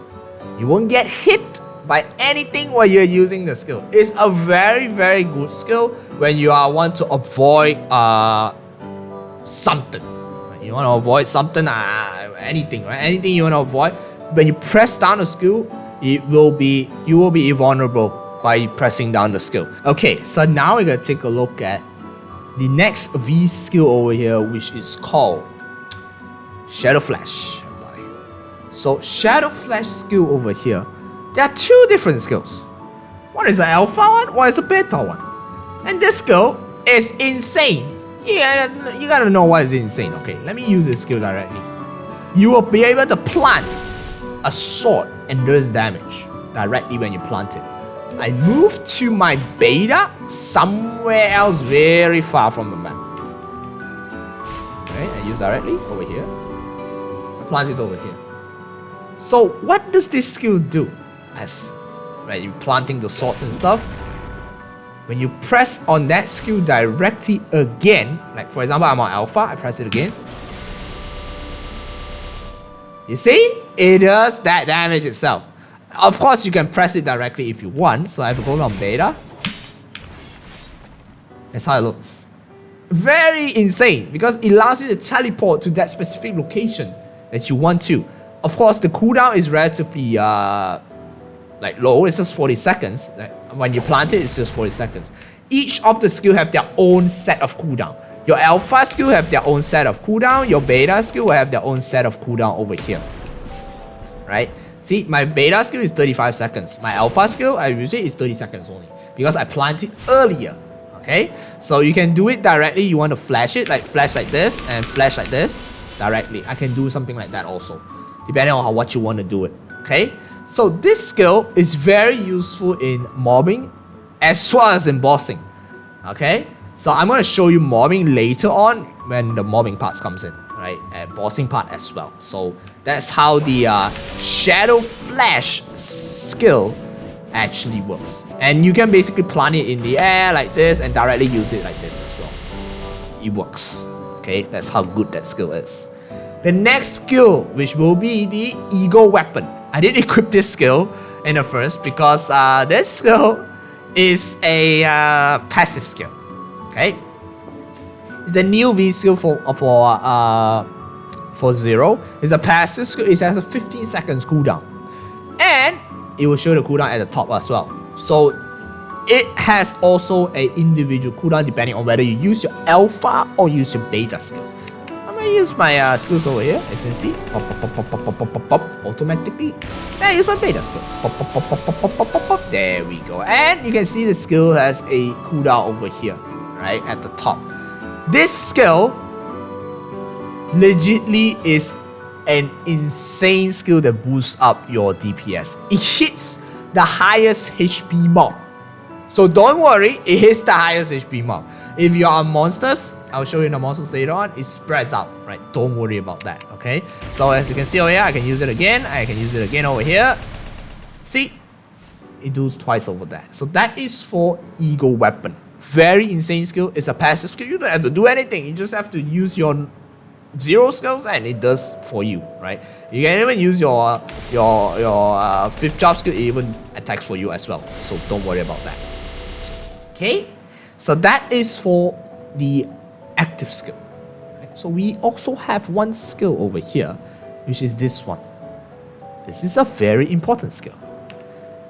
You won't get hit by anything while you're using the skill. It's a very, very good skill when you want to avoid something. You want to avoid something, anything, right? Anything you want to avoid. When you press down the skill, you will be invulnerable by pressing down the skill. Okay, so now we're gonna take a look at the next V skill over here, which is called Shadow Flash. So Shadow Flash skill over here, there are 2 different skills. One is an alpha one is a beta one. And this skill is insane. You gotta know what is insane. Okay, let me use this skill directly. You will be able to plant a sword and does damage directly when you plant it. I move to my beta somewhere else very far from the map. Okay, I use directly over here. I plant it over here. So what does this skill do? As right, you're planting the swords and stuff. When you press on that skill directly again, like for example, I'm on alpha, I press it again. You see? It does that damage itself. Of course, you can press it directly if you want. So I have to go on beta. That's how it looks. Very insane because it allows you to teleport to that specific location that you want to. Of course, the cooldown is relatively like low, it's just 40 seconds. Like when you plant it, it's just 40 seconds. Each of the skill have their own set of cooldown. Your alpha skill have their own set of cooldown. Your beta skill will have their own set of cooldown over here. Right? See, my beta skill is 35 seconds. My alpha skill, I use it, is 30 seconds only. Because I planted earlier. Okay? So you can do it directly. You want to flash it, like flash like this and flash like this directly. I can do something like that also. Depending on what you want to do it. Okay? So this skill is very useful in mobbing as well as in bossing. Okay? So I'm going to show you mobbing later on when the mobbing part comes in, right? And bossing part as well. So that's how the shadow flash skill actually works. And you can basically plant it in the air like this and directly use it like this as well. It works. Okay, that's how good that skill is. The next skill, which will be the Eagle Weapon. I did equip this skill in the first because this skill is a passive skill. Okay, it's the new V skill for Zero. It's a passive skill. It has a 15 seconds cooldown, and it will show the cooldown at the top as well. So it has also an individual cooldown depending on whether you use your alpha or use your beta skill. I'm gonna use my skills over here, as you can see, pop, pop, pop, pop, pop, pop, pop, pop, automatically. Then I use my beta skill. Pop, pop, pop, pop, pop, pop, pop, pop. There we go. And you can see the skill has a cooldown over here. Right at the top. This skill legitly is an insane skill that boosts up your DPS. It hits the highest HP mob. So don't worry, it hits the highest HP mob. If you are on monsters, I'll show you the monsters later on, it spreads out, right? Don't worry about that, okay? So as you can see over here, I can use it again. I can use it again over here. See? It does twice over that. So that is for Eagle Weapon. Very insane skill. It's a passive skill. You don't have to do anything. You just have to use your Zero skills and it does for you, right? You can even use your fifth job skill. It even attacks for you as well. So don't worry about that. Okay? So that is for the active skill. Right? So we also have one skill over here, which is this one. This is a very important skill.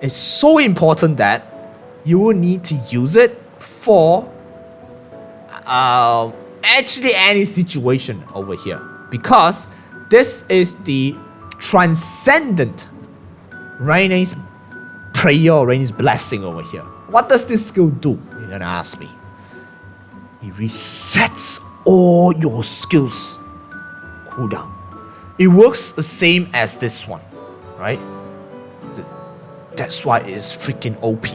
It's so important that you will need to use it for actually any situation over here, because this is the Transcendent Rainy's Prayer or Rainy's Blessing over here. What does this skill do? You're gonna ask me. It resets all your skills cooldown. It works the same as this one, right? That's why it is freaking OP.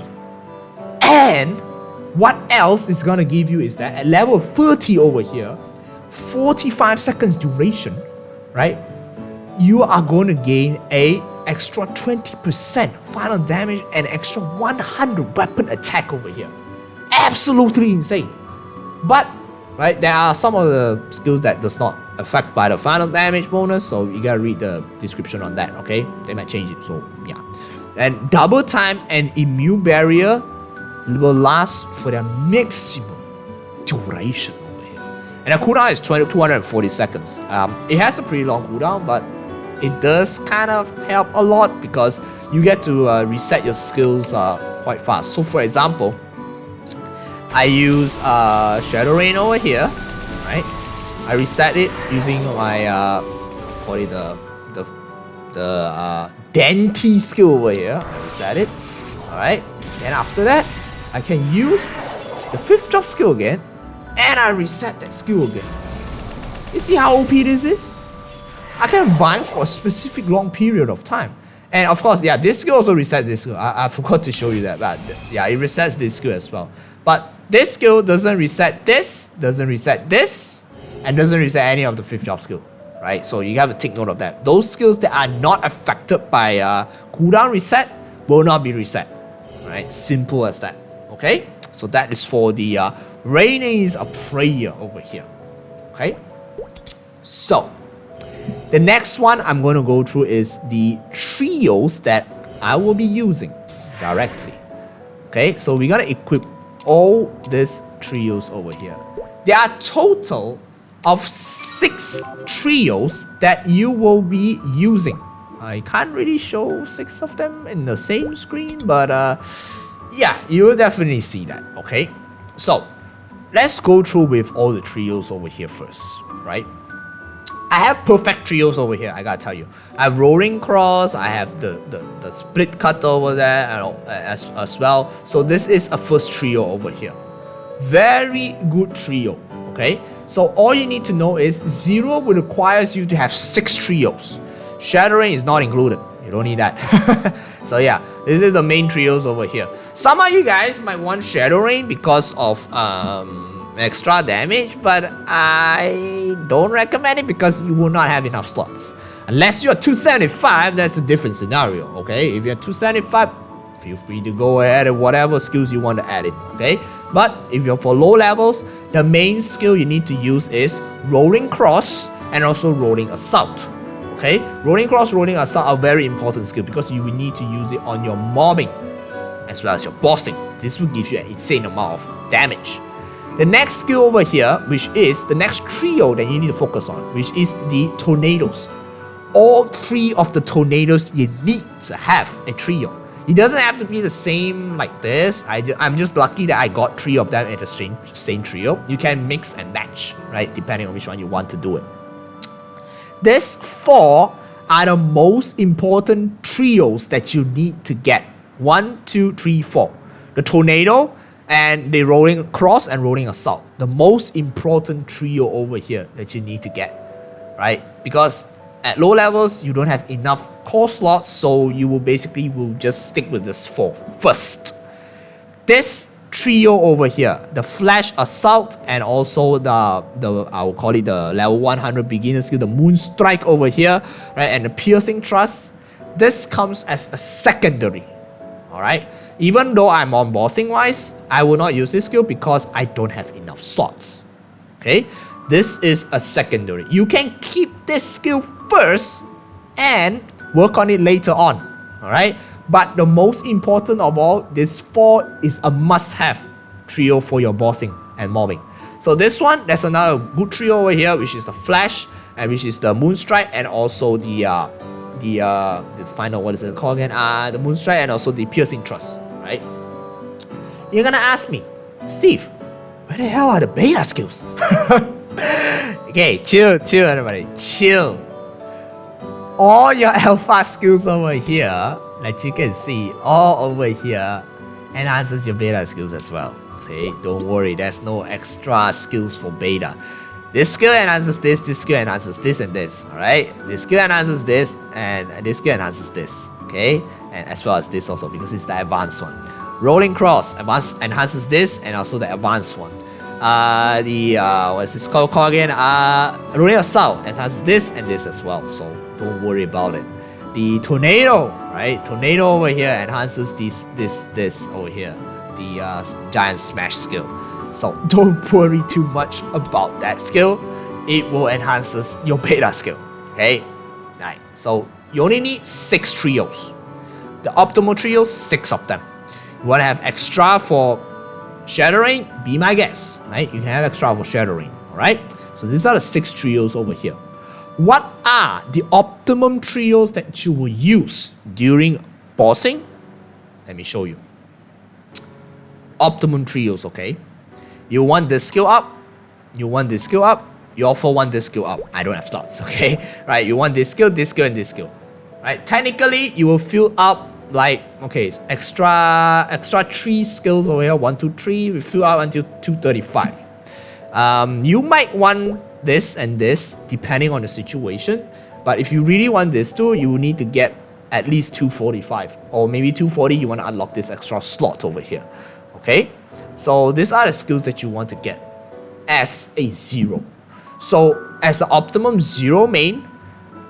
And what else it's gonna give you is that at level 30 over here, 45 seconds duration, right? You are going to gain a extra 20% final damage and extra 100 weapon attack over here. Absolutely insane. But, right, there are some of the skills that does not affect by the final damage bonus, so you gotta read the description on that, okay? They might change it, so yeah. And double time and immune barrier will last for the maximum duration over here. And the cooldown is 240 seconds. It has a pretty long cooldown, but it does kind of help a lot because you get to reset your skills quite fast. So for example, I use Shadow Rain over here, right? I reset it using my call it the Denti skill over here. I reset it. Alright. Then after that, I can use the fifth job skill again, and I reset that skill again. You see how OP this is? I can bind for a specific long period of time. And of course, yeah, this skill also resets this skill. I forgot to show you that, but yeah, it resets this skill as well. But this skill doesn't reset this, doesn't reset this, and doesn't reset any of the fifth job skill, right? So you have to take note of that. Those skills that are not affected by cooldown reset will not be reset, right? Simple as that. Okay, so that is for the Rainy's Prayer over here. Okay, so the next one I'm going to go through is the trios that I will be using directly. Okay, so we're going to equip all these trios over here. There are a total of 6 trios that you will be using. I can't really show 6 of them in the same screen, but yeah, you'll definitely see that, okay? So, let's go through with all the trios over here first, right? I have perfect trios over here, I gotta tell you. I have Roaring Cross, I have the Split Cut over there as well. So this is a first trio over here. Very good trio, okay? So all you need to know is Zero will requires you to have 6 trios. Shattering is not included, you don't need that. So yeah, this is the main trios over here. Some of you guys might want Shattering because of extra damage, but I don't recommend it because you will not have enough slots. Unless you're 275, that's a different scenario, okay? If you're 275, feel free to go ahead and whatever skills you want to add in, okay? But if you're for low levels, the main skill you need to use is Rolling Cross and also Rolling Assault, okay? Rolling Cross, Rolling Assault are very important skill because you will need to use it on your mobbing as well as your bossing. This will give you an insane amount of damage. The next skill over here, which is the next trio that you need to focus on, which is the tornadoes. All 3 of the tornadoes you need to have a trio. It doesn't have to be the same like this. I'm just lucky that I got 3 of them at the same trio. You can mix and match, right? Depending on which one you want to do it. These 4 are the most important trios that you need to get. 1, 2, 3, 4. The tornado and the Rolling Cross and Rolling Assault. The most important trio over here that you need to get, right? Because at low levels, you don't have enough core slots, so you will basically just stick with this 4 first. This trio over here, the Flash Assault and also the I will call it the level 100 beginner skill, the Moon Strike over here, right? And the Piercing Thrust. This comes as a secondary, all right? Even though I'm on bossing wise, I will not use this skill because I don't have enough slots, okay? This is a secondary. You can keep this skill first and work on it later on, alright? But the most important of all, this 4 is a must-have trio for your bossing and mobbing. So this one, there's another good trio over here, which is the Flash, and which is the Moonstrike, and also the final, what is it called again? The Moonstrike, and also the Piercing Thrust, right? You're gonna ask me, Steve, where the hell are the beta skills? Okay, chill everybody, chill. All your alpha skills over here, like you can see, all over here enhances your beta skills as well. See, don't worry, there's no extra skills for beta. This skill enhances this skill enhances this and this, alright? This skill enhances this, and this skill enhances this, okay? And as well as this also, because it's the advanced one. Rolling Cross enhances this, and also the advanced one. What's this called again? Rolling Assault enhances this and this as well, so don't worry about it. The Tornado, right? Tornado over here enhances this over here. The Giant Smash skill. So don't worry too much about that skill. It will enhance your beta skill, okay? Right, so you only need 6 trios. The optimal trio, 6 of them. You want to have extra for Shattering? Be my guest, right? You can have extra for Shattering, alright? So these are the 6 trios over here. What are the optimum trios that you will use during bossing? Let me show you. Optimum trios, okay? You want this skill up, you want this skill up, you also want this skill up. I don't have slots, okay? Right, you want this skill, and this skill. Right, technically, you will fill up like, okay, extra 3 skills over here, 1, 2, 3, we fill up until 235. You might want this and this, depending on the situation. But if you really want this too, you will need to get at least 245. Or maybe 240, you want to unlock this extra slot over here. Okay? So these are the skills that you want to get as a 0. So as the optimum 0 main,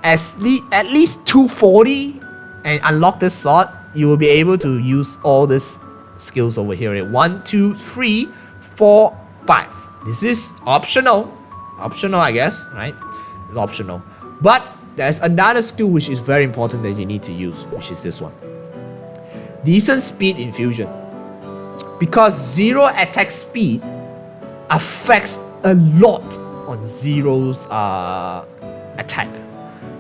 at least 240 and unlock this slot, you will be able to use all these skills over here. 1, 2, 3, 4, 5. This is optional. Optional, I guess, right? It's optional. But there's another skill which is very important that you need to use, which is this one. Decent speed infusion. Because 0 attack speed affects a lot on Zero's attack.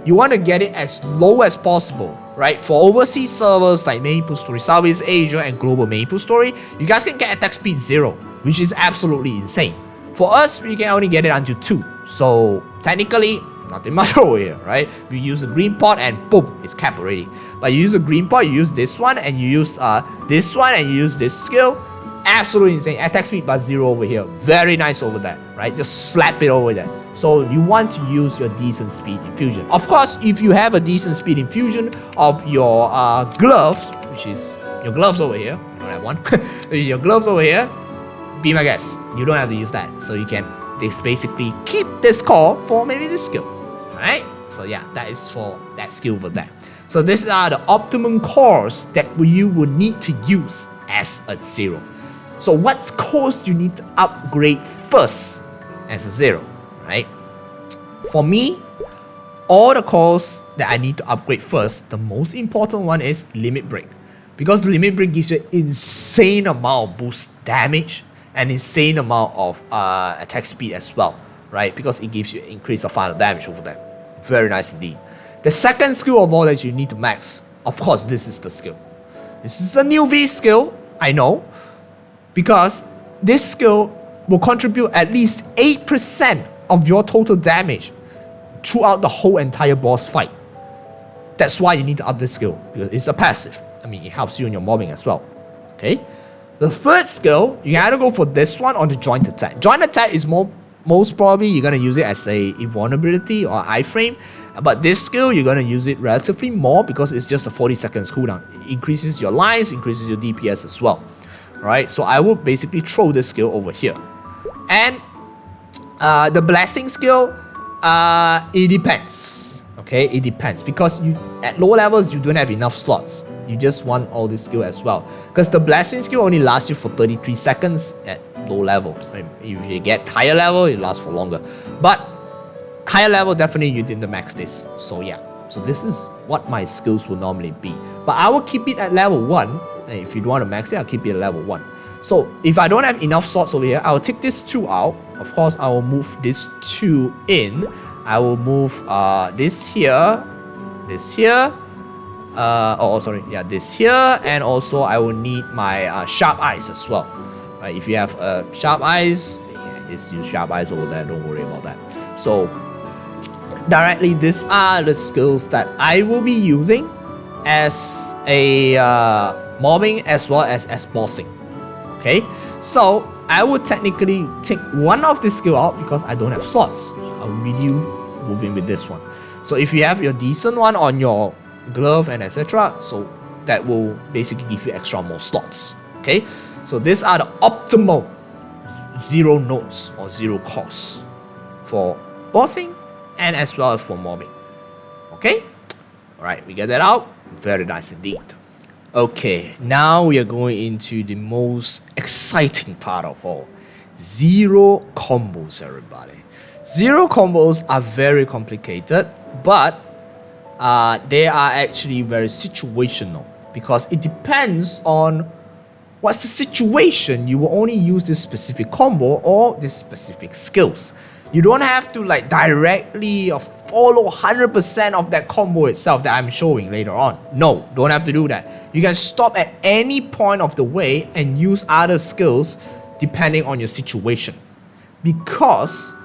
you want to get it as low as possible, right? For overseas servers like MapleStory, Southeast Asia, and global MapleStory, you guys can get attack speed 0, which is absolutely insane. For us, we can only get it until 2. So technically, nothing much over here, right? You use the green pot and boom, it's capped already. But you use the green pot, you use this one, and you use this one, and you use this skill. Absolutely insane. Attack speed but 0 over here. Very nice over there, right? Just slap it over there. So you want to use your decent speed infusion. Of course, if you have a decent speed infusion of your gloves, which is your gloves over here, I don't have one. Your gloves over here, be my guest. You don't have to use that. So you can just basically keep this core for maybe this skill. Alright? So yeah, that is for that skill over there. So these are the optimum cores that you would need to use as a 0. So what cores you need to upgrade first as a 0, right? For me, all the cores that I need to upgrade first, the most important one is Limit Break. Because Limit Break gives you an insane amount of boost damage and insane amount of attack speed as well, right? Because it gives you an increase of final damage over there. Very nice indeed. The second skill of all that you need to max, of course, this is the skill. This is a new V skill, I know, because this skill will contribute at least 8% of your total damage throughout the whole entire boss fight. That's why you need to up this skill, because it's a passive. I mean, it helps you in your mobbing as well. Okay? The third skill, you either go for this one or the Joint Attack. Joint Attack is most probably you're going to use it as a invulnerability or iframe. But this skill, you're going to use it relatively more because it's just a 40 seconds cooldown. It increases your lines, increases your DPS as well. Right? So I will basically throw this skill over here. And the Blessing skill, it depends. Okay? It depends. Because you at low levels, you don't have enough slots. You just want all this skill as well. Because the Blessing skill only lasts you for 33 seconds at low level. If you get higher level, it lasts for longer. But higher level, definitely you didn't max this. So yeah. So this is what my skills will normally be. But I will keep it at level 1. And if you don't want to max it, I'll keep it at level 1. So if I don't have enough slots over here, I will take this 2 out. Of course, I will move this 2 in. I will move this here, this here. This here, and also I will need my sharp eyes as well. Right? If you have sharp eyes, just use sharp eyes over there. Don't worry about that. So directly, these are the skills that I will be using as a mobbing as well as bossing. Okay, so I would technically take one of this skill out because I don't have slots. So I'll really move in with this one. So if you have your decent one on your glove and etc., so that will basically give you extra more slots. Okay, so these are the optimal 0 nodes or 0 cores for bossing and as well as for mobbing. Okay, alright, we get that out. Very nice indeed. Okay, now we are going into the most exciting part of all. 0 combos, everybody. 0 combos are very complicated, but they are actually very situational because it depends on what's the situation. You will only use this specific combo or this specific skills. You don't have to like directly follow 100% of that combo itself that I'm showing later on. No, don't have to do that. You can stop at any point of the way and use other skills depending on your situation. Because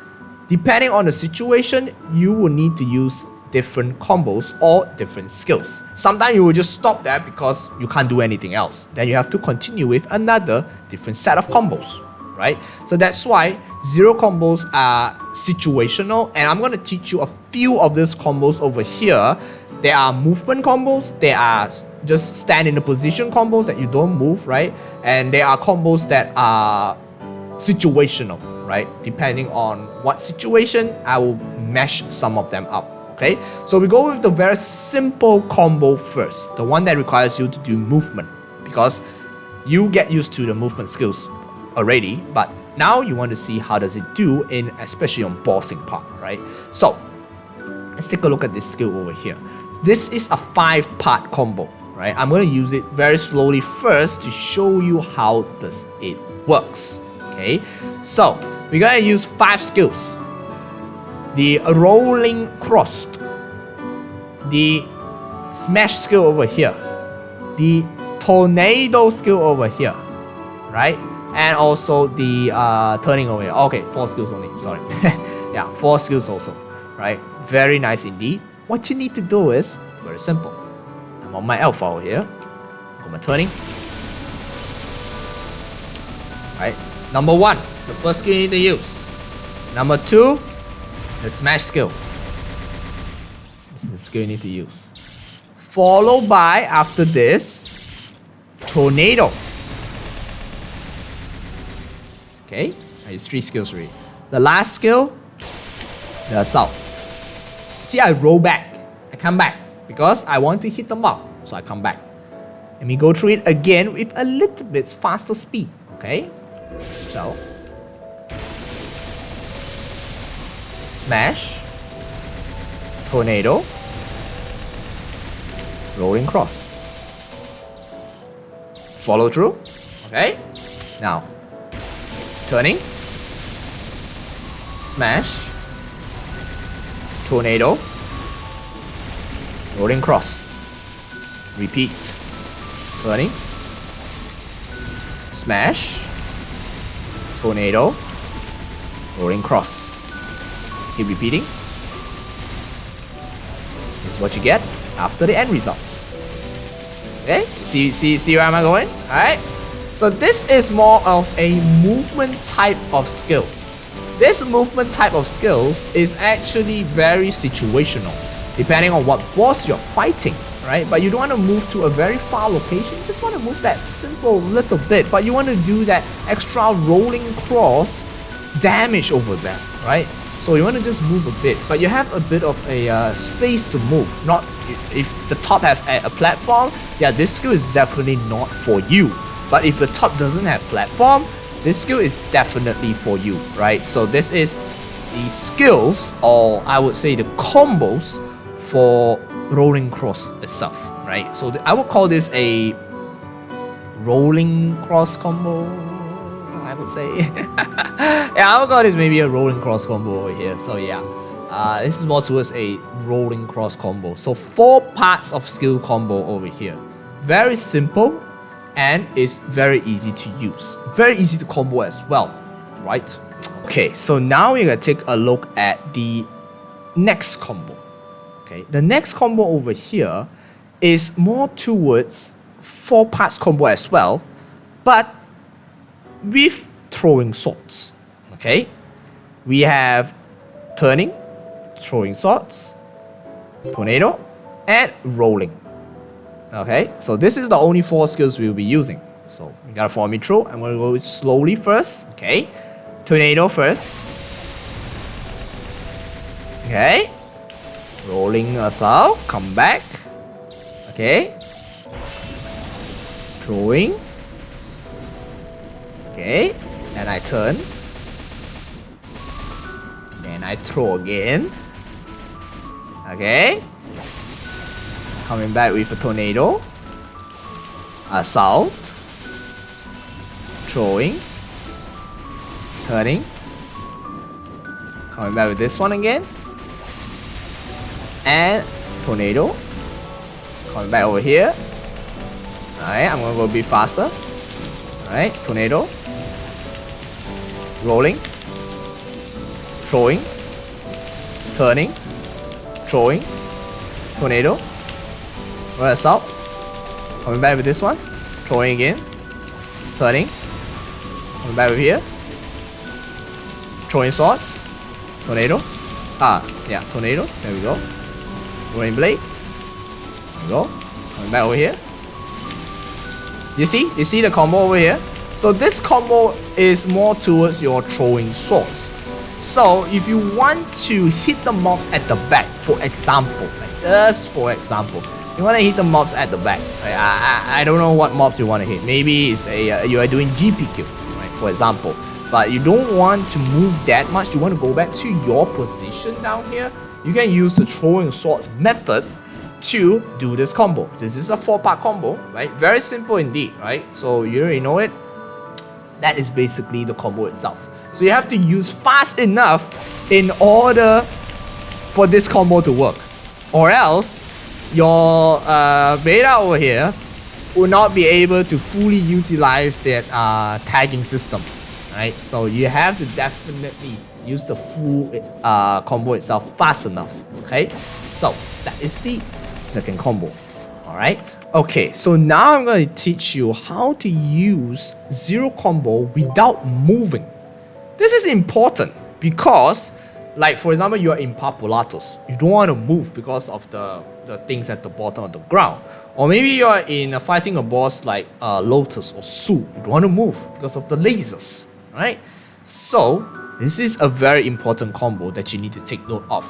depending on the situation, you will need to use different combos or different skills. Sometimes you will just stop there because you can't do anything else. Then you have to continue with another different set of combos, right? So that's why 0 combos are situational, and I'm going to teach you a few of these combos over here. There are movement combos, there are just stand in a position combos that you don't move, right? And there are combos that are situational, right? Depending on what situation, I will mesh some of them up. Okay, so we go with the very simple combo first, the one that requires you to do movement, because you get used to the movement skills already, but now you want to see how does it do in especially on bossing part, right? So let's take a look at this skill over here. This is a 5-part combo, right? I'm going to use it very slowly first to show you how does it works. Okay, so we're going to use 5 skills. The rolling crossed, the smash skill over here, the tornado skill over here, right? And also the turning over here. Okay, 4 skills only, sorry. Yeah, 4 skills also, right? Very nice indeed. What you need to do is very simple. I'm on my alpha over here. Got my turning. Right? Number 1, the first skill you need to use. Number 2, the smash skill. This is the skill you need to use. Followed by, after this, tornado. Okay, I use 3 skills already. The last skill, the assault. See, I roll back. I come back because I want to hit the mob. So I come back. Let me go through it again with a little bit faster speed. Okay, so smash, tornado, rolling cross, follow through. Okay, now turning, smash, tornado, rolling cross, repeat, turning, smash, tornado, rolling cross. Keep repeating. This is what you get after the end results. Okay, see where am I going? Alright, so this is more of a movement type of skill. This movement type of skills is actually very situational, depending on what boss you're fighting, right? But you don't want to move to a very far location, you just want to move that simple little bit, but you want to do that extra rolling cross damage over there, right? So you want to just move a bit, but you have a bit of a space to move. Not if the top has a platform, yeah, this skill is definitely not for you. But if the top doesn't have platform, this skill is definitely for you, right? So this is the skills, or I would say the combos for rolling cross itself, right? So I would call this a rolling cross combo, I would say. Yeah, I would call this maybe a rolling cross combo over here. So yeah, this is more towards a rolling cross combo. So 4 parts of skill combo over here. Very simple. And it's very easy to use. Very easy to combo as well, right? Okay, so now we're gonna take a look at the next combo. Okay, the next combo over here is more towards 4 parts combo as well, but with throwing swords. Okay, we have turning, throwing swords, tornado, and rolling. Okay, so this is the only 4 skills we'll be using. So you gotta follow me through. I'm gonna go slowly first. Okay, tornado first. Okay, rolling assault, come back. Okay, throwing. Okay, and I turn. Then I throw again. Okay. Coming back with a tornado, assault, throwing, turning, coming back with this one again, and tornado, coming back over here. Alright, I'm gonna go a bit faster. Alright, tornado, rolling, throwing, turning, throwing, tornado, roll assault, coming back with this one, throwing again, turning, coming back over here, throwing swords, tornado, tornado, there we go, rolling blade, there we go, coming back over here. You see the combo over here? So this combo is more towards your throwing swords. So if you want to hit the mobs at the back, for example, just for example, you want to hit the mobs at the back. I don't know what mobs you want to hit. Maybe it's you are doing GPQ, right, for example. But you don't want to move that much. You want to go back to your position down here. You can use the throwing swords method to do this combo. This is a 4-part combo, right? Very simple indeed, right? So you already know it. That is basically the combo itself. So you have to use fast enough in order for this combo to work. Or else, your beta over here will not be able to fully utilize that tagging system, right? So you have to definitely use the full combo itself fast enough, okay? So that is the second combo, all right? Okay, so now I'm going to teach you how to use zero combo without moving. This is important because, like for example, you're in Papulatos. You don't want to move because of the things at the bottom of the ground. Or maybe you're in fighting a boss like Lotus or Su. You don't want to move because of the lasers, right? So this is a very important combo that you need to take note of.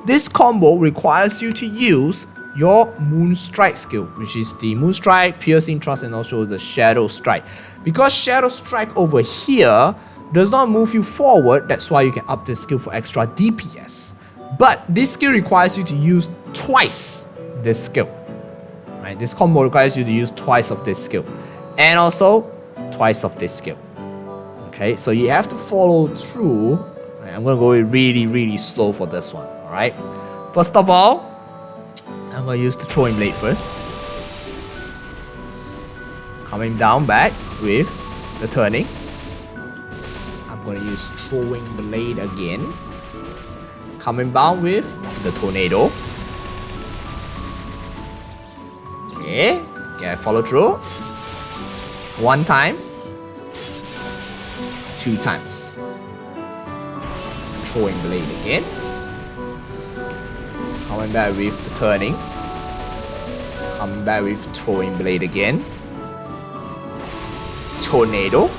This combo requires you to use your Moon Strike skill, which is the Moon Strike, Piercing Thrust, and also the Shadow Strike. Because Shadow Strike over here does not move you forward, that's why you can up this skill for extra DPS. But this skill requires you to use twice this skill. Right? This combo requires you to use twice of this skill. And also twice of this skill. Okay, so you have to follow through. Right, I'm gonna go really slow for this one. Alright. First of all, I'm gonna use the throwing blade first. Coming down back with the turning. I'm gonna use throwing blade again. Coming down with the tornado. Okay, follow through. One time. Two times. Throwing blade again. Coming back with the turning. Coming back with throwing blade again. Tornado.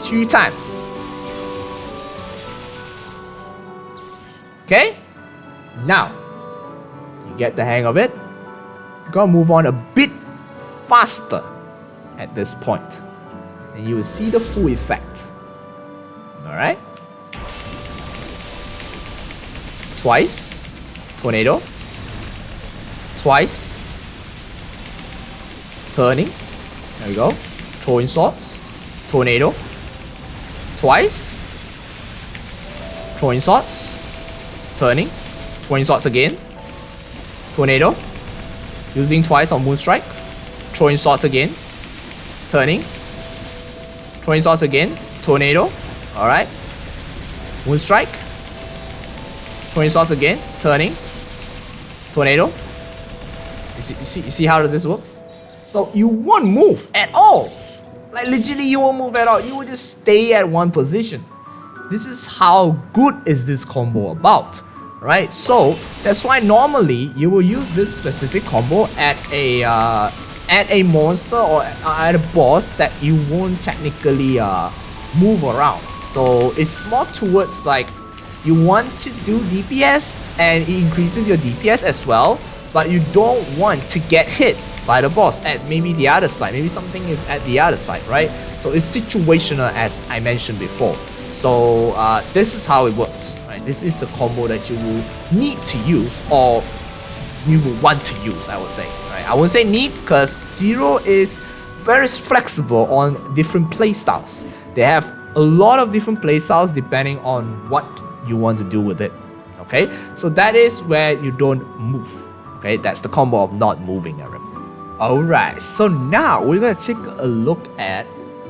Two times. Okay? Now, you get the hang of it. You're gonna move on a bit faster at this point. And you will see the full effect. Alright? Twice. Tornado. Twice. Turning. There we go. Throwing swords. Tornado. Twice. Throwing swords. Turning. Throwing swords again. Tornado. Using twice on Moonstrike. Throwing swords again. Turning. Throwing swords again. Tornado. Alright. Moonstrike. Throwing swords again. Turning. Tornado. You see how this works? So you won't move at all. Like literally you won't move at all. You will just stay at one position. This is how good is this combo about. Right? So that's why normally you will use this specific combo at a monster or at a boss that you won't technically move around. So it's more towards like you want to do DPS and it increases your DPS as well, but you don't want to get hit by the boss at maybe the other side. Maybe something is at the other side, right? So it's situational as I mentioned before. So this is how it works, right? This is the combo that you will need to use or you will want to use, I would say, right? I won't say need because Zero is very flexible on different playstyles. They have a lot of different playstyles depending on what you want to do with it, okay? So that is where you don't move, okay? That's the combo of not moving, Aaron. Alright, so now we're gonna take a look at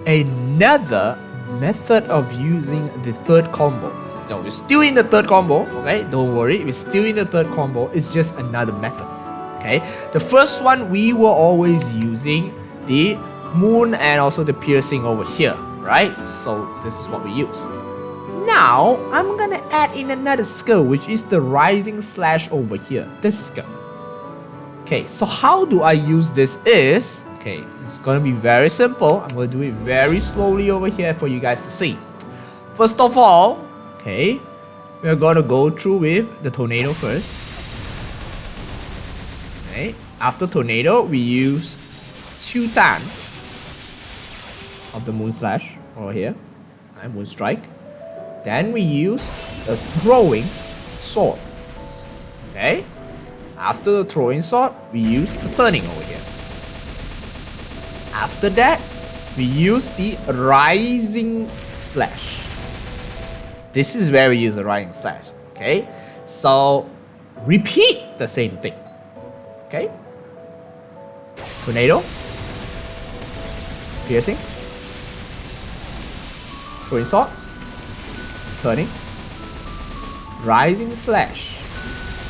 another method of using the third combo. No, we're still in the third combo, okay? Don't worry, we're still in the third combo. It's just another method, okay? The first one, we were always using the moon and also the piercing over here, right? So this is what we used. Now, I'm gonna add in another skill, which is the rising slash over here, this skill. Okay, so how do I use this is, okay, it's gonna be very simple. I'm gonna do it very slowly over here for you guys to see. First of all, okay, we're gonna go through with the tornado first. Okay, after tornado, we use 2 times of the moon slash over here, and moon strike. Then we use the throwing sword. Okay, after the throwing sword, we use the turning over here. After that, we use the rising slash. This is where we use the rising slash. Okay, so repeat the same thing. Okay? Tornado. Piercing. Throwing swords. Turning. Rising slash.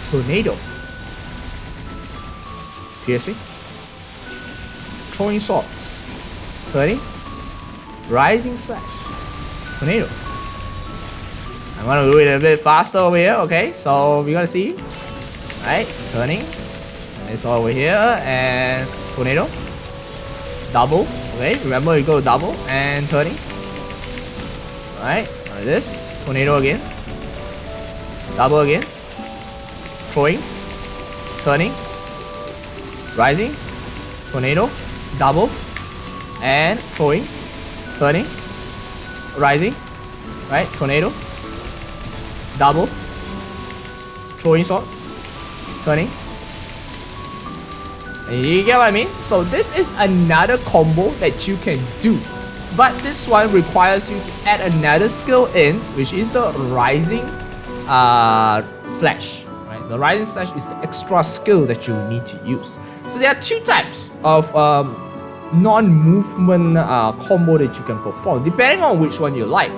Tornado. Piercing. Throwing swords. Turning. Rising slash. Tornado. I'm gonna do it a bit faster over here, okay? So we're gonna see. Right? Turning. And it's all over here. And tornado. Double. Okay, remember you go to double and turning. Alright, like this. Tornado again. Double again. Throwing. Turning. Rising. Tornado. Double. And throwing. Turning. Rising. Right, tornado. Double. Throwing swords. Turning. You get what I mean? So this is another combo that you can do. But this one requires you to add another skill in, which is the rising slash. Right? The rising slash is the extra skill that you need to use. So there are two types of non-movement combo that you can perform, depending on which one you like.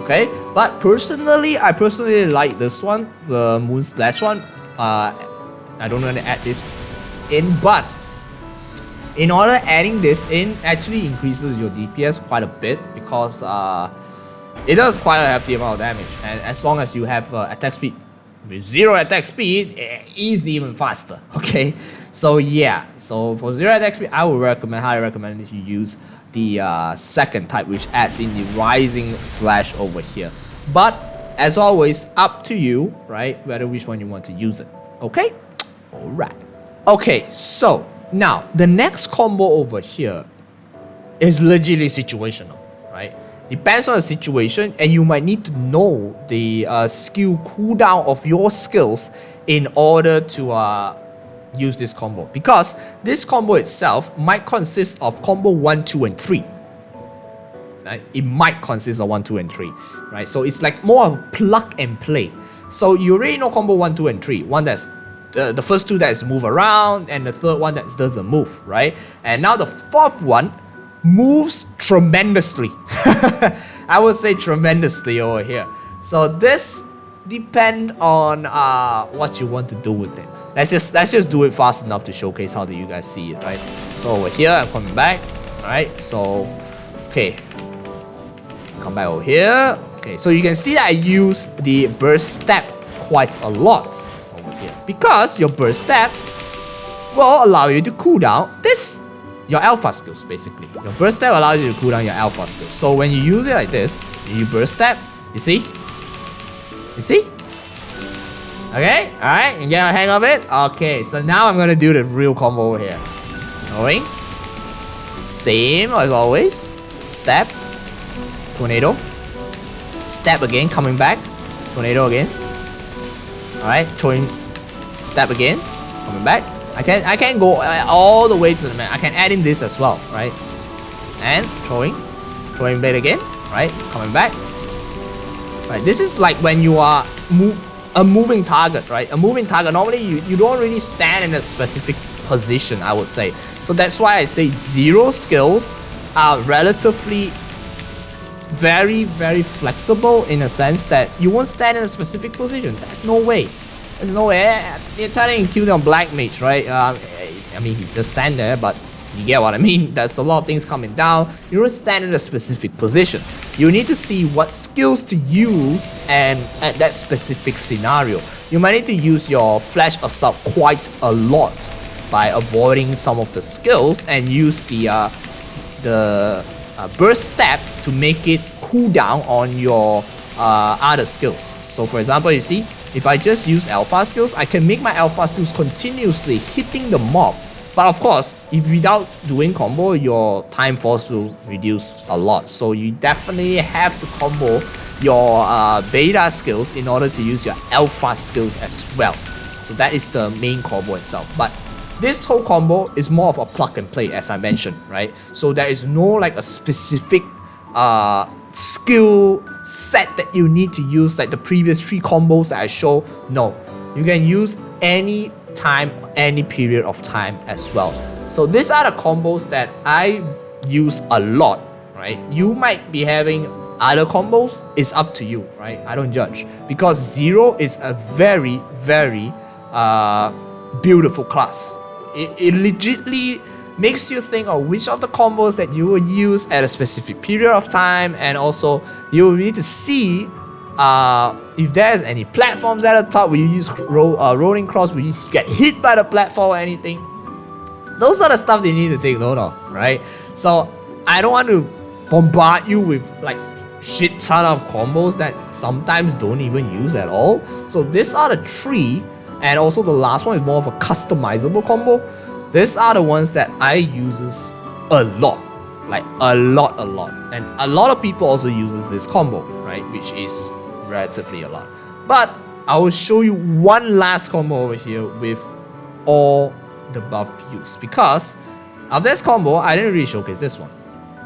Okay? But I personally like this one, the moon slash one. I don't want to add this in, but in order adding this in actually increases your DPS quite a bit because it does quite a hefty amount of damage, and as long as you have attack speed with 0 attack speed, it is even faster. Okay, so yeah, so for 0 attack speed I would highly recommend that you use the second type, which adds in the rising slash over here. But as always, up to you, right, whether which one you want to use it. Okay, alright. Okay, so now the next combo over here is legitimately situational, right? Depends on the situation, and you might need to know the skill cooldown of your skills in order to use this combo, because this combo itself might consist of combo 1, 2, and 3. Right? It might consist of 1, 2, and 3, right? So it's like more of plug and play. So you already know combo 1, 2, and 3. One that's the first two that is move around, and the third one that doesn't move, right? And now the fourth one moves tremendously. I would say tremendously over here. So this depends on what you want to do with it. Let's just do it fast enough to showcase how do you guys see it, right? So over here, I'm coming back. Alright, so okay. Come back over here. Okay, so you can see that I use the burst step quite a lot over here, because your burst step will allow you to cool down your alpha skills, basically. Your burst step allows you to cool down your alpha skills. So when you use it like this, you burst step, you see? You see? Okay, alright, you get a hang of it? Okay, so now I'm gonna do the real combo over here. Going. Same as always. Step. Tornado. Step again, coming back. Tornado again. Alright, throwing. Step again. Coming back. I can go all the way to the man. I can add in this as well, right? And throwing. Throwing blade again. Right, coming back. Right, this is like when you are a moving target, right? A moving target, normally you don't really stand in a specific position, I would say. So that's why I say zero skills are relatively very, very flexible, in a sense that you won't stand in a specific position. There's no way. There's no way. You're turning Cooldown Black Mage, right? I mean, he's just stand there, but you get what I mean. There's a lot of things coming down. You don't stand in a specific position. You need to see what skills to use and at that specific scenario. You might need to use your Flash Assault quite a lot by avoiding some of the skills, and use the burst step to make it cool down on your other skills. So for example, you see, if I just use alpha skills, I can make my alpha skills continuously hitting the mob. But of course, if without doing combo, your time force will reduce a lot. So you definitely have to combo your beta skills in order to use your alpha skills as well. So that is the main combo itself. But this whole combo is more of a plug and play, as I mentioned, right? So there is no like a specific skill set that you need to use, like the previous 3 combos that I showed. No, you can use any time, any period of time as well. So these are the combos that I use a lot, right? You might be having other combos, it's up to you, right? I don't judge, because Zero is a very beautiful class. It legitimately makes you think of which of the combos that you will use at a specific period of time, and also you will need to see if there's any platforms at the top where you use rolling cross, where you get hit by the platform or anything. Those are the stuff that you need to take note of, right? So I don't want to bombard you with like shit ton of combos that sometimes don't even use at all. So these are the 3, and also the last one is more of a customizable combo. These are the ones that I uses a lot, like a lot, and a lot of people also uses this combo, right? Which is relatively a lot. But I will show you one last combo over here with all the buff use, because of this combo I didn't really showcase this one,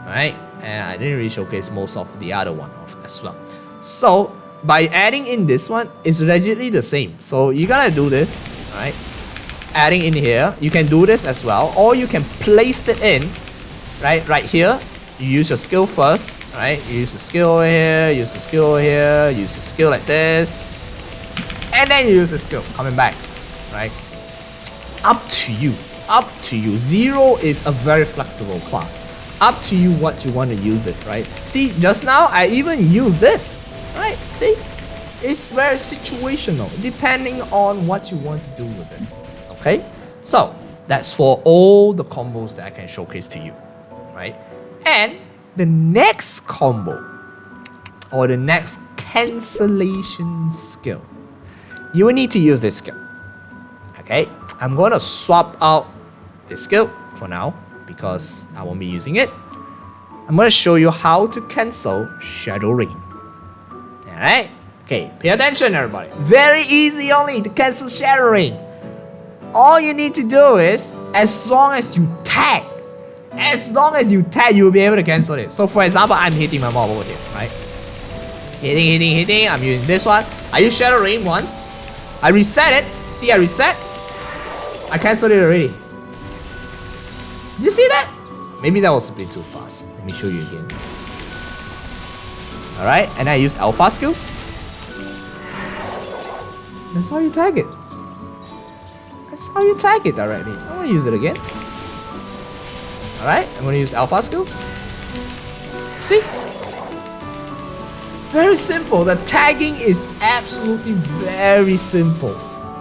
right? And I didn't really showcase most of the other one as well. So by adding in this one, it's legitimately the same. So you gotta do this, right? Adding in here, you can do this as well, or you can place it in, right here. You use your skill first, right? You use the skill over here, use the skill over here, use the skill like this, and then you use the skill coming back, right? Up to you, up to you. Zero is a very flexible class. Up to you what you want to use it, right? See, just now I even use this, right? See, it's very situational depending on what you want to do with it. Okay, so that's for all the combos that I can showcase to you, right? And the next combo, or the next cancellation skill, you will need to use this skill. Okay, I'm going to swap out this skill for now because I won't be using it. I'm going to show you how to cancel Shadow Rain. Alright, okay, pay attention everybody. Very easy only to cancel Shadow Rain. All you need to do is, as long as you tag, you'll be able to cancel it. So for example, I'm hitting my mob over here, right? Hitting, I'm using this one. I use Shadow Rain once. I reset it. See, I reset. I canceled it already. Did you see that? Maybe that was a bit too fast. Let me show you again. Alright, and I use alpha skills. That's how you tag it. That's how you tag it directly. I'm gonna use it again. Alright, I'm gonna use alpha skills. See? Very simple. The tagging is absolutely very simple.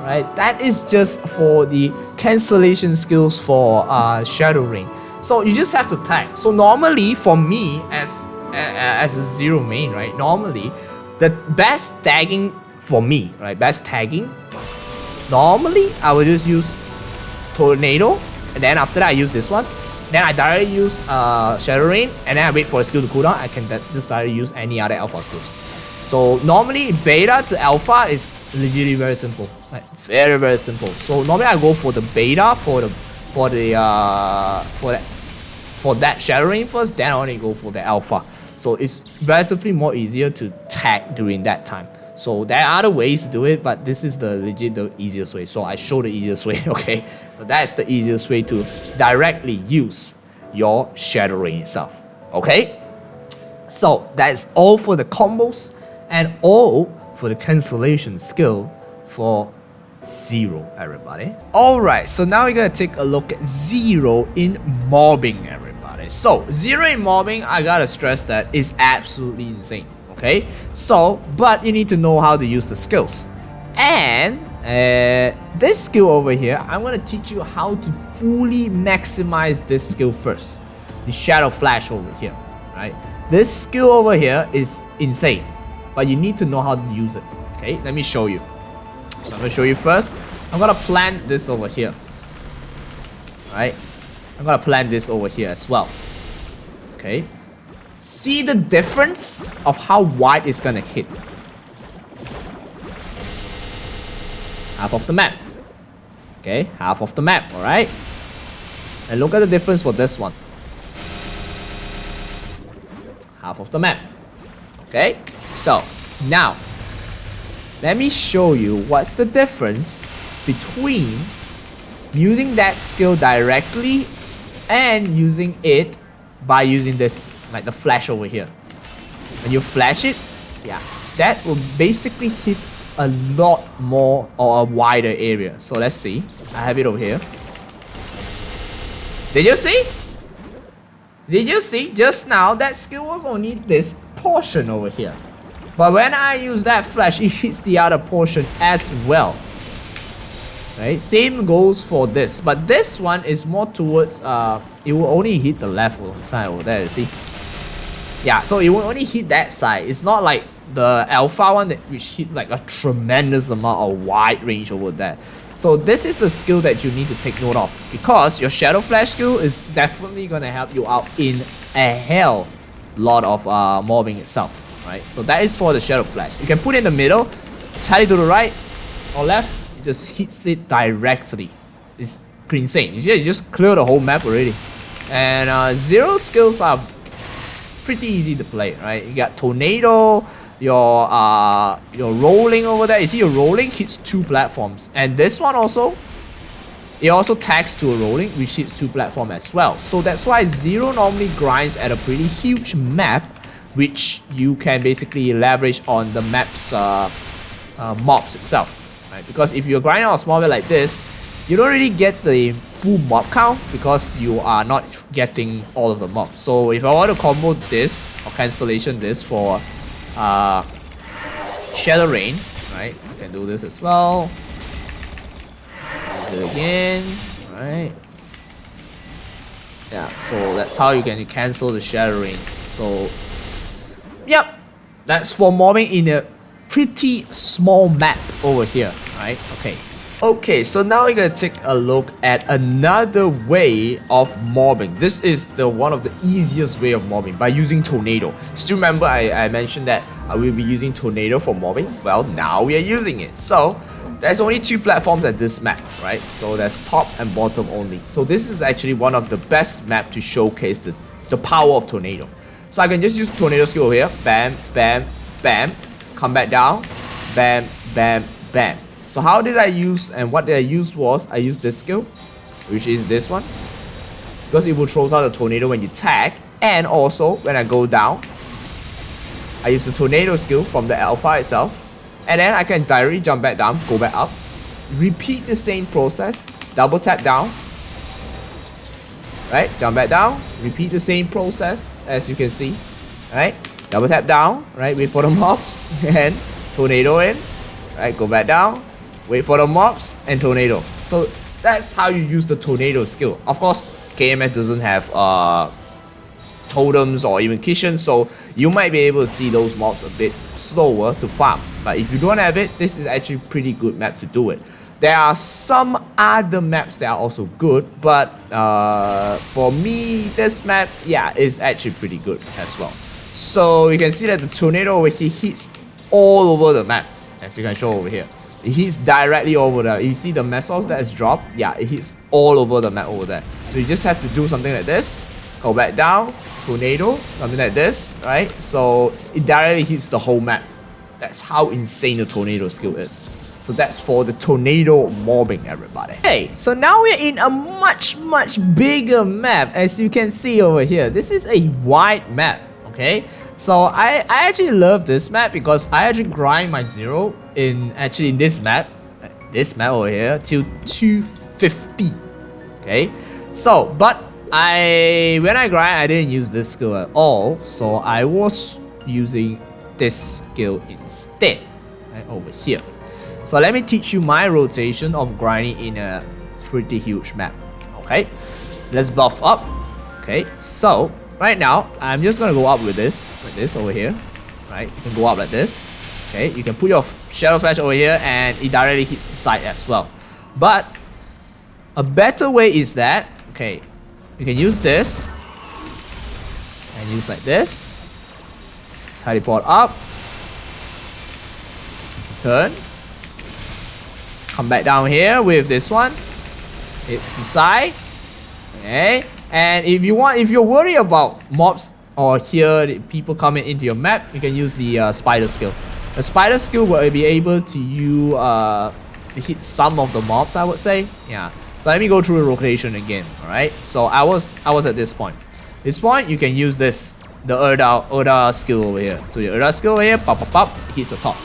Right? That is just for the cancellation skills for Shadow Rain. So you just have to tag. So normally for me as a Zero main, right? Normally the best tagging for me, right? Normally I will just use Tornado, and then after that I use this one. Then I directly use Shadow Rain, and then I wait for the skill to cool down. I can just directly use any other alpha skills. So normally beta to alpha is legitimately very simple, like very simple. So normally I go for the beta for that Shadow Rain first, then I only go for the alpha. So it's relatively more easier to tag during that time. So there are other ways to do it, but this is the easiest way. So I show the easiest way, okay? But that's the easiest way to directly use your Shadow Rain itself, okay? So that is all for the combos and all for the cancellation skill for Zero, everybody. Alright, so now we're gonna take a look at Zero in mobbing, everybody. So Zero in mobbing, I gotta stress that is absolutely insane. Okay, so but you need to know how to use the skills, and this skill over here, I'm gonna teach you how to fully maximize this skill first. The Shadow Flash over here, right? This skill over here is insane, but you need to know how to use it. Okay, let me show you. So I'm gonna show you first. I'm gonna plant this over here, right? I'm gonna plant this over here as well. Okay. See the difference of how wide it's gonna hit. Half of the map. Okay, half of the map, alright? And look at the difference for this one. Half of the map. Okay, so now let me show you what's the difference between using that skill directly and using it by using this, like the flash over here. When you flash it, yeah, that will basically hit a lot more or a wider area. So let's see. I have it over here. Did you see? Did you see? Just now, that skill was only this portion over here. But when I use that flash, it hits the other portion as well. Right? Same goes for this. But this one is more towards, it will only hit the left side over there, you see? Yeah, so it will only hit that side. It's not like the alpha one which hit like a tremendous amount of wide range over there. So this is the skill that you need to take note of, because your Shadow Flash skill is definitely going to help you out in a hell lot of mobbing itself. Right? So that is for the Shadow Flash. You can put it in the middle, tell it to the right or left, it just hits it directly. It's insane. You just clear the whole map already. And Zero skills are pretty easy to play, right? You got Tornado, your rolling over there. You see your rolling hits 2 platforms, and this one also, it also tags to a rolling which hits 2 platforms as well. So that's why Zero normally grinds at a pretty huge map, which you can basically leverage on the map's mobs itself, right? Because if you're grinding on a small map like this, you don't really get the full mob count because you are not getting all of the mobs. So if I want to combo this or cancellation this for Shadow Rain, right? I can do this as well. Do it again, right? Yeah, so that's how you can cancel the Shadow Rain. So, yep, that's for mobbing in a pretty small map over here, right? Okay, so now we're gonna take a look at another way of mobbing. This is one of the easiest way of mobbing, by using Tornado. Still remember I mentioned that we'll be using Tornado for mobbing? Well, now we are using it. So there's only 2 platforms at this map, right? So there's top and bottom only. So this is actually one of the best map to showcase the power of Tornado. So I can just use Tornado skill over here. Bam, bam, bam. Come back down. Bam, bam, bam. So how did I use, and what did I use was, I used this skill, which is this one, because it will throw out the tornado when you tag, and also when I go down, I use the tornado skill from the alpha itself, and then I can directly jump back down, go back up, repeat the same process, double tap down, right, jump back down, repeat the same process as you can see, right, double tap down, right, wait for the mobs, and tornado in, right, go back down, wait for the mobs, and tornado. So that's how you use the tornado skill. Of course, KMS doesn't have totems or even kitchens, so you might be able to see those mobs a bit slower to farm. But if you don't have it, this is actually a pretty good map to do it. There are some other maps that are also good, but for me, this map, yeah, is actually pretty good as well. So you can see that the tornado over here hits all over the map, as you can show over here. It hits directly over there. You see the mesos that is dropped? Yeah, it hits all over the map over there. So you just have to do something like this. Go back down, tornado, something like this, right? So it directly hits the whole map. That's how insane the tornado skill is. So that's for the tornado mobbing, everybody. Okay, so now we're in a much bigger map, as you can see over here. This is a wide map, okay? So I actually love this map because I actually grind my Zero in this map over here till 250. Okay, so but when I grind, I didn't use this skill at all, so I was using this skill instead, right, over here. So let me teach you my rotation of grinding in a pretty huge map. Okay, let's buff up. Okay, so right now, I'm just gonna go up with this, like this over here, right? You can go up like this, okay? You can put your Shadow Flash over here and it directly hits the side as well. But a better way is that, okay, you can use this and use like this, teleport up, turn, come back down here with this one, hits the side, okay? And if you're worried about mobs or here people coming into your map, you can use the spider skill. The spider skill will be able to to hit some of the mobs, I would say. Yeah. So let me go through the rotation again. Alright. So I was at this point. This point you can use this, the Erda skill over here. So your Erda skill over here, pop pop pop, hits the top.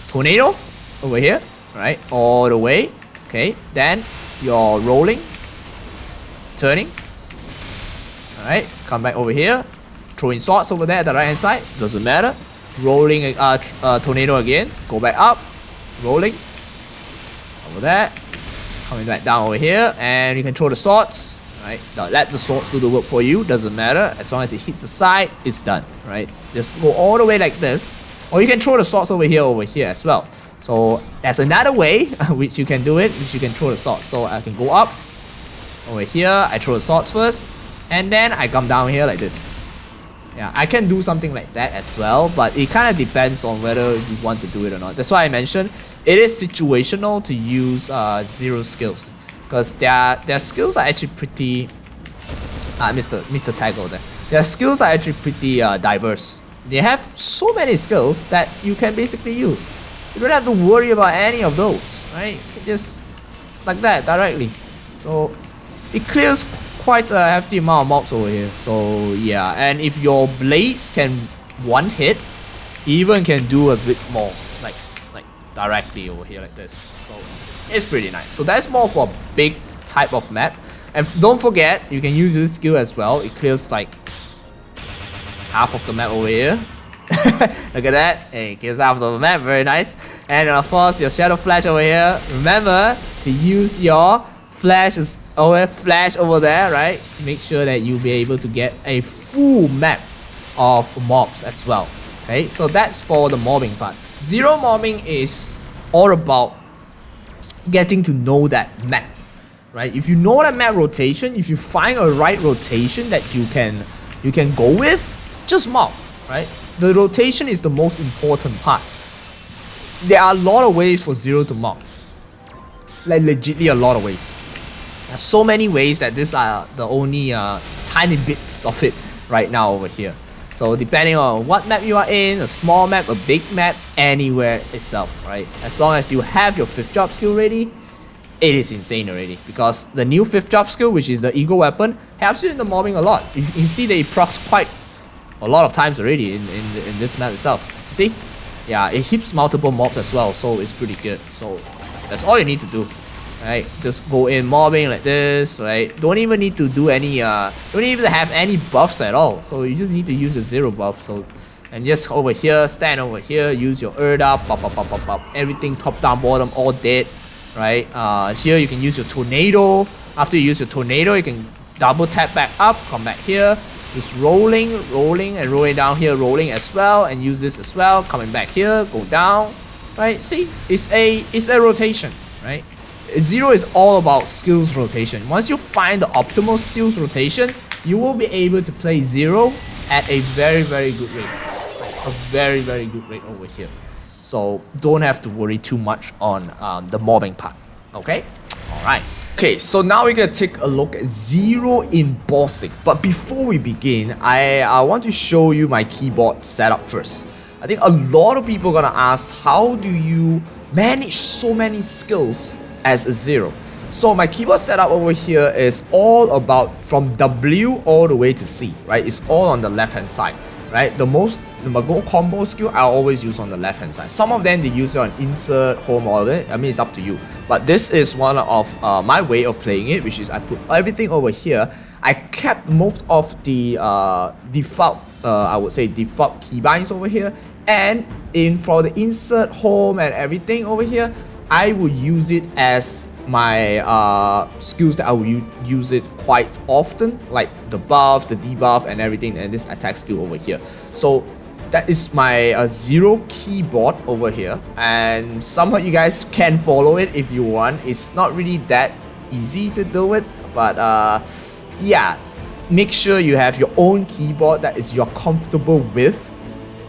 Tornado over here, right? All the way. Okay. Then you're rolling, turning. Alright, come back over here. Throwing swords over there at the right hand side. Doesn't matter. Rolling tornado again. Go back up. Rolling. Over there. Coming back down over here. And you can throw the swords. Right. Now let the swords do the work for you. Doesn't matter. As long as it hits the side, it's done. Right. Just go all the way like this. Or you can throw the swords over here as well. So that's another way which you can do it, which you can throw the swords. So I can go up. Over here, I throw the swords first. And then I come down here like this. Yeah, I can do something like that as well, but it kind of depends on whether you want to do it or not. That's why I mentioned it is situational to use zero skills, because their skills are actually pretty. Mr. Tag over there. Their skills are actually pretty diverse. They have so many skills that you can basically use. You don't have to worry about any of those, right? Just like that directly. So it clears quite a hefty amount of mobs over here. So yeah, and if your blades can one hit, even can do a bit more, like directly over here like this. So it's pretty nice. So that's more for a big type of map. And don't forget, you can use this skill as well. It clears like half of the map over here. Look at that. Hey, clears half of the map. Very nice. And of course, your shadow flash over here. Remember to use your flashes flash over there, right? To make sure that you'll be able to get a full map of mobs as well. Okay, so that's for the mobbing part. Zero mobbing is all about getting to know that map, right? If you know that map rotation, if you find a right rotation that you can go with, just mob, right? The rotation is the most important part. There are a lot of ways for Zero to mob. Like legitly a lot of ways. There's so many ways that these are the only tiny bits of it right now over here. So depending on what map you are in, a small map, a big map, anywhere itself, right? As long as you have your 5th job skill ready, it is insane already. Because the new 5th job skill, which is the Eagle Weapon, helps you in the mobbing a lot. You see that it procs quite a lot of times already in this map itself. You see? Yeah, it hits multiple mobs as well, so it's pretty good. So that's all you need to do. Right, just go in mobbing like this, right? Don't even need to do any don't even have any buffs at all. So you just need to use the zero buff. So and just over here, stand over here, use your Erda, pop, everything top down bottom all dead, right? Here you can use your tornado. After you use your tornado, you can double tap back up, come back here, just rolling and rolling down here, rolling as well, and use this as well, coming back here, go down, right? See, it's a rotation, right? Zero is all about skills rotation. Once you find the optimal skills rotation, you will be able to play Zero at a very good rate. A very good rate over here. So don't have to worry too much on the mobbing part. Okay? Alright. Okay, so now we're gonna take a look at Zero in bossing. But before we begin, I want to show you my keyboard setup first. I think a lot of people are gonna ask, how do you manage so many skills as a Zero? So my keyboard setup over here is all about from W all the way to C, right? It's all on the left hand side, right? The go combo skill I always use on the left hand side. Some of them they use it on insert, home, all of it. I mean, it's up to you. But this is one of my way of playing it, which is I put everything over here. I kept most of the default, I would say default keybinds over here. And for the insert, home, and everything over here, I would use it as my skills that I will use it quite often, like the buff, the debuff, and everything, and this attack skill over here. So that is my Zero keyboard over here, and somehow you guys can follow it if you want. It's not really that easy to do it, but yeah, make sure you have your own keyboard that is you're comfortable with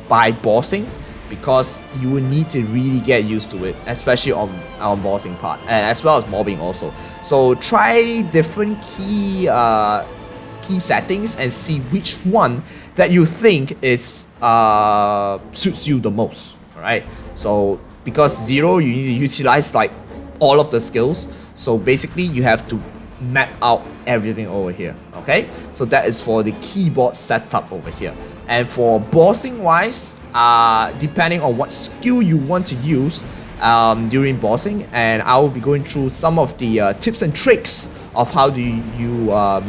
by bossing, because you will need to really get used to it, especially on our bossing part, and as well as mobbing also. So try different key settings and see which one that you think is suits you the most. Alright, so because Zero, you need to utilize like all of the skills. So basically you have to map out everything over here. Okay, so that is for the keyboard setup over here. And for bossing wise, depending on what skill you want to use during bossing, and I will be going through some of the tips and tricks of how do you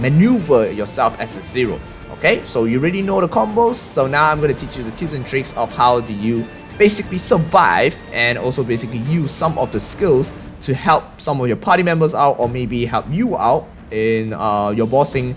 maneuver yourself as a zero. Okay, so you already know the combos, so now I'm going to teach you the tips and tricks of how do you basically survive and also basically use some of the skills to help some of your party members out, or maybe help you out in your bossing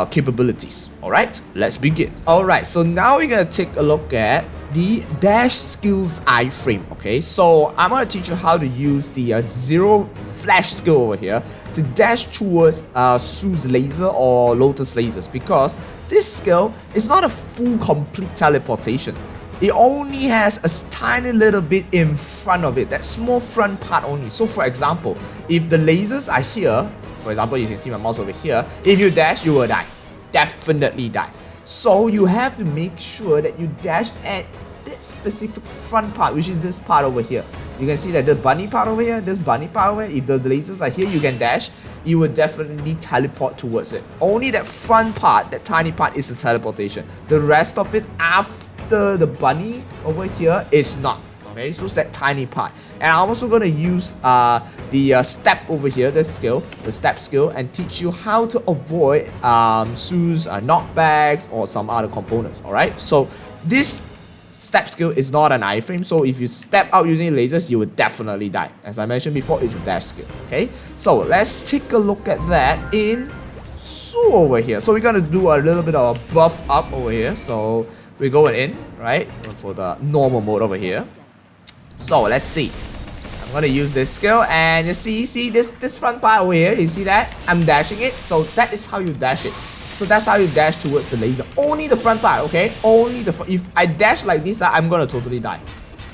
capabilities. Alright, let's begin. Alright, so now we're going to take a look at the dash skills iframe. Okay, so I'm going to teach you how to use the zero flash skill over here to dash towards Sue's laser or Lotus lasers, because this skill is not a full complete teleportation. It only has a tiny little bit in front of it, that small front part only. So for example, if the lasers are here, for example, you can see my mouse over here, if you dash, you will die. Definitely die. So you have to make sure that you dash at this specific front part, which is this part over here. You can see that the bunny part over here, this bunny part over here, if the lasers are here, you can dash, you will definitely teleport towards it. Only that front part, that tiny part, is a teleportation. The rest of it after the bunny over here is not. Okay, so it's that tiny part. And I'm also going to use the step over here, the skill, the step skill, and teach you how to avoid Sue's knockbacks or some other components. Alright, so this step skill is not an iframe, so if you step out using lasers, you will definitely die. As I mentioned before, it's a dash skill. Okay, so let's take a look at that in Sue over here. So we're going to do a little bit of a buff up over here. So we're going in, right, for the normal mode over here. So let's see. I'm gonna use this skill, and you see this front part over here. You see that? I'm dashing it. So that is how you dash it. So that's how you dash towards the laser. Only the front part, okay? Only the front. If I dash like this, I'm gonna totally die.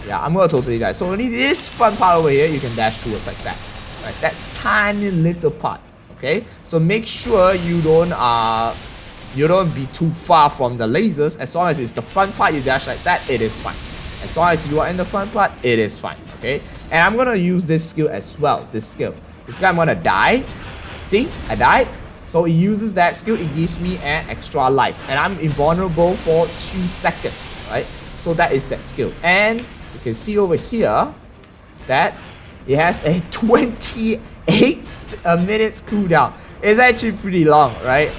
Yeah, I'm gonna totally die. So only this front part over here, you can dash towards like that. Right? That tiny little part. Okay? So make sure you don't be too far from the lasers. As long as it's the front part you dash like that, it is fine. As long as you are in the front part, it is fine. Okay? And I'm gonna use this skill as well. This skill. This guy, I'm gonna die. See? I died. So it uses that skill, it gives me an extra life. And I'm invulnerable for 2 seconds. Right? So that is that skill. And you can see over here that it has a 28 minutes cooldown. It's actually pretty long, right?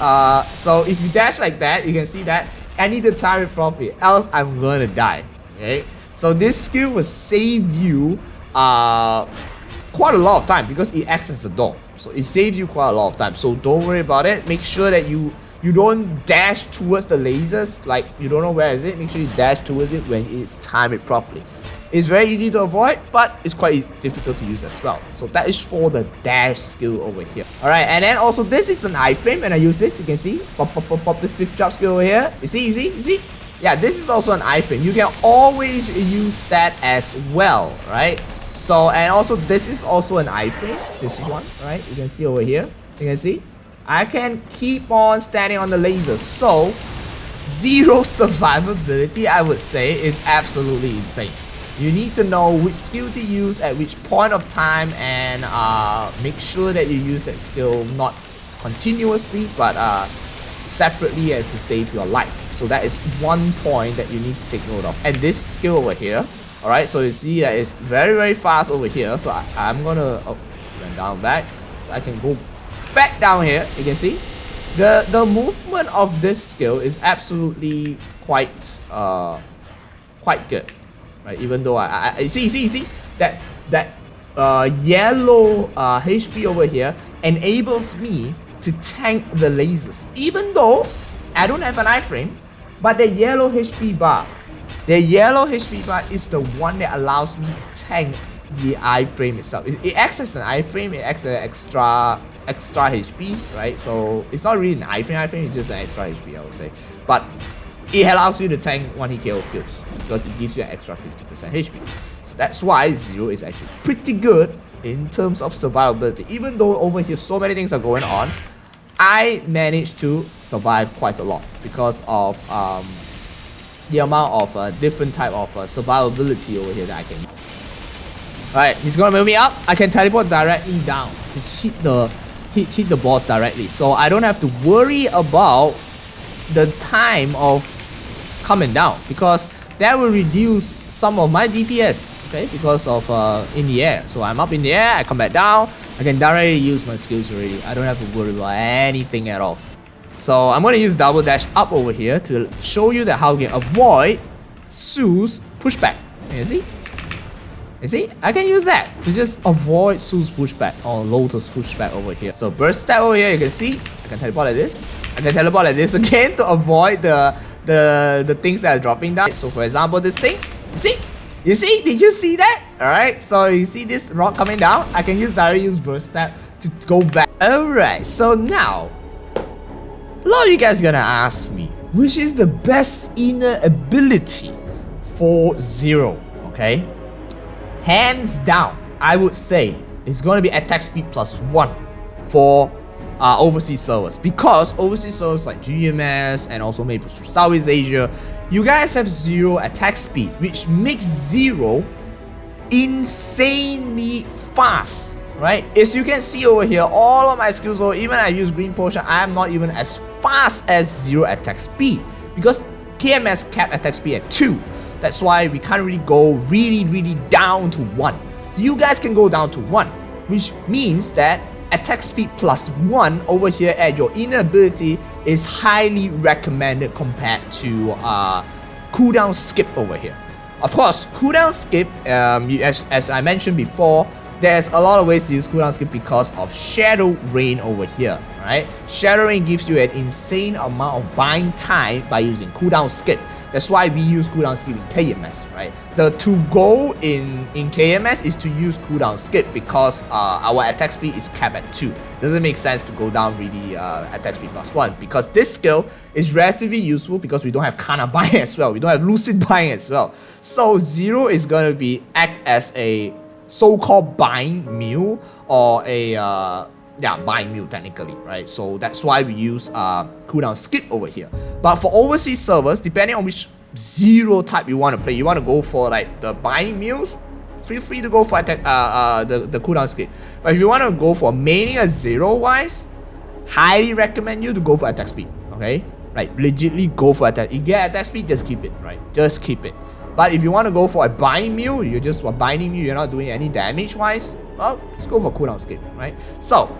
So if you dash like that, you can see that I need to time it properly, else I'm gonna die. Okay? So this skill will save you quite a lot of time because it acts as a door. So it saves you quite a lot of time. So don't worry about it. Make sure that you don't dash towards the lasers like you don't know where is it. Make sure you dash towards it when it's timed it properly. It's very easy to avoid, but it's quite difficult to use as well. So that is for the dash skill over here. Alright, and then also this is an iframe, and I use this, you can see. Pop this 5th drop skill over here. You see? Yeah, this is also an iframe. You can always use that as well, right? So, and also this is also an iframe. This one, right? You can see over here. You can see. I can keep on standing on the lasers. So, zero survivability, I would say, is absolutely insane. You need to know which skill to use at which point of time, and make sure that you use that skill not continuously but separately and to save your life. So that is one point that you need to take note of. And this skill over here, alright, so you see that it's very fast over here. So I'm gonna run down back, so I can go back down here. You can see the movement of this skill is absolutely quite good. Right, even though I see that yellow HP over here enables me to tank the lasers, even though I don't have an iframe, but the yellow HP bar is the one that allows me to tank the iframe itself. It acts as an iframe, it acts as an extra HP, right? So it's not really an iframe, it's just an extra HP, I would say. But it allows you to tank one hit KO skills because it gives you an extra 50% HP. So that's why Zero is actually pretty good in terms of survivability. Even though over here so many things are going on, I managed to survive quite a lot because of the amount of different type of survivability over here that I can use. Alright, he's gonna move me up. I can teleport directly down to hit the boss directly. So I don't have to worry about the time of coming down, because that will reduce some of my DPS, okay, because of in the air. So I'm up in the air, I come back down, I can directly use my skills already. I don't have to worry about anything at all. So I'm going to use double dash up over here to show you that how you can avoid Sue's pushback. You see? You see? I can use that to just avoid Sue's pushback or Lotus pushback over here. So burst step over here, you can see I can teleport like this. I can teleport like this again to avoid the things that are dropping down. So for example, this thing, you see, did you see that? Alright, so you see this rock coming down, I can use burst step to go back. Alright, so now a lot of you guys are gonna ask me, which is the best inner ability for Zero, okay? Hands down, I would say it's gonna be attack speed +1 for overseas servers, because overseas servers like GMS and also MapleStory Southeast Asia, you guys have 0 attack speed, which makes Zero insanely fast, right? As you can see over here, all of my skills, or even I use green potion, I am not even as fast as 0 attack speed, because KMS cap attack speed at 2. That's why we can't really go really down to 1. You guys can go down to 1, which means that attack speed +1 over here at your inner ability is highly recommended compared to cooldown skip over here. Of course, cooldown skip, as I mentioned before, there's a lot of ways to use cooldown skip because of Shadow Rain over here, right? Shadow Rain gives you an insane amount of buying time by using cooldown skip. That's why we use cooldown skip in KMS, right? The to go in KMS is to use cooldown skip because our attack speed is capped at 2. Doesn't make sense to go down really attack speed +1, because this skill is relatively useful because we don't have Kana buying as well. We don't have Lucid buying as well. So Zero is gonna act as a so-called buying mule, or a buying mule technically, right? So that's why we use cooldown skip over here. But for overseas servers, depending on which Zero type you want to play, you want to go for like the buying mules, feel free to go for attack, the cooldown skip. But if you want to go for mainly a Zero wise, highly recommend you to go for attack speed, okay? Like legitly go for attack. You get attack speed, just keep it, right? Just keep it. But if you want to go for a buying mule, you're just a binding mule, you're not doing any damage wise, well, just go for cooldown skip, right? So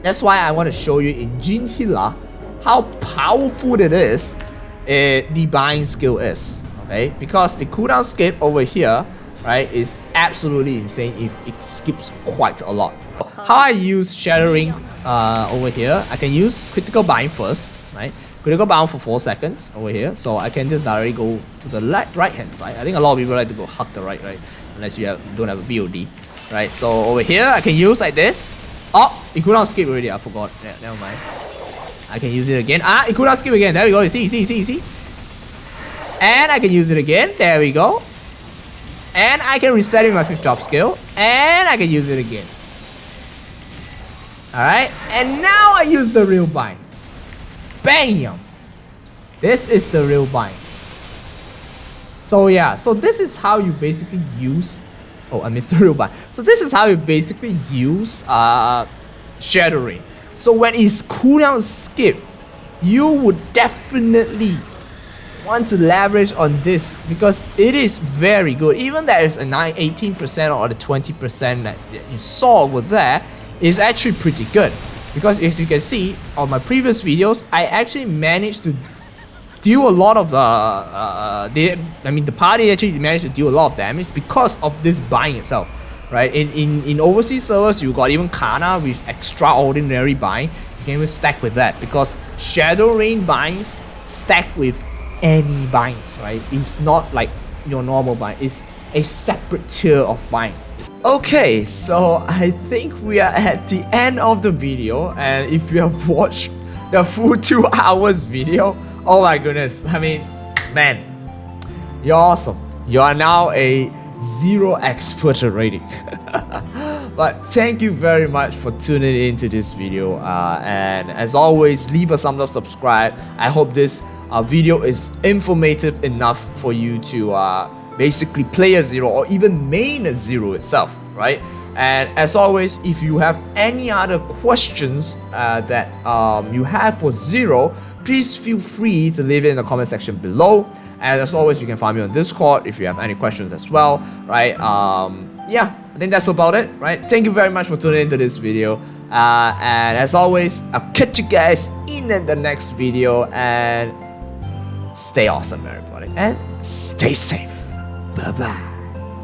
that's why I want to show you in Jinhila how powerful it is, the buying skill is, okay? Because the cooldown skip over here, right, is absolutely insane if it skips quite a lot. How I use Shattering over here, I can use critical bind first, right? Critical bound for 4 seconds over here, so I can just directly go to the right hand side. I think a lot of people like to go hug the right, unless you don't have a BOD, right? So over here I can use like this. Oh, it cooldown skip already, I forgot. Yeah, never mind. I can use it again. It cooldown skip again. There we go. You see. And I can use it again. There we go. And I can reset it with my 5th drop skill, and I can use it again. Alright, and now I use the real bind. Bam! This is the real bind. So yeah, so this is how you basically use... Oh, I missed the real bind. So this is how you basically use Shattering. So when it's cooldown skip, you would definitely want to leverage on this because it is very good. Even that is a 18% or the 20% that you saw over there is actually pretty good. Because as you can see on my previous videos, I actually managed to deal a lot of the party actually managed to deal a lot of damage because of this bind itself, right? In overseas servers, you got even Kana with extraordinary bind. You can even stack with that because Shadow Rain binds stack with any binds, right? It's not like your normal bind. It's a separate tier of bind. Okay, so I think we are at the end of the video, and if you have watched the full 2 hours video, oh my goodness, I mean, man, you're awesome. You are now a Zero expert already. But thank you very much for tuning into this video, and as always, leave a thumbs up, subscribe. I hope this video is informative enough for you to basically player zero or even main zero itself, right? And as always, if you have any other questions that you have for Zero, please feel free to leave it in the comment section below. And as always, you can find me on Discord if you have any questions as well, right? Yeah, I think that's about it, right? Thank you very much for tuning into this video. And as always, I'll catch you guys in the next video. And stay awesome, everybody. And stay safe. Bye-bye.